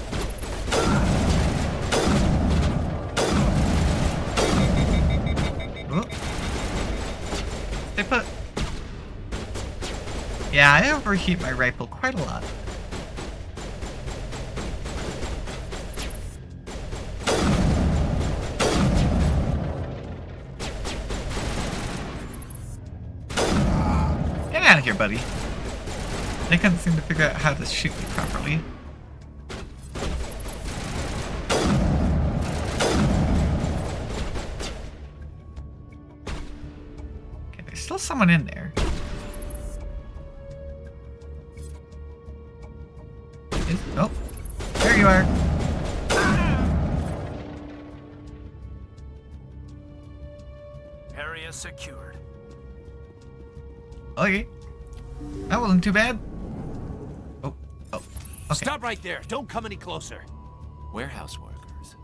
They put... Yeah, I overheat my rifle quite a lot. Get out of here, buddy. They couldn't seem to figure out how to shoot me properly. Okay, there's still someone in there. Oh, there you are. Area secured. Okay. That wasn't too bad. Oh, okay. Stop right there. Don't come any closer. Warehouse workers.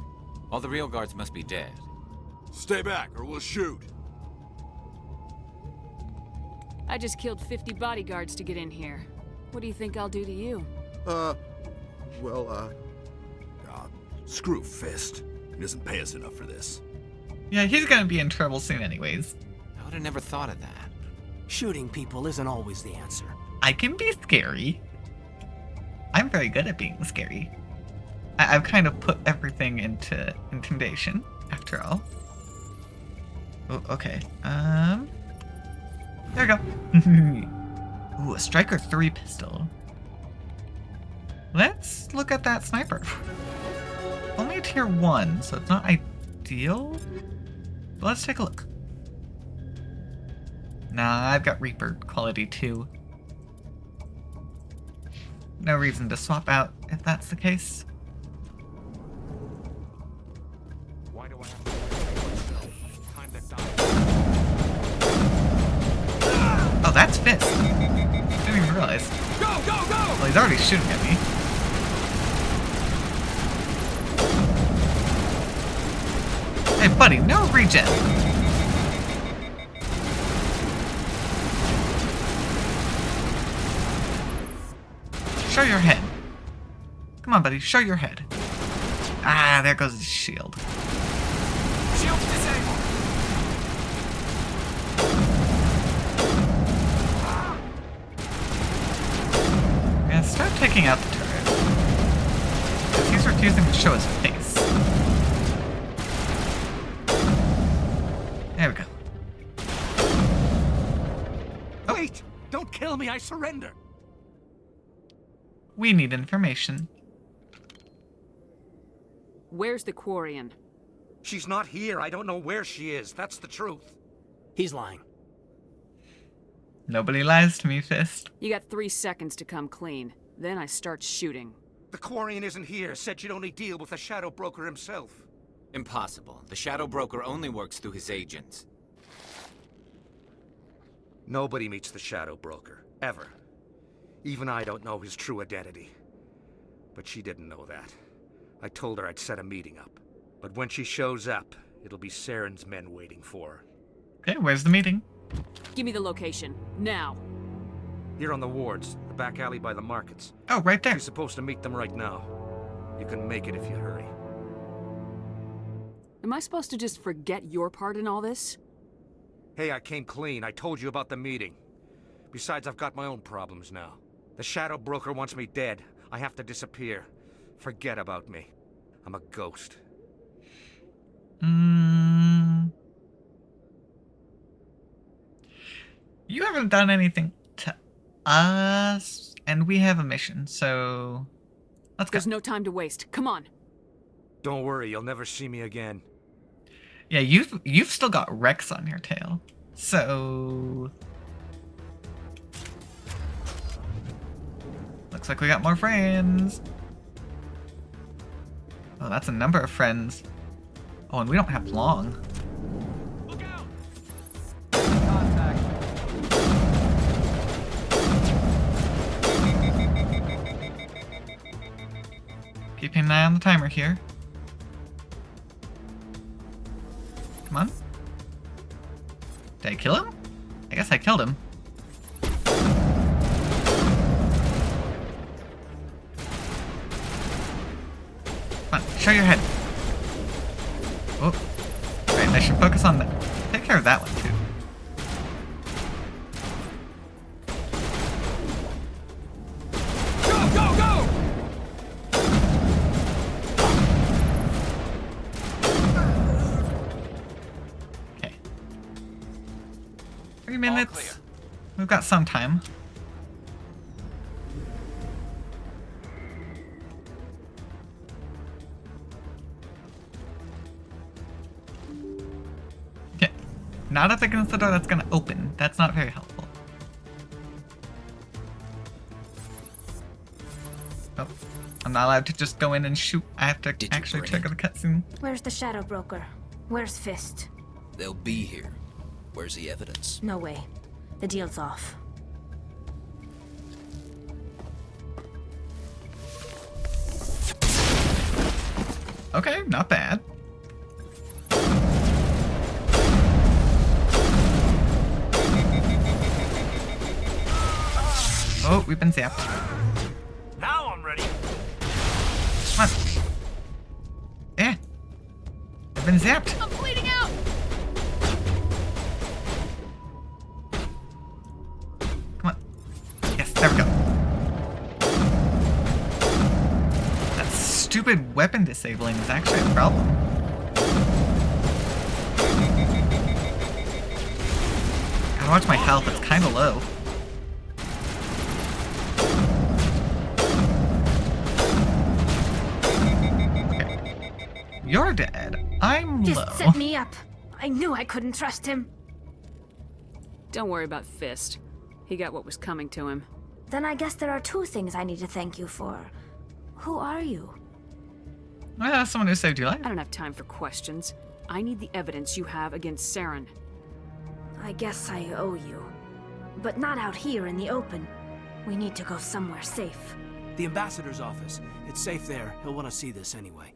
All the real guards must be dead. Stay back or we'll shoot. I just killed 50 bodyguards to get in here. What do you think I'll do to you? Screw Fist. He doesn't pay us enough for this. Yeah, he's gonna be in trouble soon anyways. I would have never thought of that. Shooting people isn't always the answer. I can be scary. I'm very good at being scary. I've kind of put everything into intimidation, after all. Oh, okay. There we go. Ooh, a Striker 3 pistol. Let's look at that sniper. Only a tier 1, so it's not ideal. But let's take a look. Nah, I've got Reaper quality 2. No reason to swap out if that's the case. Why do I have to time to die? Oh, that's Fist. Didn't even realize. Go, go, go! Well, he's already shooting at me. Hey, buddy, no regen. Show your head. Come on, buddy, show your head. Ah, there goes his shield. Shield disabled. Yeah, start taking out the turret. Because he's refusing to show his face. There we go. Oh. Wait! Don't kill me, I surrender! We need information. Where's the Quarian? She's not here. I don't know where she is. That's the truth. He's lying. Nobody lies to me, Fist. You got 3 seconds to come clean. Then I start shooting. The Quarian isn't here. Said you'd only deal with the Shadow Broker himself. Impossible. The Shadow Broker only works through his agents. Nobody meets the Shadow Broker. Ever. Even I don't know his true identity. But she didn't know that. I told her I'd set a meeting up. But when she shows up, it'll be Saren's men waiting for her. Okay, where's the meeting? Give me the location. Now. Here on the wards, the back alley by the markets. Oh, right there. She's supposed to meet them right now. You can make it if you hurry. Am I supposed to just forget your part in all this? Hey, I came clean. I told you about the meeting. Besides, I've got my own problems now. The Shadow Broker wants me dead. I have to disappear. Forget about me. I'm a ghost. You haven't done anything to us, and we have a mission, so let's go. There's no time to waste. Come on. Don't worry, you'll never see me again. Yeah, you've still got Rex on your tail, so looks like we got more friends. Oh, that's a number of friends. Oh, and we don't have long. Look out! Keeping an eye on the timer here. Come on. Did I kill him? I guess I killed him. Come on, show your head. Oh. Right, I should focus on that. Take care of that one, too. 3 minutes. We've got some time. Okay. Not up against the door that's gonna open. That's not very helpful. Oh. I'm not allowed to just go in and shoot. I have to actually check the cutscene. Where's the Shadow Broker? Where's Fist? They'll be here. Where's the evidence? No way. The deal's off. Okay, not bad. Oh, we've been zapped. Now I'm ready. Come on. Eh. I've been zapped. I'm bleeding out! Come on. Yes, there we go. That stupid weapon disabling is actually a problem. Gotta watch my health, it's kinda low. You're dead. I'm low. Just set me up. I knew I couldn't trust him. Don't worry about Fist. He got what was coming to him. Then I guess there are two things I need to thank you for. Who are you? Someone who saved your life. I don't have time for questions. I need the evidence you have against Saren. I guess I owe you. But not out here in the open. We need to go somewhere safe. The ambassador's office. It's safe there. He'll want to see this anyway.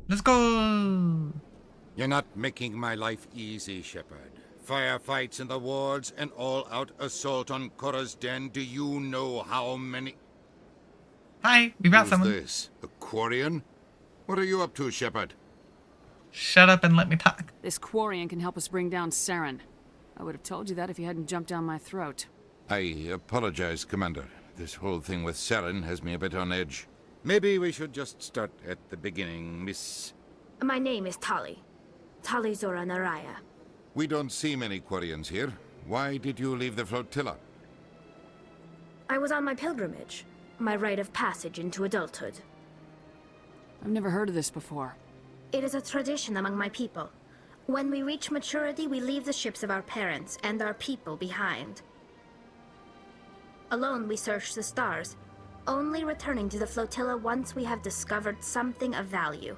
Let's go. You're not making my life easy, Shepard. Firefights in the wards, an all-out assault on Korra's den. Do you know how many... Hi, we got Who's someone. this? A Quarian? What are you up to, Shepard? Shut up and let me talk. This Quarian can help us bring down Saren. I would have told you that if you hadn't jumped down my throat. I apologize, Commander. This whole thing with Saren has me a bit on edge. Maybe we should just start at the beginning, Miss... My name is Tali. Tali Zora Naraya. We don't see many Quarians here. Why did you leave the flotilla? I was on my pilgrimage. My rite of passage into adulthood. I've never heard of this before. It is a tradition among my people. When we reach maturity, we leave the ships of our parents and our people behind. Alone, we search the stars, only returning to the flotilla once we have discovered something of value.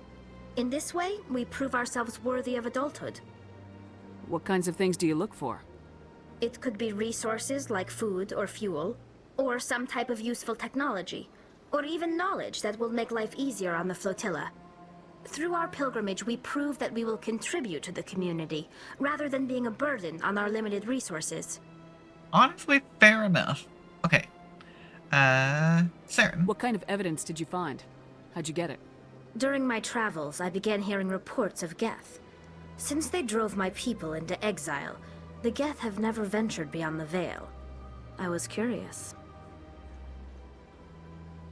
In this way, we prove ourselves worthy of adulthood. What kinds of things do you look for? It could be resources like food or fuel, or some type of useful technology, or even knowledge that will make life easier on the flotilla. Through our pilgrimage, we prove that we will contribute to the community, rather than being a burden on our limited resources. Honestly, fair enough. Okay. Saren. What kind of evidence did you find? How'd you get it? During my travels, I began hearing reports of Geth. Since they drove my people into exile, the Geth have never ventured beyond the Veil. I was curious.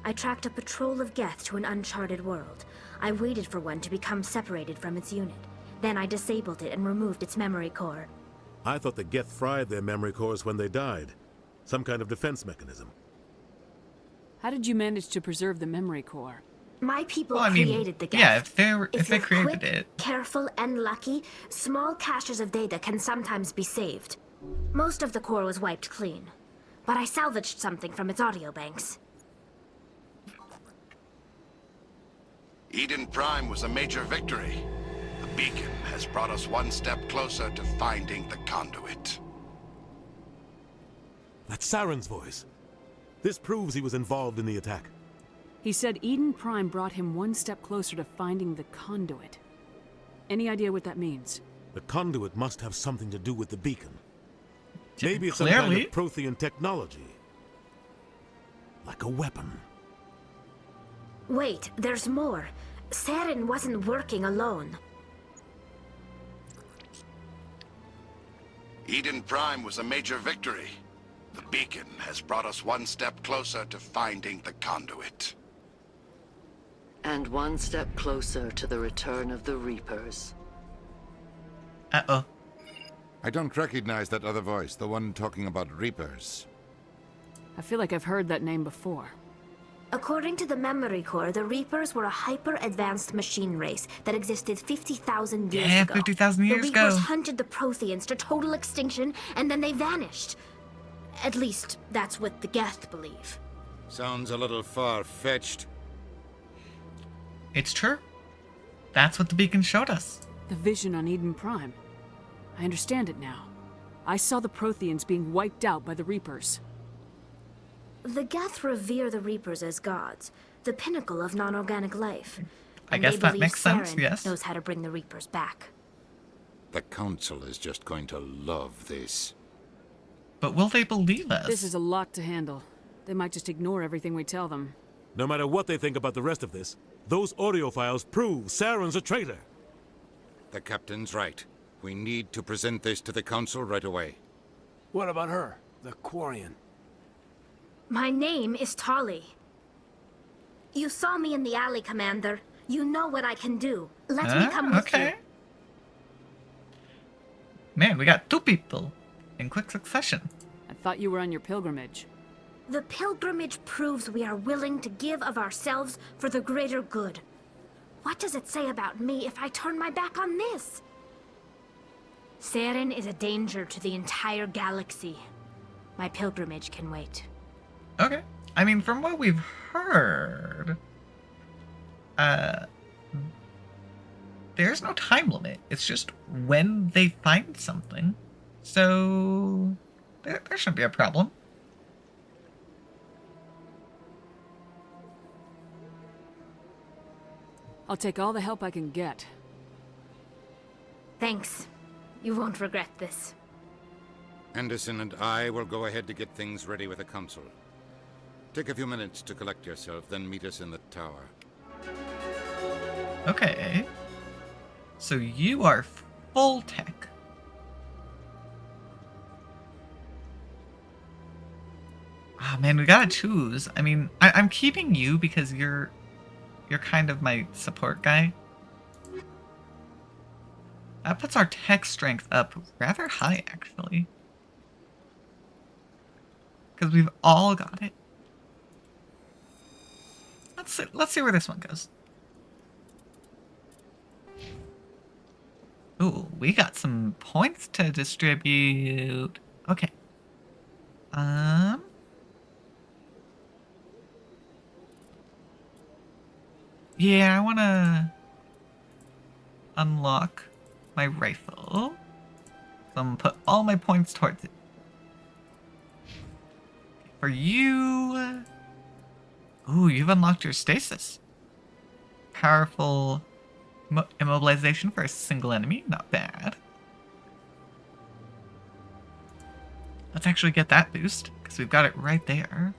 I tracked a patrol of Geth to an uncharted world. I waited for one to become separated from its unit. Then I disabled it and removed its memory core. I thought the Geth fried their memory cores when they died. Some kind of defense mechanism. How did you manage to preserve the memory core? My people Well, I mean, created the Geth. yeah, if they you're created quick, it. careful, and lucky, small caches of data can sometimes be saved. Most of the core was wiped clean, but I salvaged something from its audio banks. Eden Prime was a major victory. The beacon has brought us one step closer to finding the conduit. That's Saren's voice. This proves he was involved in the attack. He said Eden Prime brought him one step closer to finding the conduit. Any idea what that means? The conduit must have something to do with the beacon. Maybe it's some kind of Prothean technology. Like a weapon. Wait, there's more. Saren wasn't working alone. Eden Prime was a major victory. The beacon has brought us one step closer to finding the conduit. And one step closer to the return of the Reapers. Uh-oh. I don't recognize that other voice, the one talking about Reapers. I feel like I've heard that name before. According to the Memory Core, the Reapers were a hyper-advanced machine race that existed 50,000 years Yeah, ago. 50,000 years The Reapers ago. hunted the Protheans to total extinction, and then they vanished. At least, that's what the Geth believe. Sounds a little far-fetched. It's true. That's what the beacon showed us. The vision on Eden Prime. I understand it now. I saw the Protheans being wiped out by the Reapers. The Geth revere the Reapers as gods, the pinnacle of non-organic life. I And guess they that believe makes sense, Saren yes. knows how to bring the Reapers back. The Council is just going to love this. But will they believe us? This is a lot to handle. They might just ignore everything we tell them. No matter what they think about the rest of this, those audio files prove Saren's a traitor. The Captain's right. We need to present this to the Council right away. What about her, the Quarian? My name is Tali. You saw me in the alley, Commander. You know what I can do. Let me come with you. Man, we got 2 people in quick succession. I thought you were on your pilgrimage. The pilgrimage proves we are willing to give of ourselves for the greater good. What does it say about me if I turn my back on this? Saren is a danger to the entire galaxy. My pilgrimage can wait. Okay. I mean, from what we've heard, there's no time limit. It's just when they find something. So, there shouldn't be a problem. I'll take all the help I can get. Thanks. You won't regret this. Anderson and I will go ahead to get things ready with the Council. Take a few minutes to collect yourself, then meet us in the tower. Okay. So you are full tech. Ah, man, we gotta choose. I mean, I'm keeping you because you're kind of my support guy. That puts our tech strength up rather high, actually. Because we've all got it. Let's see where this one goes. Ooh, we got some points to distribute. Okay. Yeah, I want to unlock my rifle. So I'm going to put all my points towards it. For you... Ooh, you've unlocked your stasis. Powerful immobilization for a single enemy. Not bad. Let's actually get that boost, because we've got it right there.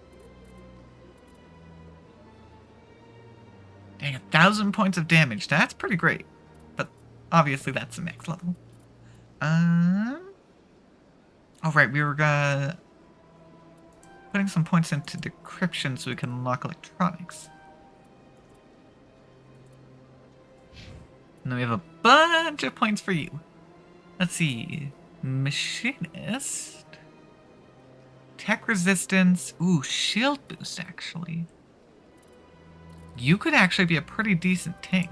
Dang, 1,000 points of damage. That's pretty great. But obviously that's the max level. Alright, we were putting some points into decryption so we can unlock electronics. And then we have a bunch of points for you. Let's see. Machinist. Tech resistance. Ooh, shield boost, actually. You could actually be a pretty decent tank.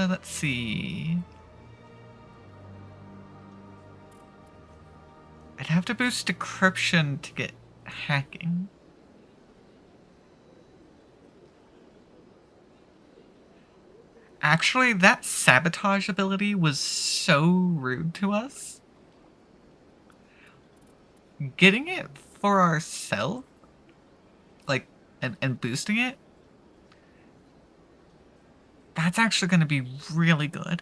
Let's see. I'd have to boost decryption to get hacking. Actually, that sabotage ability was so rude to us. Getting it for ourselves, like, and boosting it, that's actually going to be really good.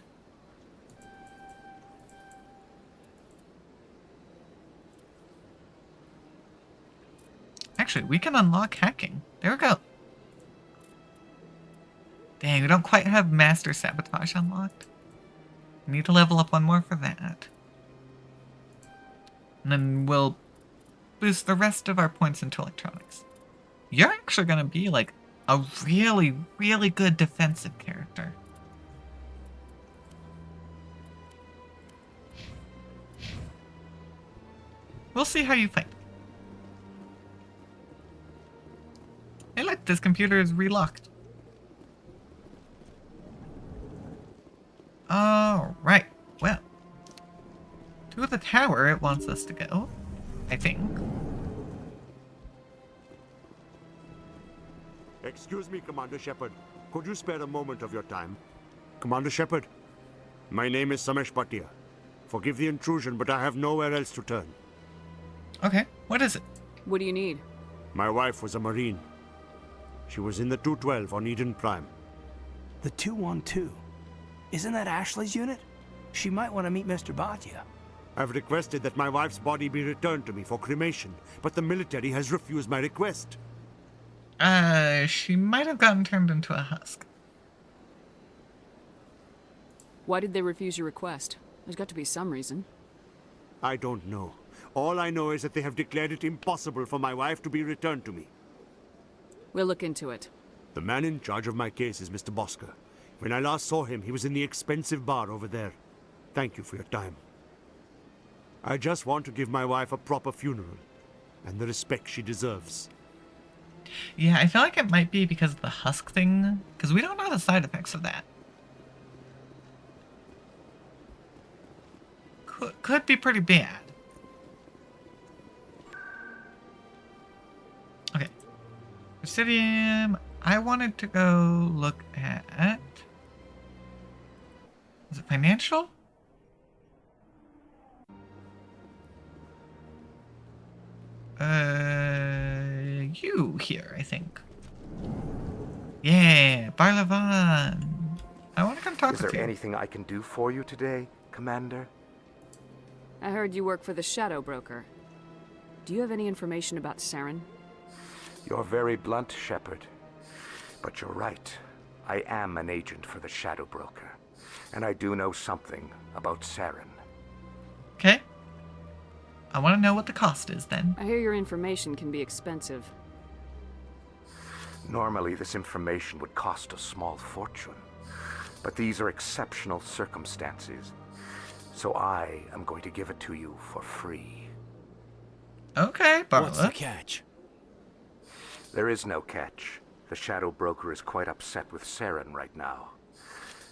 Actually, we can unlock hacking. There we go. Dang, we don't quite have Master Sabotage unlocked. We need to level up one more for that. And then we'll boost the rest of our points into electronics. you're actually gonna be like a really, really good defensive character. We'll see how you fight. Hey look, this computer is relocked. Alright, well. To the tower it wants us to go, I think. Excuse me, Commander Shepard. Could you spare a moment of your time? Commander Shepard, my name is Samesh Bhatia. Forgive the intrusion, but I have nowhere else to turn. Okay, what is it? What do you need? My wife was a Marine. She was in the 212 on Eden Prime. The 212? Isn't that Ashley's unit? She might want to meet Mr. Bhatia. I've requested that my wife's body be returned to me for cremation, but the military has refused my request. She might have gotten turned into a husk. Why did they refuse your request? There's got to be some reason. I don't know. All I know is that they have declared it impossible for my wife to be returned to me. We'll look into it. The man in charge of my case is Mr. Bosker. When I last saw him, he was in the expensive bar over there. Thank you for your time. I just want to give my wife a proper funeral, and the respect she deserves. Yeah, I feel like it might be because of the husk thing, because we don't know the side effects of that. Could be pretty bad. Okay. Presidium, I wanted to go look at... Is it financial? You here, I think. Yeah, Barlavan. I want to come talk Is with there you. anything I can do for you today, Commander? I heard you work for the Shadow Broker. Do you have any information about Saren? You're very blunt, Shepard. But you're right. I am an agent for the Shadow Broker. And I do know something about Saren. Okay. I want to know what the cost is then. I hear your information can be expensive. Normally, this information would cost a small fortune. But these are exceptional circumstances. So I am going to give it to you for free. Okay, Barla. What's the catch? There is no catch. The Shadow Broker is quite upset with Saren right now.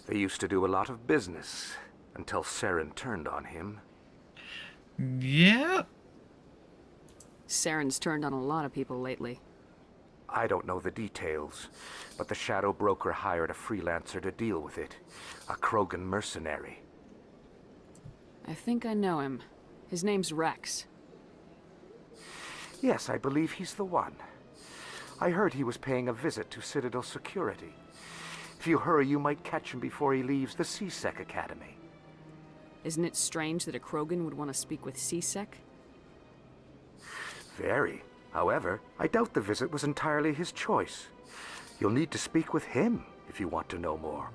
They used to do a lot of business until Saren turned on him. Yeah. Saren's turned on a lot of people lately. I don't know the details, but the Shadow Broker hired a freelancer to deal with it. A Krogan mercenary. I think I know him. His name's Rex. Yes, I believe he's the one. I heard he was paying a visit to Citadel Security. If you hurry, you might catch him before he leaves the C-Sec Academy. Isn't it strange that a Krogan would want to speak with C-Sec? Very. However, I doubt the visit was entirely his choice. You'll need to speak with him if you want to know more.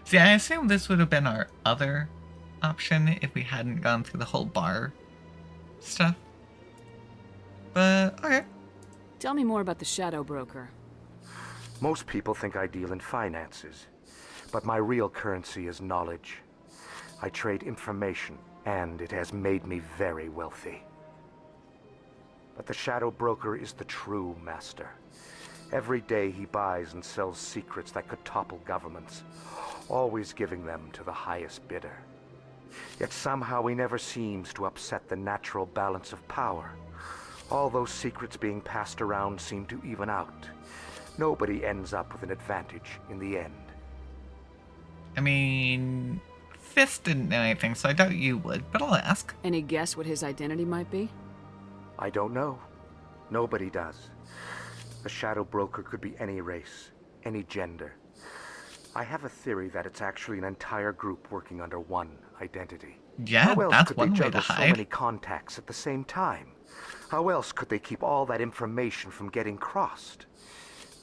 See, I assume this would have been our other option if we hadn't gone through the whole bar stuff. But, okay. Tell me more about the Shadow Broker. Most people think I deal in finances, but my real currency is knowledge. I trade information, and it has made me very wealthy. But the Shadow Broker is the true master. Every day he buys and sells secrets that could topple governments, always giving them to the highest bidder. Yet somehow he never seems to upset the natural balance of power. All those secrets being passed around seem to even out. Nobody ends up with an advantage in the end. I mean, Fist didn't know anything, so I doubt you would, but I'll ask. Any guess what his identity might be? I don't know. Nobody does. The Shadow Broker could be any race, any gender. I have a theory that it's actually an entire group working under one identity. Yeah, How else that's could one they way to juggle so hide. many contacts at the same time? How else could they keep all that information from getting crossed?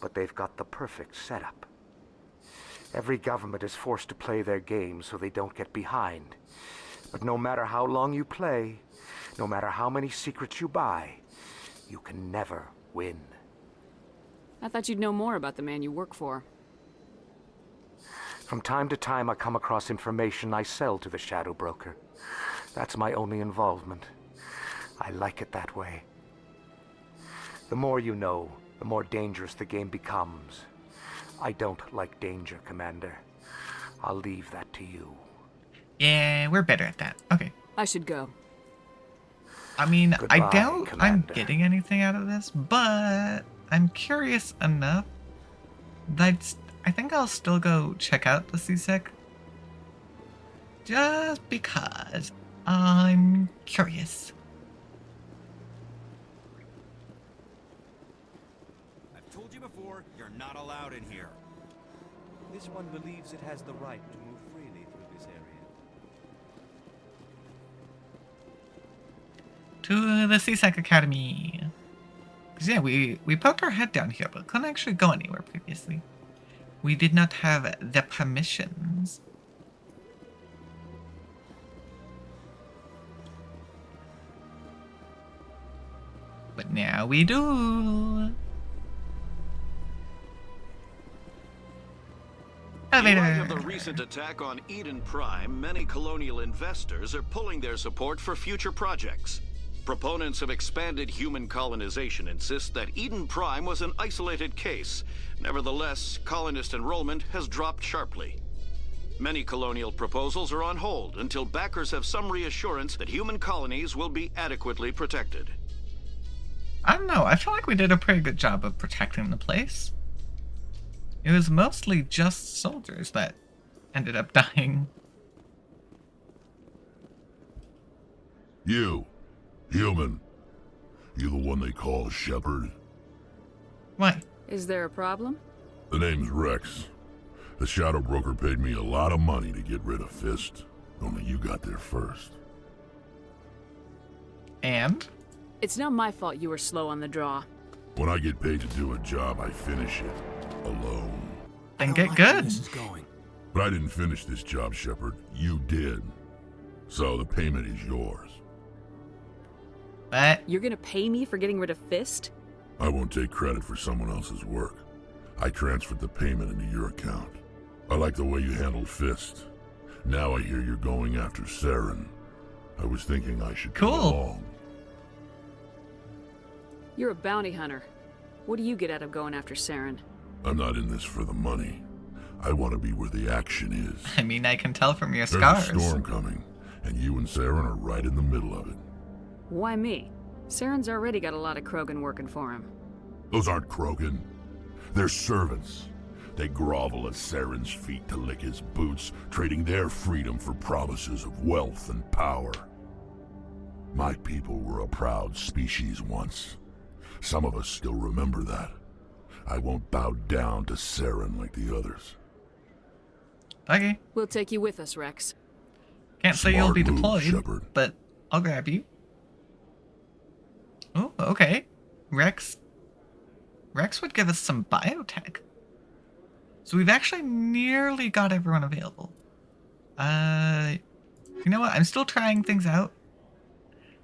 But they've got the perfect setup. Every government is forced to play their game so they don't get behind. But no matter how long you play, no matter how many secrets you buy, you can never win. I thought you'd know more about the man you work for. From time to time, I come across information I sell to the Shadow Broker. That's my only involvement. I like it that way. The more you know, the more dangerous the game becomes. I don't like danger, Commander. I'll leave that to you. Yeah, we're better at that. Okay. I should go. I mean, Goodbye, I doubt I'm Commander. getting anything out of this, but I'm curious enough that I think I'll still go check out the CSEC. Just because I'm curious. I've told you before, you're not allowed in here. This one believes it has the right to move freely through this area. To the CSEC Academy. Because yeah, we poked our head down here, but couldn't actually go anywhere previously. We did not have the permissions. But now we do. In light Elevator. of the recent attack on Eden Prime, many colonial investors are pulling their support for future projects. Proponents of expanded human colonization insist that Eden Prime was an isolated case. Nevertheless, colonist enrollment has dropped sharply. Many colonial proposals are on hold until backers have some reassurance that human colonies will be adequately protected. I don't know, I feel like we did a pretty good job of protecting the place. It was mostly just soldiers that ended up dying. You, human. You the one they call Shepard? Why? Is there a problem? The name's Rex. The Shadow Broker paid me a lot of money to get rid of Fist. Only you got there first. And? It's not my fault you were slow on the draw. When I get paid to do a job, I finish it. Alone. Then get good. But I didn't finish this job, Shepard. You did. So the payment is yours. But you're gonna pay me for getting rid of Fist? I won't take credit for someone else's work. I transferred the payment into your account. I like the way you handled Fist. Now I hear you're going after Saren. I was thinking I should come along. You're a bounty hunter. What do you get out of going after Saren? I'm not in this for the money. I want to be where the action is. I mean, I can tell from your There's scars. a storm coming, and you and Saren are right in the middle of it. Why me? Saren's already got a lot of Krogan working for him. Those aren't Krogan. They're servants. They grovel at Saren's feet to lick his boots, trading their freedom for promises of wealth and power. My people were a proud species once. Some of us still remember that. I won't bow down to Saren like the others. Okay. We'll take you with us, Rex. Can't say you'll be Smart move, deployed, Shepard. but I'll grab you. Oh, okay. Rex would give us some biotech. So we've actually nearly got everyone available. You know what? I'm still trying things out.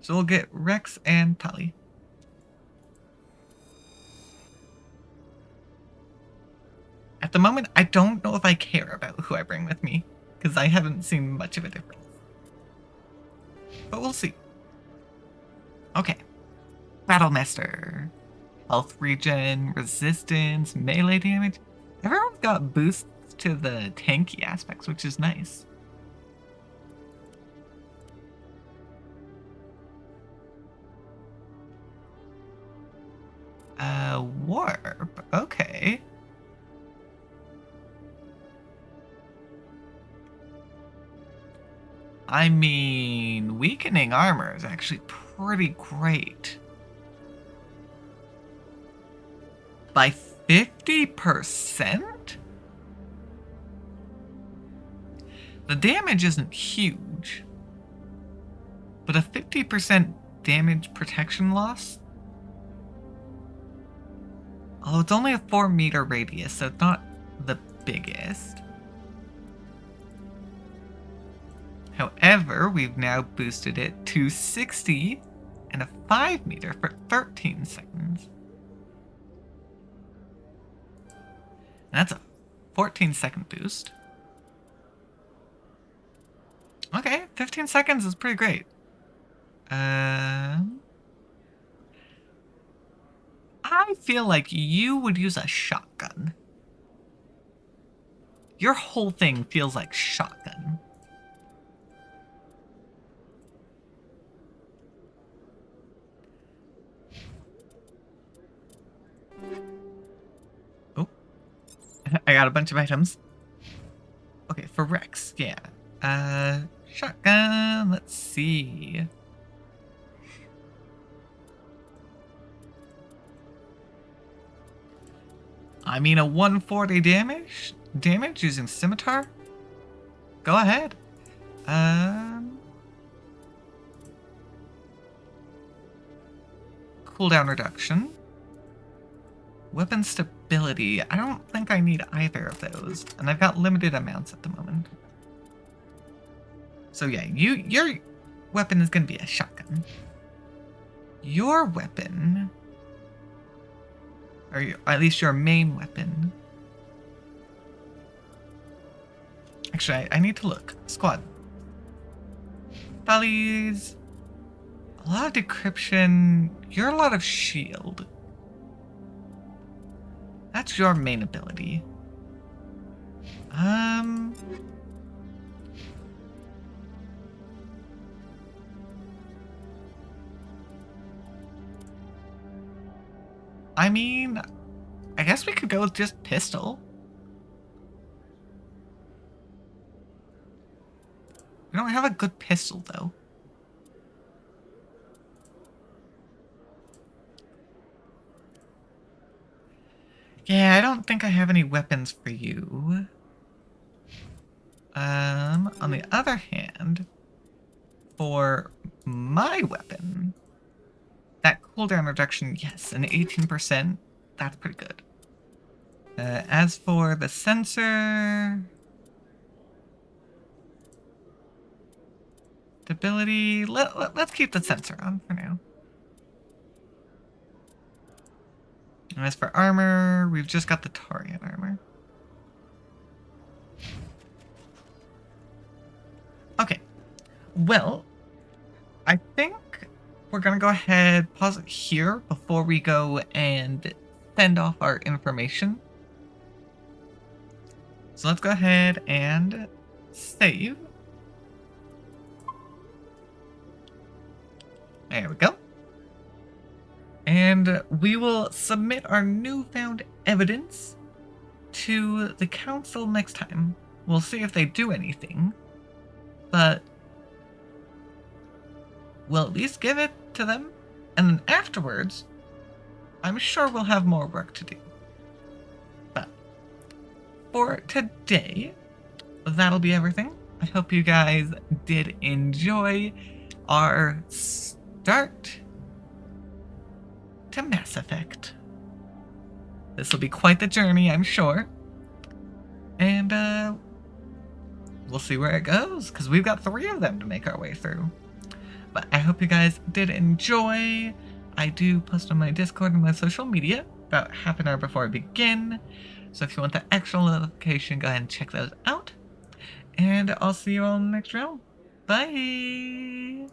So we'll get Rex and Tali. At the moment, I don't know if I care about who I bring with me, because I haven't seen much of a difference. But we'll see. Okay. Battlemaster. Health regen, resistance, melee damage. Everyone's got boosts to the tanky aspects, which is nice. Warp. Okay. I mean, weakening armor is actually pretty great. By 50%? The damage isn't huge, but a 50% damage protection loss? Although it's only a 4-meter radius, so it's not the biggest. However, we've now boosted it to 60 and a 5 meter for 13 seconds. That's a 14-second boost. Okay, 15 seconds is pretty great. I feel like you would use a shotgun. Your whole thing feels like shotgun. Oh. I got a bunch of items. Okay, for Rex, yeah. Shotgun, let's see. I mean, a 140 damage using scimitar? Go ahead. Cooldown reduction. Weapon stability. I don't think I need either of those. And I've got limited amounts at the moment. So yeah, your weapon is going to be a shotgun. Your weapon, or at least your main weapon. Actually, I need to look. Squad. Bellies. A lot of decryption. You're a lot of shield. That's your main ability. I mean, I guess we could go with just pistol. We don't have a good pistol, though. Yeah, I don't think I have any weapons for you. On the other hand, for my weapon, that cooldown reduction, yes, an 18%, that's pretty good. As for the sensor... Stability, let's keep the sensor on for now. And as for armor, we've just got the Taurean armor. Okay, well, I think we're gonna go ahead, pause it here before we go and send off our information. So let's go ahead and save. There we go. And we will submit our newfound evidence to the council next time. We'll see if they do anything, but we'll at least give it to them, and then afterwards, I'm sure we'll have more work to do. But for today, that'll be everything. I hope you guys did enjoy our start to Mass Effect. This will be quite the journey, I'm sure. And we'll see where it goes, because we've got 3 of them to make our way through. But I hope you guys did enjoy. I do post on my Discord and my social media about half an hour before I begin. So if you want the extra notification, go ahead and check those out. And I'll see you all in the next round. Bye!